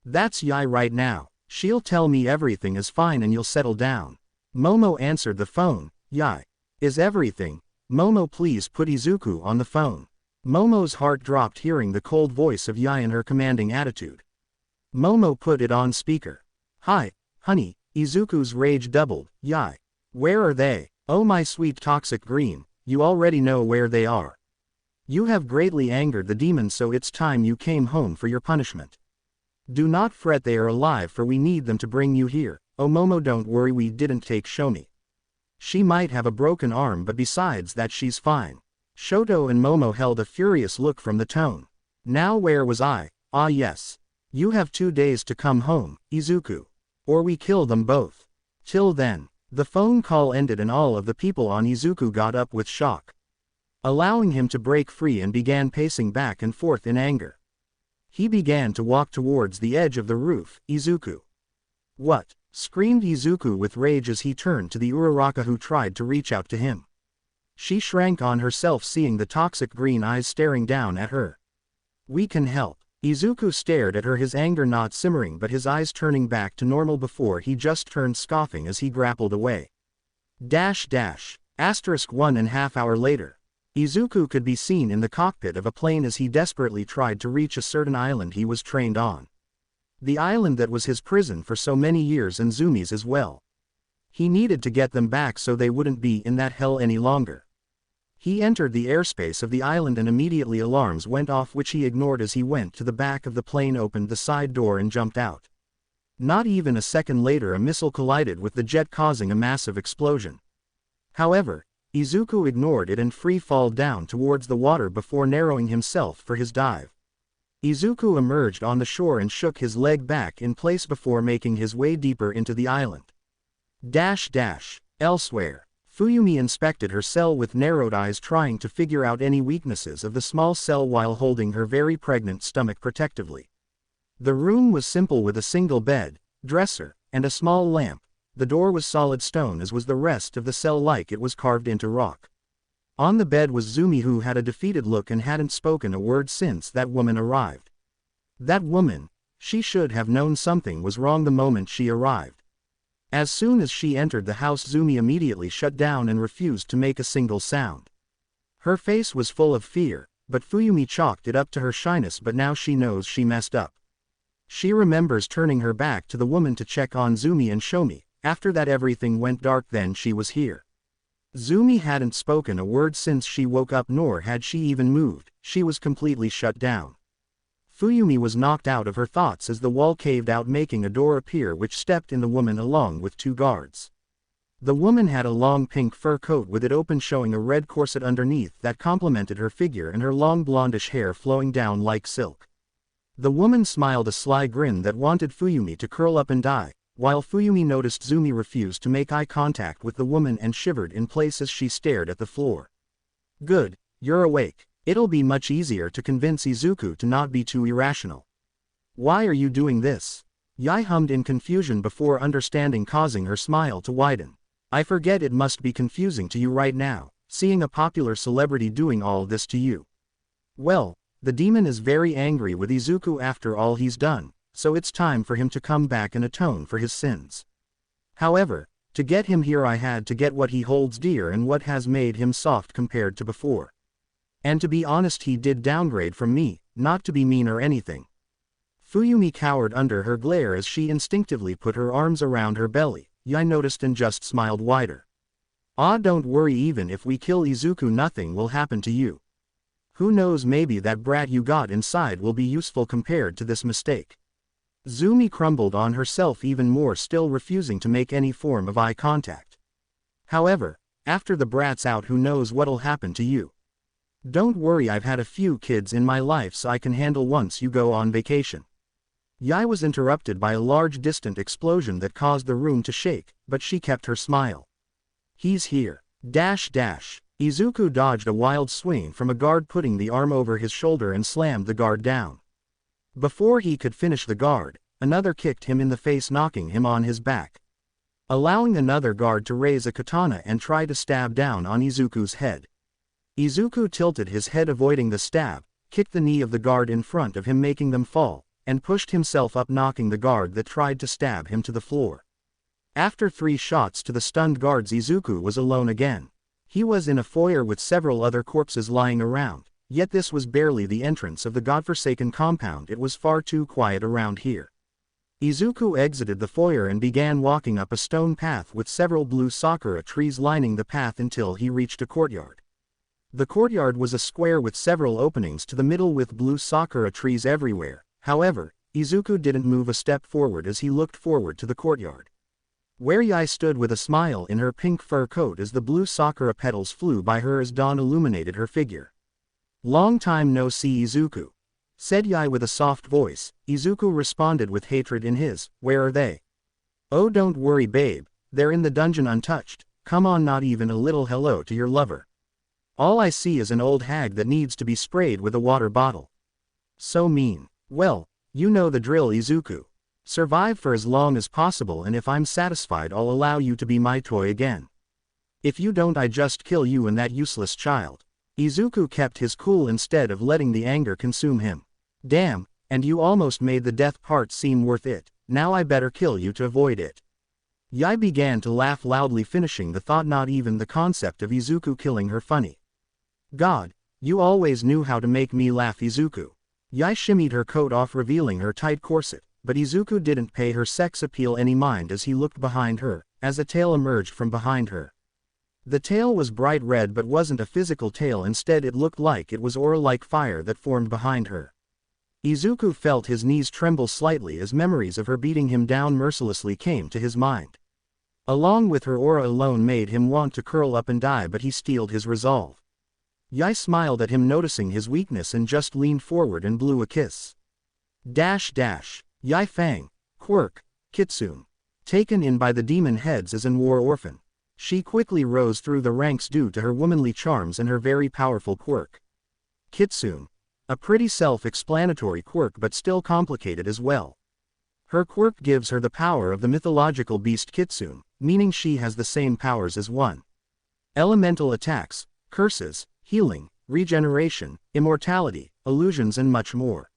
That's Yai right now. She'll tell me everything is fine and you'll settle down. Momo answered the phone. Yai. Is everything? Momo, please put Izuku on the phone. Momo's heart dropped hearing the cold voice of Yai and her commanding attitude. Momo put it on speaker. Hi, honey. Izuku's rage doubled. Yai. Where are they? Oh my sweet toxic green, you already know where they are. You have greatly angered the demons, so it's time you came home for your punishment. Do not fret, they are alive, for we need them to bring you here. Oh Momo, don't worry, we didn't take Shomi. She might have a broken arm, but besides that she's fine. Shoto and Momo held a furious look from the tone. Now where was I? Ah yes. You have 2 days to come home, Izuku. Or we kill them both. Till then. The phone call ended and all of the people on Izuku got up with shock, allowing him to break free and began pacing back and forth in anger. He began to walk towards the edge of the roof. Izuku. What? Screamed Izuku with rage as he turned to the Uraraka who tried to reach out to him. She shrank on herself seeing the toxic green eyes staring down at her. We can help. Izuku stared at her, his anger not simmering but his eyes turning back to normal before he just turned scoffing as he grappled away. Asterisk 1.5 hours later. Izuku could be seen in the cockpit of a plane as he desperately tried to reach a certain island he was trained on. The island that was his prison for so many years and Zumi's as well. He needed to get them back so they wouldn't be in that hell any longer. He entered the airspace of the island and immediately alarms went off, which he ignored as he went to the back of the plane, opened the side door and jumped out. Not even a second later a missile collided with the jet causing a massive explosion. However, Izuku ignored it and free-falled down towards the water before narrowing himself for his dive. Izuku emerged on the shore and shook his leg back in place before making his way deeper into the island. Elsewhere, Fuyumi inspected her cell with narrowed eyes, trying to figure out any weaknesses of the small cell while holding her very pregnant stomach protectively. The room was simple with a single bed, dresser, and a small lamp. The door was solid stone as was the rest of the cell, like it was carved into rock. On the bed was Zumi, who had a defeated look and hadn't spoken a word since that woman arrived. That woman, she should have known something was wrong the moment she arrived. As soon as she entered the house, Zumi immediately shut down and refused to make a single sound. Her face was full of fear, but Fuyumi chalked it up to her shyness, but now she knows she messed up. She remembers turning her back to the woman to check on Zumi and Shomi. After that everything went dark, then she was here. Zumi hadn't spoken a word since she woke up, nor had she even moved. She was completely shut down. Fuyumi was knocked out of her thoughts as the wall caved out, making a door appear which stepped in the woman along with 2 guards. The woman had a long pink fur coat with it open, showing a red corset underneath that complemented her figure and her long blondish hair flowing down like silk. The woman smiled a sly grin that wanted Fuyumi to curl up and die, while Fuyumi noticed Zumi refused to make eye contact with the woman and shivered in place as she stared at the floor. Good, you're awake. It'll be much easier to convince Izuku to not be too irrational. Why are you doing this? Yui hummed in confusion before understanding, causing her smile to widen. I forget it must be confusing to you right now, seeing a popular celebrity doing all this to you. Well, the demon is very angry with Izuku after all he's done, so it's time for him to come back and atone for his sins. However, to get him here I had to get what he holds dear and what has made him soft compared to before. And to be honest, he did downgrade from me, not to be mean or anything. Fuyumi cowered under her glare as she instinctively put her arms around her belly. Yui noticed and just smiled wider. Ah, don't worry, even if we kill Izuku nothing will happen to you. Who knows, maybe that brat you got inside will be useful compared to this mistake. Zumi crumbled on herself even more, still refusing to make any form of eye contact. However, after the brat's out, who knows what'll happen to you. Don't worry, I've had a few kids in my life, so I can handle once you go on vacation. Yui was interrupted by a large distant explosion that caused the room to shake, but she kept her smile. He's here. Izuku dodged a wild swing from a guard, putting the arm over his shoulder and slammed the guard down. Before he could finish the guard, another kicked him in the face, knocking him on his back, allowing another guard to raise a katana and try to stab down on Izuku's head. Izuku tilted his head, avoiding the stab, kicked the knee of the guard in front of him, making them fall, and pushed himself up, knocking the guard that tried to stab him to the floor. After 3 shots to the stunned guards, Izuku was alone again. He was in a foyer with several other corpses lying around, yet this was barely the entrance of the godforsaken compound. It was far too quiet around here. Izuku exited the foyer and began walking up a stone path with several blue sakura trees lining the path until he reached a courtyard. The courtyard was a square with several openings to the middle with blue sakura trees everywhere. However, Izuku didn't move a step forward as he looked forward to the courtyard, where Yui stood with a smile in her pink fur coat as the blue sakura petals flew by her as dawn illuminated her figure. Long time no see, Izuku, said Yui with a soft voice. Izuku responded with hatred in his. Where are they? Oh, don't worry, babe, they're in the dungeon untouched. Come on, not even a little hello to your lover. All I see is an old hag that needs to be sprayed with a water bottle. So mean. Well, you know the drill, Izuku. Survive for as long as possible, and if I'm satisfied I'll allow you to be my toy again. If you don't, I just kill you and that useless child. Izuku kept his cool instead of letting the anger consume him. Damn, and you almost made the death part seem worth it. Now I better kill you to avoid it. Yui began to laugh loudly, finishing the thought, not even the concept of Izuku killing her funny. God, you always knew how to make me laugh, Izuku. Yui shimmied her coat off, revealing her tight corset. But Izuku didn't pay her sex appeal any mind as he looked behind her, as a tail emerged from behind her. The tail was bright red but wasn't a physical tail, instead it looked like it was aura-like fire that formed behind her. Izuku felt his knees tremble slightly as memories of her beating him down mercilessly came to his mind. Along with her aura alone made him want to curl up and die, but he steeled his resolve. Yui smiled at him, noticing his weakness, and just leaned forward and blew a kiss. Yui Fang. Quirk. Kitsune. Taken in by the demon heads as an war orphan, she quickly rose through the ranks due to her womanly charms and her very powerful quirk. Kitsune. A pretty self-explanatory quirk, but still complicated as well. Her quirk gives her the power of the mythological beast Kitsune, meaning she has the same powers as one. Elemental attacks, curses, healing, regeneration, immortality, illusions, and much more.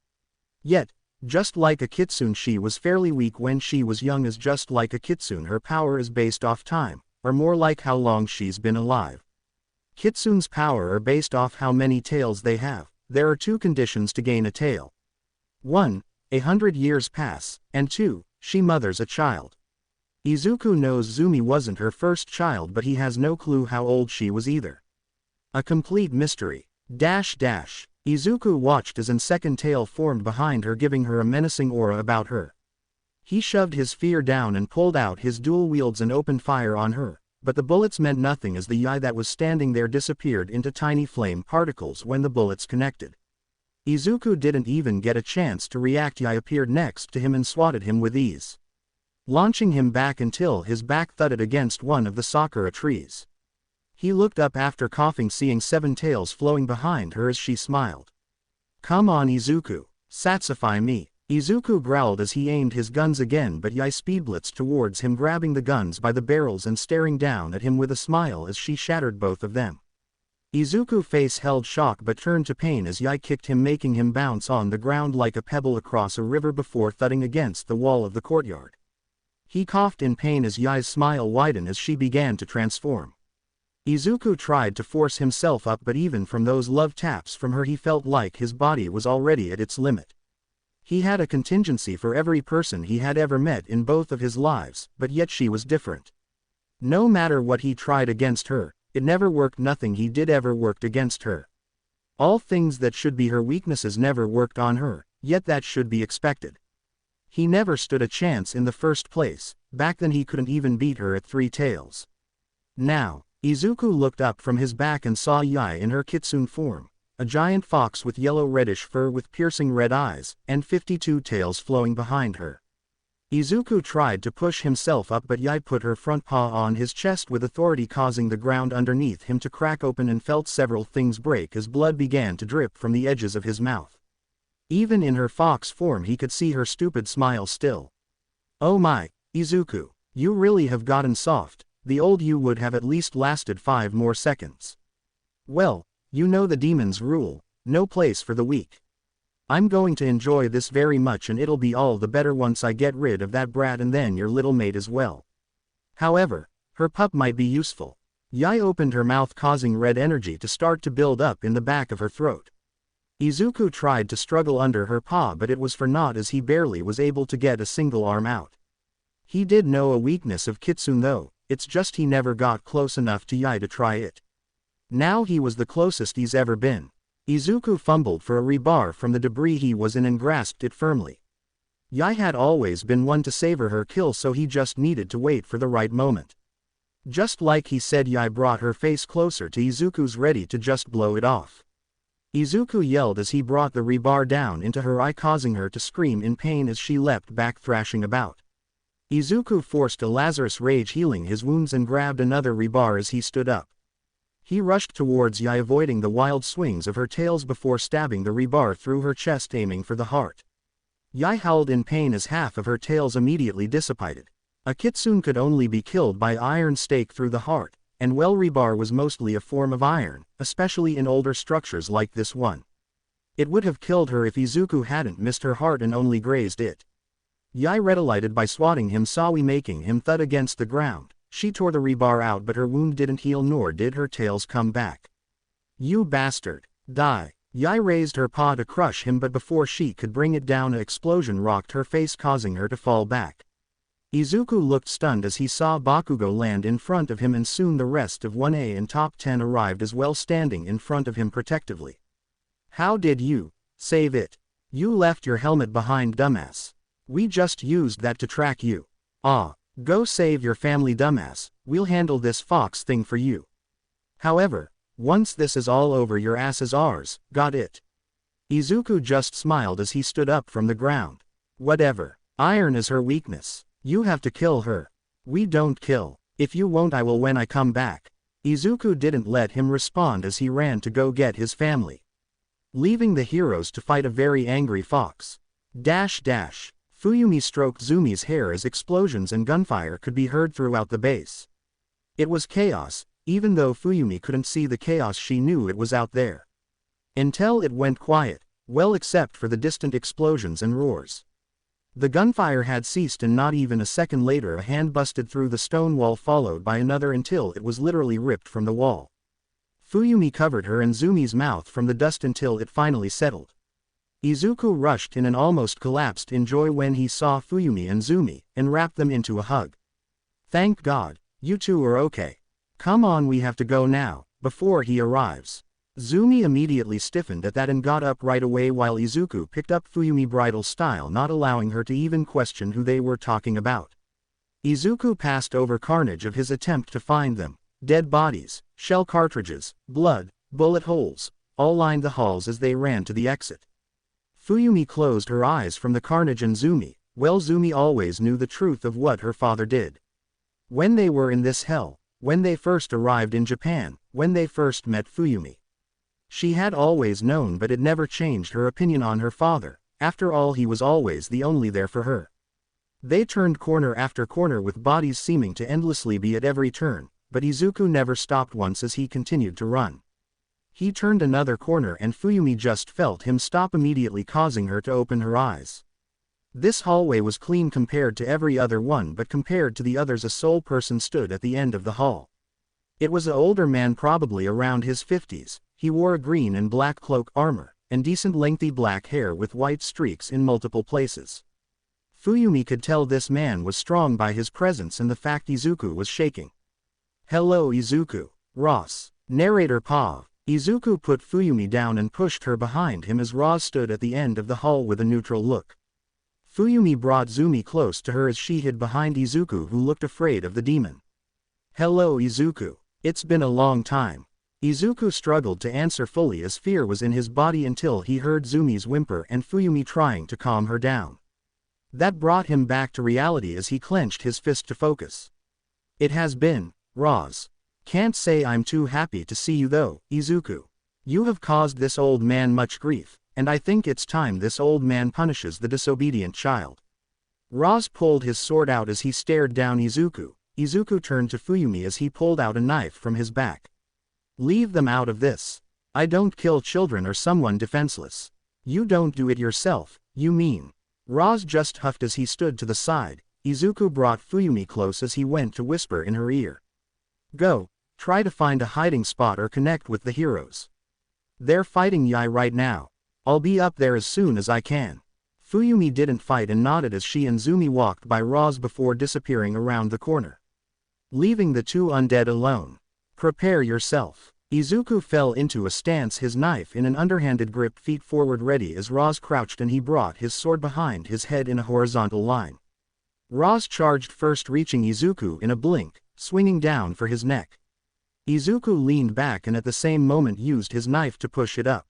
Yet, just like a Kitsune, she was fairly weak when she was young. As just like a Kitsune, her power is based off time, or more like how long she's been alive. Kitsune's power are based off how many tails they have. There are 2 conditions to gain a tail. 1. 100 years pass, and 2. She mothers a child. Izuku knows Zumi wasn't her first child, but he has no clue how old she was either. A complete mystery. Izuku watched as an second tail formed behind her, giving her a menacing aura about her. He shoved his fear down and pulled out his dual wields and opened fire on her, but the bullets meant nothing as the Yui that was standing there disappeared into tiny flame particles when the bullets connected. Izuku didn't even get a chance to react. Yui appeared next to him and swatted him with ease, launching him back until his back thudded against one of the sakura trees. He looked up after coughing, seeing 7 tails flowing behind her as she smiled. "Come on, Izuku, satisfy me." Izuku growled as he aimed his guns again, but Yui speedblitzed towards him, grabbing the guns by the barrels and staring down at him with a smile as she shattered both of them. Izuku's face held shock but turned to pain as Yui kicked him, making him bounce on the ground like a pebble across a river before thudding against the wall of the courtyard. He coughed in pain as Yui's smile widened as she began to transform. Izuku tried to force himself up, but even from those love taps from her he felt like his body was already at its limit. He had a contingency for every person he had ever met in both of his lives, but yet she was different. No matter what he tried against her, it never worked. Nothing he did ever worked against her. All things that should be her weaknesses never worked on her, yet that should be expected. He never stood a chance in the first place. Back then he couldn't even beat her at 3 tails. Now, Izuku looked up from his back and saw Yui in her kitsune form, a giant fox with yellow-reddish fur with piercing red eyes, and 52 tails flowing behind her. Izuku tried to push himself up, but Yui put her front paw on his chest with authority, causing the ground underneath him to crack open, and felt several things break as blood began to drip from the edges of his mouth. Even in her fox form he could see her stupid smile still. "Oh my, Izuku, you really have gotten soft. The old you would have at least lasted 5 more seconds. Well, you know the demon's rule, no place for the weak. I'm going to enjoy this very much, and it'll be all the better once I get rid of that brat and then your little mate as well. However, her pup might be useful." Yui opened her mouth, causing red energy to start to build up in the back of her throat. Izuku tried to struggle under her paw, but it was for naught as he barely was able to get a single arm out. He did know a weakness of Kitsune though, it's just he never got close enough to Yui to try it. Now he was the closest he's ever been. Izuku fumbled for a rebar from the debris he was in and grasped it firmly. Yui had always been one to savor her kill, so he just needed to wait for the right moment. Just like he said, Yui brought her face closer to Izuku's, ready to just blow it off. Izuku yelled as he brought the rebar down into her eye, causing her to scream in pain as she leapt back, thrashing about. Izuku forced a Lazarus rage, healing his wounds, and grabbed another rebar as he stood up. He rushed towards Yui, avoiding the wild swings of her tails before stabbing the rebar through her chest, aiming for the heart. Yui howled in pain as half of her tails immediately dissipated. A kitsune could only be killed by iron stake through the heart, and well, rebar was mostly a form of iron, especially in older structures like this one. It would have killed her if Izuku hadn't missed her heart and only grazed it. Yui retaliated by swatting him, Sawi, making him thud against the ground. She tore the rebar out, but her wound didn't heal, nor did her tails come back. "You bastard, die!" Yui raised her paw to crush him, but before she could bring it down, an explosion rocked her face, causing her to fall back. Izuku looked stunned as he saw Bakugo land in front of him, and soon the rest of 1A and top 10 arrived as well, standing in front of him protectively. "How did you save it?" You left your helmet behind, dumbass. We just used that to track you. Ah, go save your family, dumbass, we'll handle this fox thing for you. However, once this is all over, your ass is ours, got it? Izuku just smiled as he stood up from the ground. Whatever. Iron is her weakness. You have to kill her. We don't kill. If you won't, I will when I come back. Izuku didn't let him respond as he ran to go get his family, leaving the heroes to fight a very angry fox. Fuyumi stroked Zumi's hair as explosions and gunfire could be heard throughout the base. It was chaos, even though Fuyumi couldn't see the chaos, she knew it was out there. Until it went quiet, well except for the distant explosions and roars. The gunfire had ceased and not even a second later a hand busted through the stone wall followed by another until it was literally ripped from the wall. Fuyumi covered her and Zumi's mouth from the dust until it finally settled. Izuku rushed in and almost collapsed in joy when he saw Fuyumi and Zumi, and wrapped them into a hug. Thank God, you two are okay. Come on, we have to go now, before he arrives. Zumi immediately stiffened at that and got up right away while Izuku picked up Fuyumi bridal style, not allowing her to even question who they were talking about. Izuku passed over carnage of his attempt to find them. Dead bodies, shell cartridges, blood, bullet holes, all lined the halls as they ran to the exit. Fuyumi closed her eyes from the carnage and Zumi, well, Zumi always knew the truth of what her father did. When they were in this hell, when they first arrived in Japan, when they first met Fuyumi. She had always known, but it never changed her opinion on her father. After all, he was always the only there for her. They turned corner after corner with bodies seeming to endlessly be at every turn, but Izuku never stopped once as he continued to run. He turned another corner and Fuyumi just felt him stop immediately, causing her to open her eyes. This hallway was clean compared to every other one, but compared to the others a sole person stood at the end of the hall. It was an older man, probably around his 50s. He wore a green and black cloak armor, and decent lengthy black hair with white streaks in multiple places. Fuyumi could tell this man was strong by his presence and the fact Izuku was shaking. Hello Izuku. Ross. Narrator Pav. Izuku put Fuyumi down and pushed her behind him as Ross stood at the end of the hall with a neutral look. Fuyumi brought Zumi close to her as she hid behind Izuku, who looked afraid of the demon. Hello Izuku. It's been a long time. Izuku struggled to answer fully as fear was in his body until he heard Zumi's whimper and Fuyumi trying to calm her down. That brought him back to reality as he clenched his fist to focus. It has been, Roz. Can't say I'm too happy to see you though, Izuku. You have caused this old man much grief, and I think it's time this old man punishes the disobedient child. Roz pulled his sword out as he stared down Izuku. Izuku turned to Fuyumi as he pulled out a knife from his back. Leave them out of this. I don't kill children or someone defenseless. You don't do it yourself, you mean. Roz just huffed as he stood to the side. Izuku brought Fuyumi close as he went to whisper in her ear. Go, try to find a hiding spot or connect with the heroes. They're fighting Yai right now. I'll be up there as soon as I can. Fuyumi didn't fight and nodded as she and Zumi walked by Roz before disappearing around the corner, leaving the two undead alone. Prepare yourself. Izuku fell into a stance, his knife in an underhanded grip, feet forward ready as Roz crouched, and he brought his sword behind his head in a horizontal line. Roz charged first, reaching Izuku in a blink, swinging down for his neck. Izuku leaned back and at the same moment used his knife to push it up,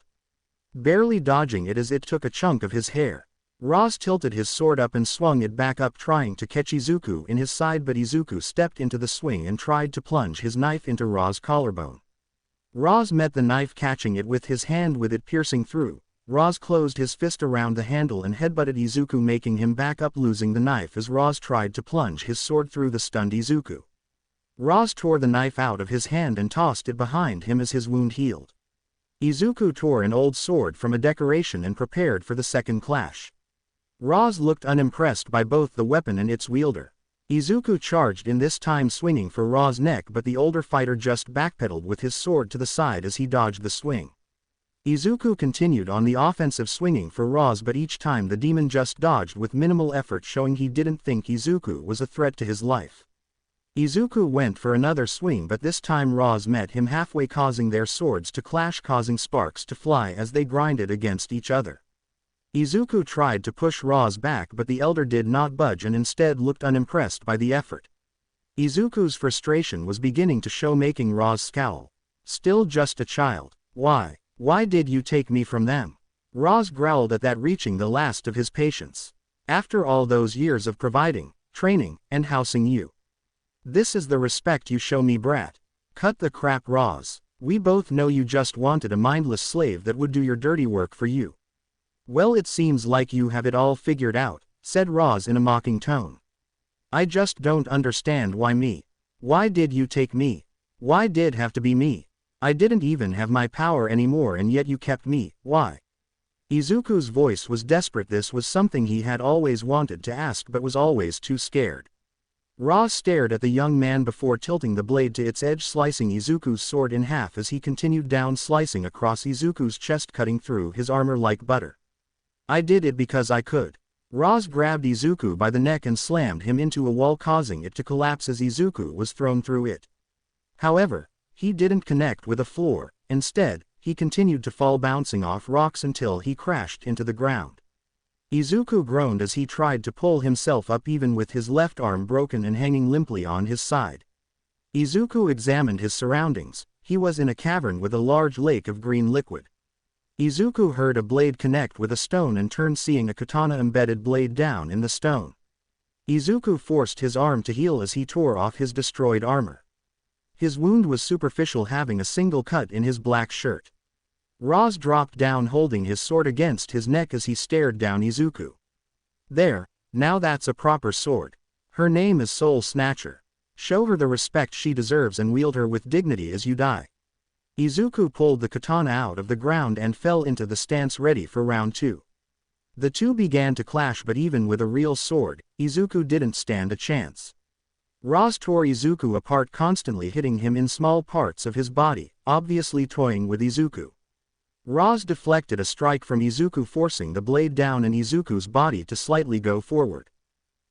barely dodging it as it took a chunk of his hair. Roz tilted his sword up and swung it back up, trying to catch Izuku in his side, but Izuku stepped into the swing and tried to plunge his knife into Roz's collarbone. Roz met the knife, catching it with his hand with it piercing through. Roz closed his fist around the handle and headbutted Izuku, making him back up, losing the knife as Roz tried to plunge his sword through the stunned Izuku. Roz tore the knife out of his hand and tossed it behind him as his wound healed. Izuku tore an old sword from a decoration and prepared for the second clash. Roz looked unimpressed by both the weapon and its wielder. Izuku charged in, this time swinging for Roz's neck, but the older fighter just backpedaled with his sword to the side as he dodged the swing. Izuku continued on the offensive, swinging for Roz, but each time the demon just dodged with minimal effort, showing he didn't think Izuku was a threat to his life. Izuku went for another swing, but this time Roz met him halfway, causing their swords to clash, causing sparks to fly as they grinded against each other. Izuku tried to push Ra's back but the elder did not budge and instead looked unimpressed by the effort. Izuku's frustration was beginning to show, making Ra's scowl. Still just a child. Why? Why did you take me from them? Ra's growled at that, reaching the last of his patience. After all those years of providing, training, and housing you. This is the respect you show me, brat. Cut the crap, Ra's. We both know you just wanted a mindless slave that would do your dirty work for you. Well, it seems like you have it all figured out, said Ra's in a mocking tone. I just don't understand why me. Why did you take me? Why did have to be me? I didn't even have my power anymore and yet you kept me, why? Izuku's voice was desperate. This was something he had always wanted to ask but was always too scared. Ra stared at the young man before tilting the blade to its edge, slicing Izuku's sword in half as he continued down, slicing across Izuku's chest, cutting through his armor like butter. I did it because I could. Ra grabbed Izuku by the neck and slammed him into a wall, causing it to collapse as Izuku was thrown through it. However, he didn't connect with the floor. Instead, he continued to fall, bouncing off rocks until he crashed into the ground. Izuku groaned as he tried to pull himself up, even with his left arm broken and hanging limply on his side. Izuku examined his surroundings. He was in a cavern with a large lake of green liquid. Izuku heard a blade connect with a stone and turned, seeing a katana-embedded blade down in the stone. Izuku forced his arm to heal as he tore off his destroyed armor. His wound was superficial, having a single cut in his black shirt. Ra dropped down, holding his sword against his neck as he stared down Izuku. There, now that's a proper sword. Her name is Soul Snatcher. Show her the respect she deserves and wield her with dignity as you die. Izuku pulled the katana out of the ground and fell into the stance, ready for round 2. The two began to clash, but even with a real sword, Izuku didn't stand a chance. Ra tore Izuku apart, constantly hitting him in small parts of his body, obviously toying with Izuku. Ra deflected a strike from Izuku, forcing the blade down and Izuku's body to slightly go forward.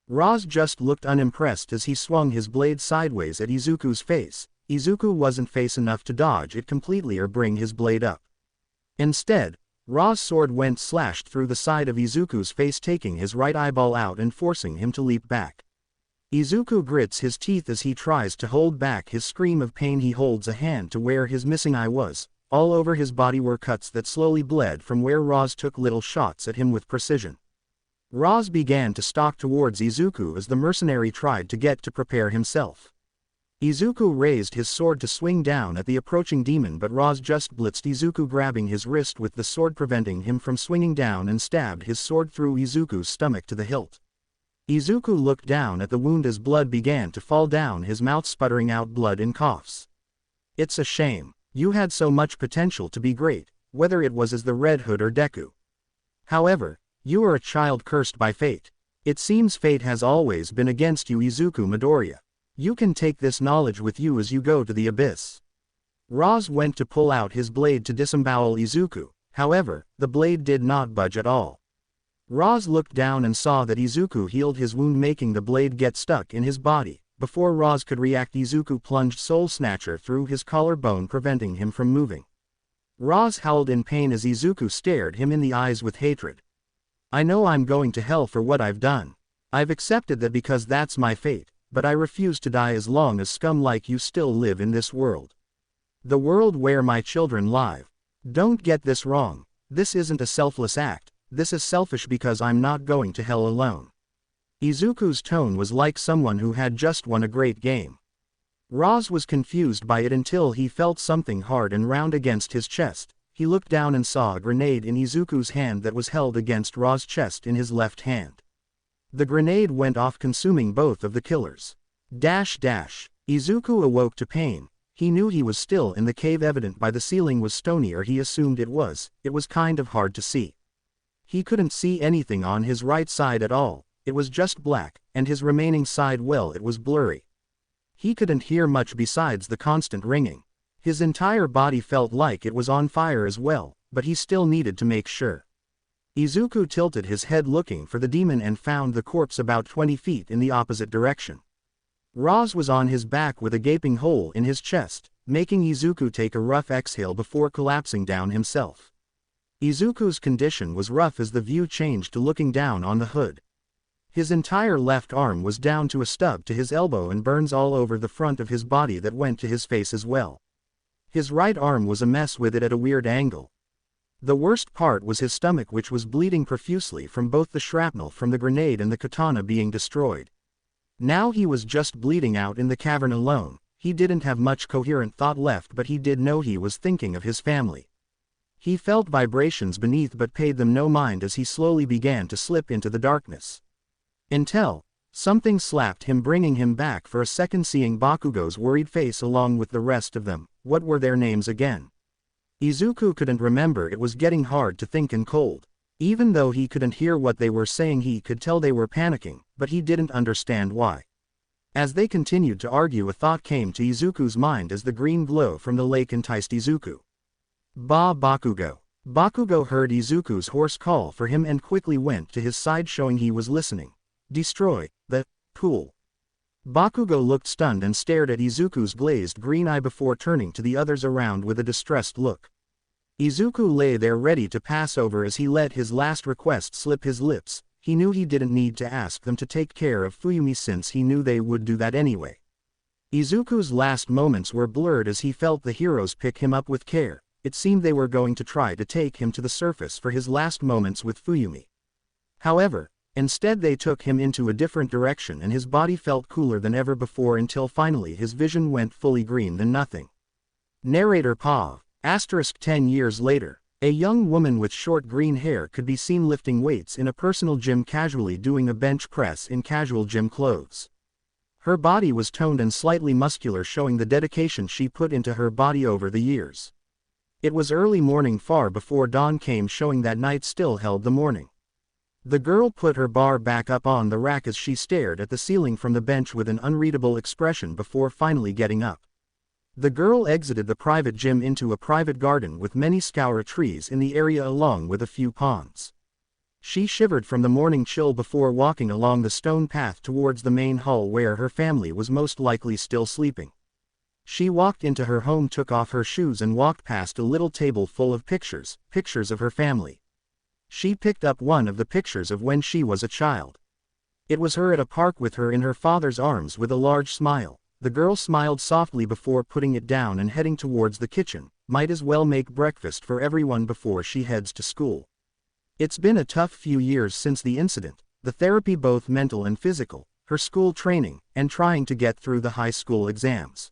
Ra just looked unimpressed as he swung his blade sideways at Izuku's face. Izuku wasn't face enough to dodge it completely or bring his blade up. Instead, Ra's sword went slashed through the side of Izuku's face, taking his right eyeball out and forcing him to leap back. Izuku grits his teeth as he tries to hold back his scream of pain. He holds a hand to where his missing eye was. All over his body were cuts that slowly bled from where Ra's took little shots at him with precision. Ra's began to stalk towards Izuku as the mercenary tried to get to prepare himself. Izuku raised his sword to swing down at the approaching demon, but Ra's just blitzed Izuku, grabbing his wrist with the sword, preventing him from swinging down, and stabbed his sword through Izuku's stomach to the hilt. Izuku looked down at the wound as blood began to fall down his mouth, sputtering out blood in coughs. It's a shame. You had so much potential to be great, whether it was as the Red Hood or Deku. However, you are a child cursed by fate. It seems fate has always been against you, Izuku Midoriya. You can take this knowledge with you as you go to the abyss. Ra went to pull out his blade to disembowel Izuku. However, the blade did not budge at all. Ra looked down and saw that Izuku healed his wound, making the blade get stuck in his body. Before Ra could react, Izuku plunged Soul Snatcher through his collarbone, preventing him from moving. Ra howled in pain as Izuku stared him in the eyes with hatred. I know I'm going to hell for what I've done. I've accepted that because that's my fate, but I refuse to die as long as scum like you still live in this world. The world where my children live. Don't get this wrong. This isn't a selfless act. This is selfish because I'm not going to hell alone. Izuku's tone was like someone who had just won a great game. Ra was confused by it until he felt something hard and round against his chest. He looked down and saw a grenade in Izuku's hand that was held against Ra's chest in his left hand. The grenade went off, consuming both of the killers. Izuku awoke to pain. He knew he was still in the cave, evident by the ceiling was stony, or he assumed it was. It was kind of hard to see. He couldn't see anything on his right side at all. It was just black, and his remaining side, well, it was blurry. He couldn't hear much besides the constant ringing. His entire body felt like it was on fire as well, but he still needed to make sure. Izuku tilted his head looking for the demon and found the corpse about 20 feet in the opposite direction. Ra was on his back with a gaping hole in his chest, making Izuku take a rough exhale before collapsing down himself. Izuku's condition was rough as the view changed to looking down on the hood. His entire left arm was down to a stub to his elbow and burns all over the front of his body that went to his face as well. His right arm was a mess with it at a weird angle. The worst part was his stomach, which was bleeding profusely from both the shrapnel from the grenade and the katana being destroyed. Now he was just bleeding out in the cavern alone. He didn't have much coherent thought left, but he did know he was thinking of his family. He felt vibrations beneath but paid them no mind as he slowly began to slip into the darkness. Until something slapped him, bringing him back for a second, seeing Bakugo's worried face along with the rest of them. What were their names again? Izuku couldn't remember. It was getting hard to think and cold. Even though he couldn't hear what they were saying, he could tell they were panicking, but he didn't understand why. As they continued to argue, a thought came to Izuku's mind as the green glow from the lake enticed Izuku. Bakugo. Bakugo heard Izuku's hoarse call for him and quickly went to his side, showing he was listening. Destroy the pool. Bakugo looked stunned and stared at Izuku's glazed green eye before turning to the others around with a distressed look. Izuku lay there ready to pass over as he let his last request slip his lips. He knew he didn't need to ask them to take care of Fuyumi since he knew they would do that anyway. Izuku's last moments were blurred as he felt the heroes pick him up with care. It seemed they were going to try to take him to the surface for his last moments with Fuyumi. However, instead they took him into a different direction and his body felt cooler than ever before until finally his vision went fully green than nothing. Narrator Pav. 10 years later, a young woman with short green hair could be seen lifting weights in a personal gym, casually doing a bench press in casual gym clothes. Her body was toned and slightly muscular, showing the dedication she put into her body over the years. It was early morning, far before dawn came, showing that night still held the morning. The girl put her bar back up on the rack as she stared at the ceiling from the bench with an unreadable expression before finally getting up. The girl exited the private gym into a private garden with many scaura trees in the area along with a few ponds. She shivered from the morning chill before walking along the stone path towards the main hall where her family was most likely still sleeping. She walked into her home, took off her shoes and walked past a little table full of pictures of her family. She picked up one of the pictures of when she was a child. It was her at a park with her in her father's arms with a large smile. The girl smiled softly before putting it down and heading towards the kitchen. Might as well make breakfast for everyone before she heads to school. It's been a tough few years since the incident, the therapy, both mental and physical, her school training, and trying to get through the high school exams.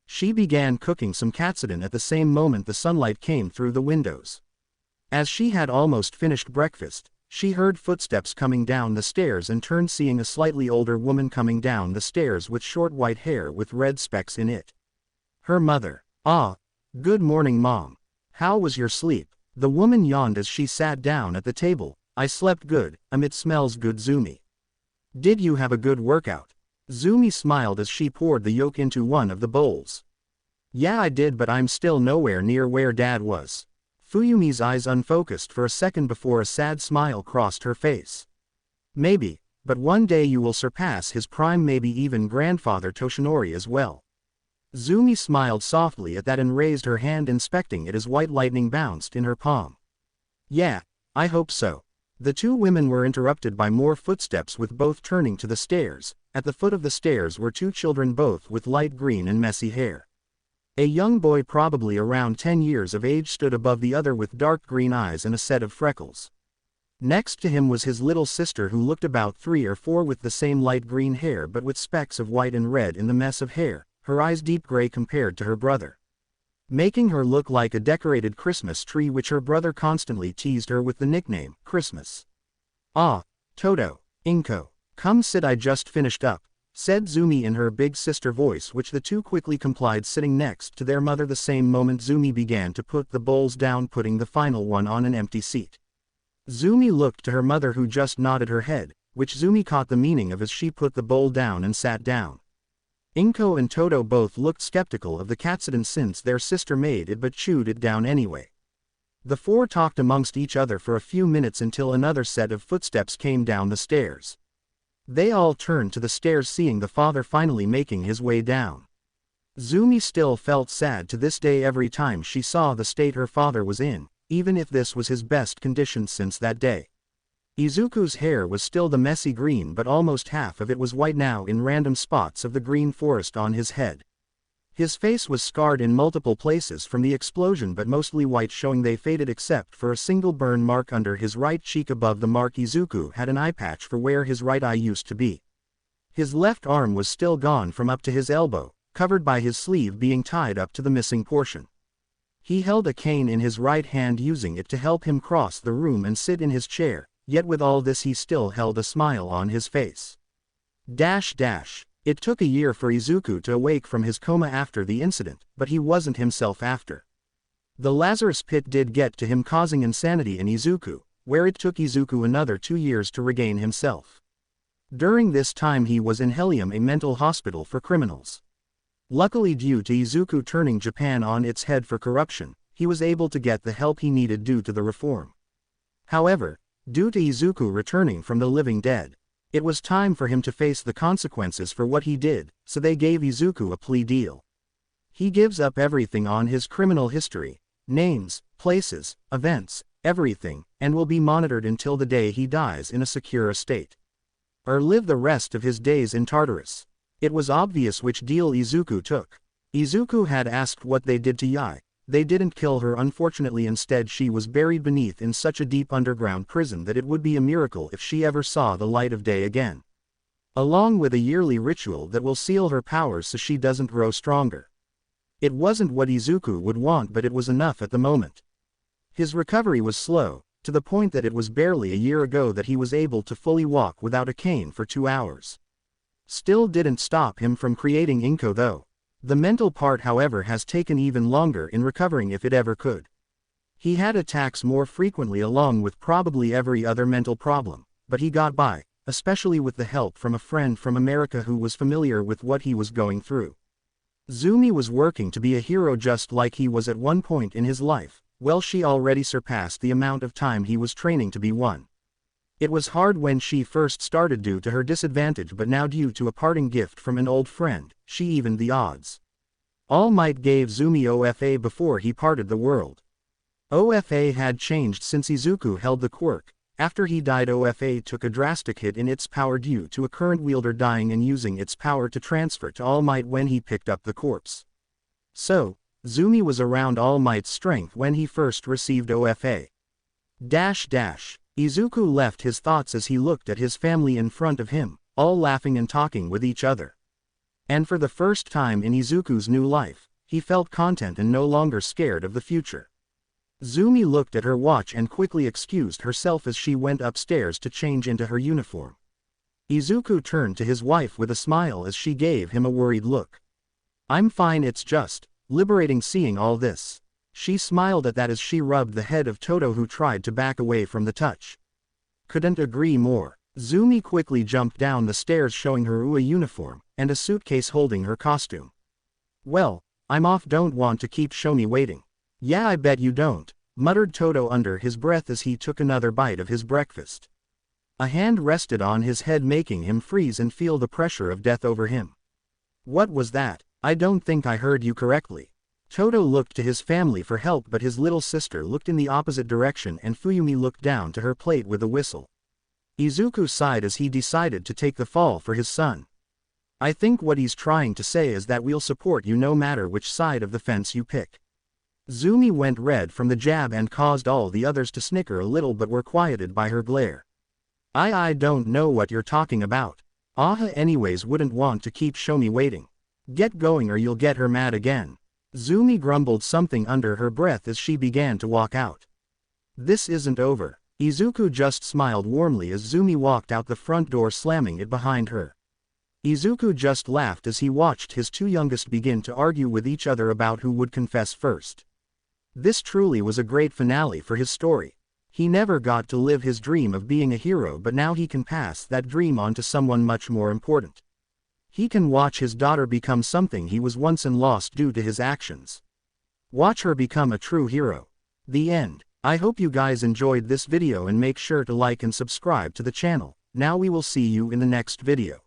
She began cooking some katsudon at the same moment the sunlight came through the windows. As she had almost finished breakfast, she heard footsteps coming down the stairs and turned, seeing a slightly older woman coming down the stairs with short white hair with red specks in it. Her mother. Good morning, Mom. How was your sleep? The woman yawned as she sat down at the table. I slept good, it smells good, Zumi. Did you have a good workout? Zumi smiled as she poured the yolk into one of the bowls. Yeah, I did, but I'm still nowhere near where Dad was. Fuyumi's eyes unfocused for a second before a sad smile crossed her face. Maybe, but one day you will surpass his prime, maybe even grandfather Toshinori as well. Zumi smiled softly at that and raised her hand, inspecting it as white lightning bounced in her palm. Yeah, I hope so. The two women were interrupted by more footsteps, with both turning to the stairs. At the foot of the stairs were two children, both with light green and messy hair. A young boy, probably around 10 years of age, stood above the other with dark green eyes and a set of freckles. Next to him was his little sister, who looked about 3 or 4, with the same light green hair but with specks of white and red in the mess of hair, her eyes deep gray compared to her brother, making her look like a decorated Christmas tree, which her brother constantly teased her with the nickname Christmas. Toto, Inko, come sit, I just finished up, said Zumi in her big sister voice, which the two quickly complied, sitting next to their mother. The same moment Zumi began to put the bowls down, putting the final one on an empty seat. Zumi looked to her mother, who just nodded her head, which Zumi caught the meaning of as she put the bowl down and sat down. Inko and Toto both looked skeptical of the katsudon since their sister made it but chewed it down anyway. The four talked amongst each other for a few minutes until another set of footsteps came down the stairs. They all turned to the stairs, seeing the father finally making his way down. Zumi still felt sad to this day every time she saw the state her father was in. even if this was his best condition since that day. Izuku's hair was still the messy green, but almost half of it was white now in random spots of the green forest on his head. His face was scarred in multiple places from the explosion, but mostly white, showing they faded except for a single burn mark under his right cheek. Above the mark, Izuku had an eye patch for where his right eye used to be. His left arm was still gone from up to his elbow, covered by his sleeve being tied up to the missing portion. He held a cane in his right hand, using it to help him cross the room and sit in his chair, yet with all this he still held a smile on his face. It took a year for Izuku to awake from his coma after the incident, but he wasn't himself after. The Lazarus pit did get to him, causing insanity in Izuku, where it took Izuku another 2 years to regain himself. During this time he was in Helium, a mental hospital for criminals. Luckily, due to Izuku turning Japan on its head for corruption, he was able to get the help he needed due to the reform. However, due to Izuku returning from the living dead, it was time for him to face the consequences for what he did, so they gave Izuku a plea deal. He gives up everything on his criminal history, names, places, events, everything, and will be monitored until the day he dies in a secure estate. Or live the rest of his days in Tartarus. It was obvious which deal Izuku took. Izuku had asked what they did to Yui. They didn't kill her, unfortunately. Instead, she was buried beneath in such a deep underground prison that it would be a miracle if she ever saw the light of day again. Along with a yearly ritual that will seal her powers so she doesn't grow stronger. It wasn't what Izuku would want, but it was enough at the moment. His recovery was slow, to the point that it was barely a year ago that he was able to fully walk without a cane for 2 hours. Still didn't stop him from creating Inko though. The mental part, however, has taken even longer in recovering, if it ever could. He had attacks more frequently, along with probably every other mental problem, but he got by, especially with the help from a friend from America who was familiar with what he was going through. Zumi was working to be a hero just like he was at one point in his life. Well, she already surpassed the amount of time he was training to be one. It was hard when she first started due to her disadvantage, but now due to a parting gift from an old friend, she evened the odds. All Might gave Zumi OFA before he parted the world. OFA had changed since Izuku held the quirk. After he died, OFA took a drastic hit in its power due to a current wielder dying and using its power to transfer to All Might when he picked up the corpse. So, Zumi was around All Might's strength when he first received OFA. Izuku left his thoughts as he looked at his family in front of him, all laughing and talking with each other. And for the first time in Izuku's new life, he felt content and no longer scared of the future. Zumi looked at her watch and quickly excused herself as she went upstairs to change into her uniform. Izuku turned to his wife with a smile as she gave him a worried look. "I'm fine, it's just liberating seeing all this." She smiled at that as she rubbed the head of Toto, who tried to back away from the touch. "Couldn't agree more." Zumi quickly jumped down the stairs, showing her UA uniform, and a suitcase holding her costume. "Well, I'm off, don't want to keep Shomi waiting." "Yeah, I bet you don't," muttered Toto under his breath as he took another bite of his breakfast. A hand rested on his head, making him freeze and feel the pressure of death over him. "What was that? I don't think I heard you correctly." Toto looked to his family for help, but his little sister looked in the opposite direction and Fuyumi looked down to her plate with a whistle. Izuku sighed as he decided to take the fall for his son. "I think what he's trying to say is that we'll support you no matter which side of the fence you pick." Zumi went red from the jab and caused all the others to snicker a little, but were quieted by her glare. I don't know what you're talking about." "Aha, anyways, wouldn't want to keep Shomi waiting. Get going or you'll get her mad again." Zumi grumbled something under her breath as she began to walk out. "This isn't over." Izuku just smiled warmly as Zumi walked out the front door, slamming it behind her. Izuku just laughed as he watched his two youngest begin to argue with each other about who would confess first. This truly was a great finale for his story. He never got to live his dream of being a hero, but now he can pass that dream on to someone much more important. He can watch his daughter become something he was once and lost due to his actions. Watch her become a true hero. The end. I hope you guys enjoyed this video and make sure to like and subscribe to the channel. Now we will see you in the next video.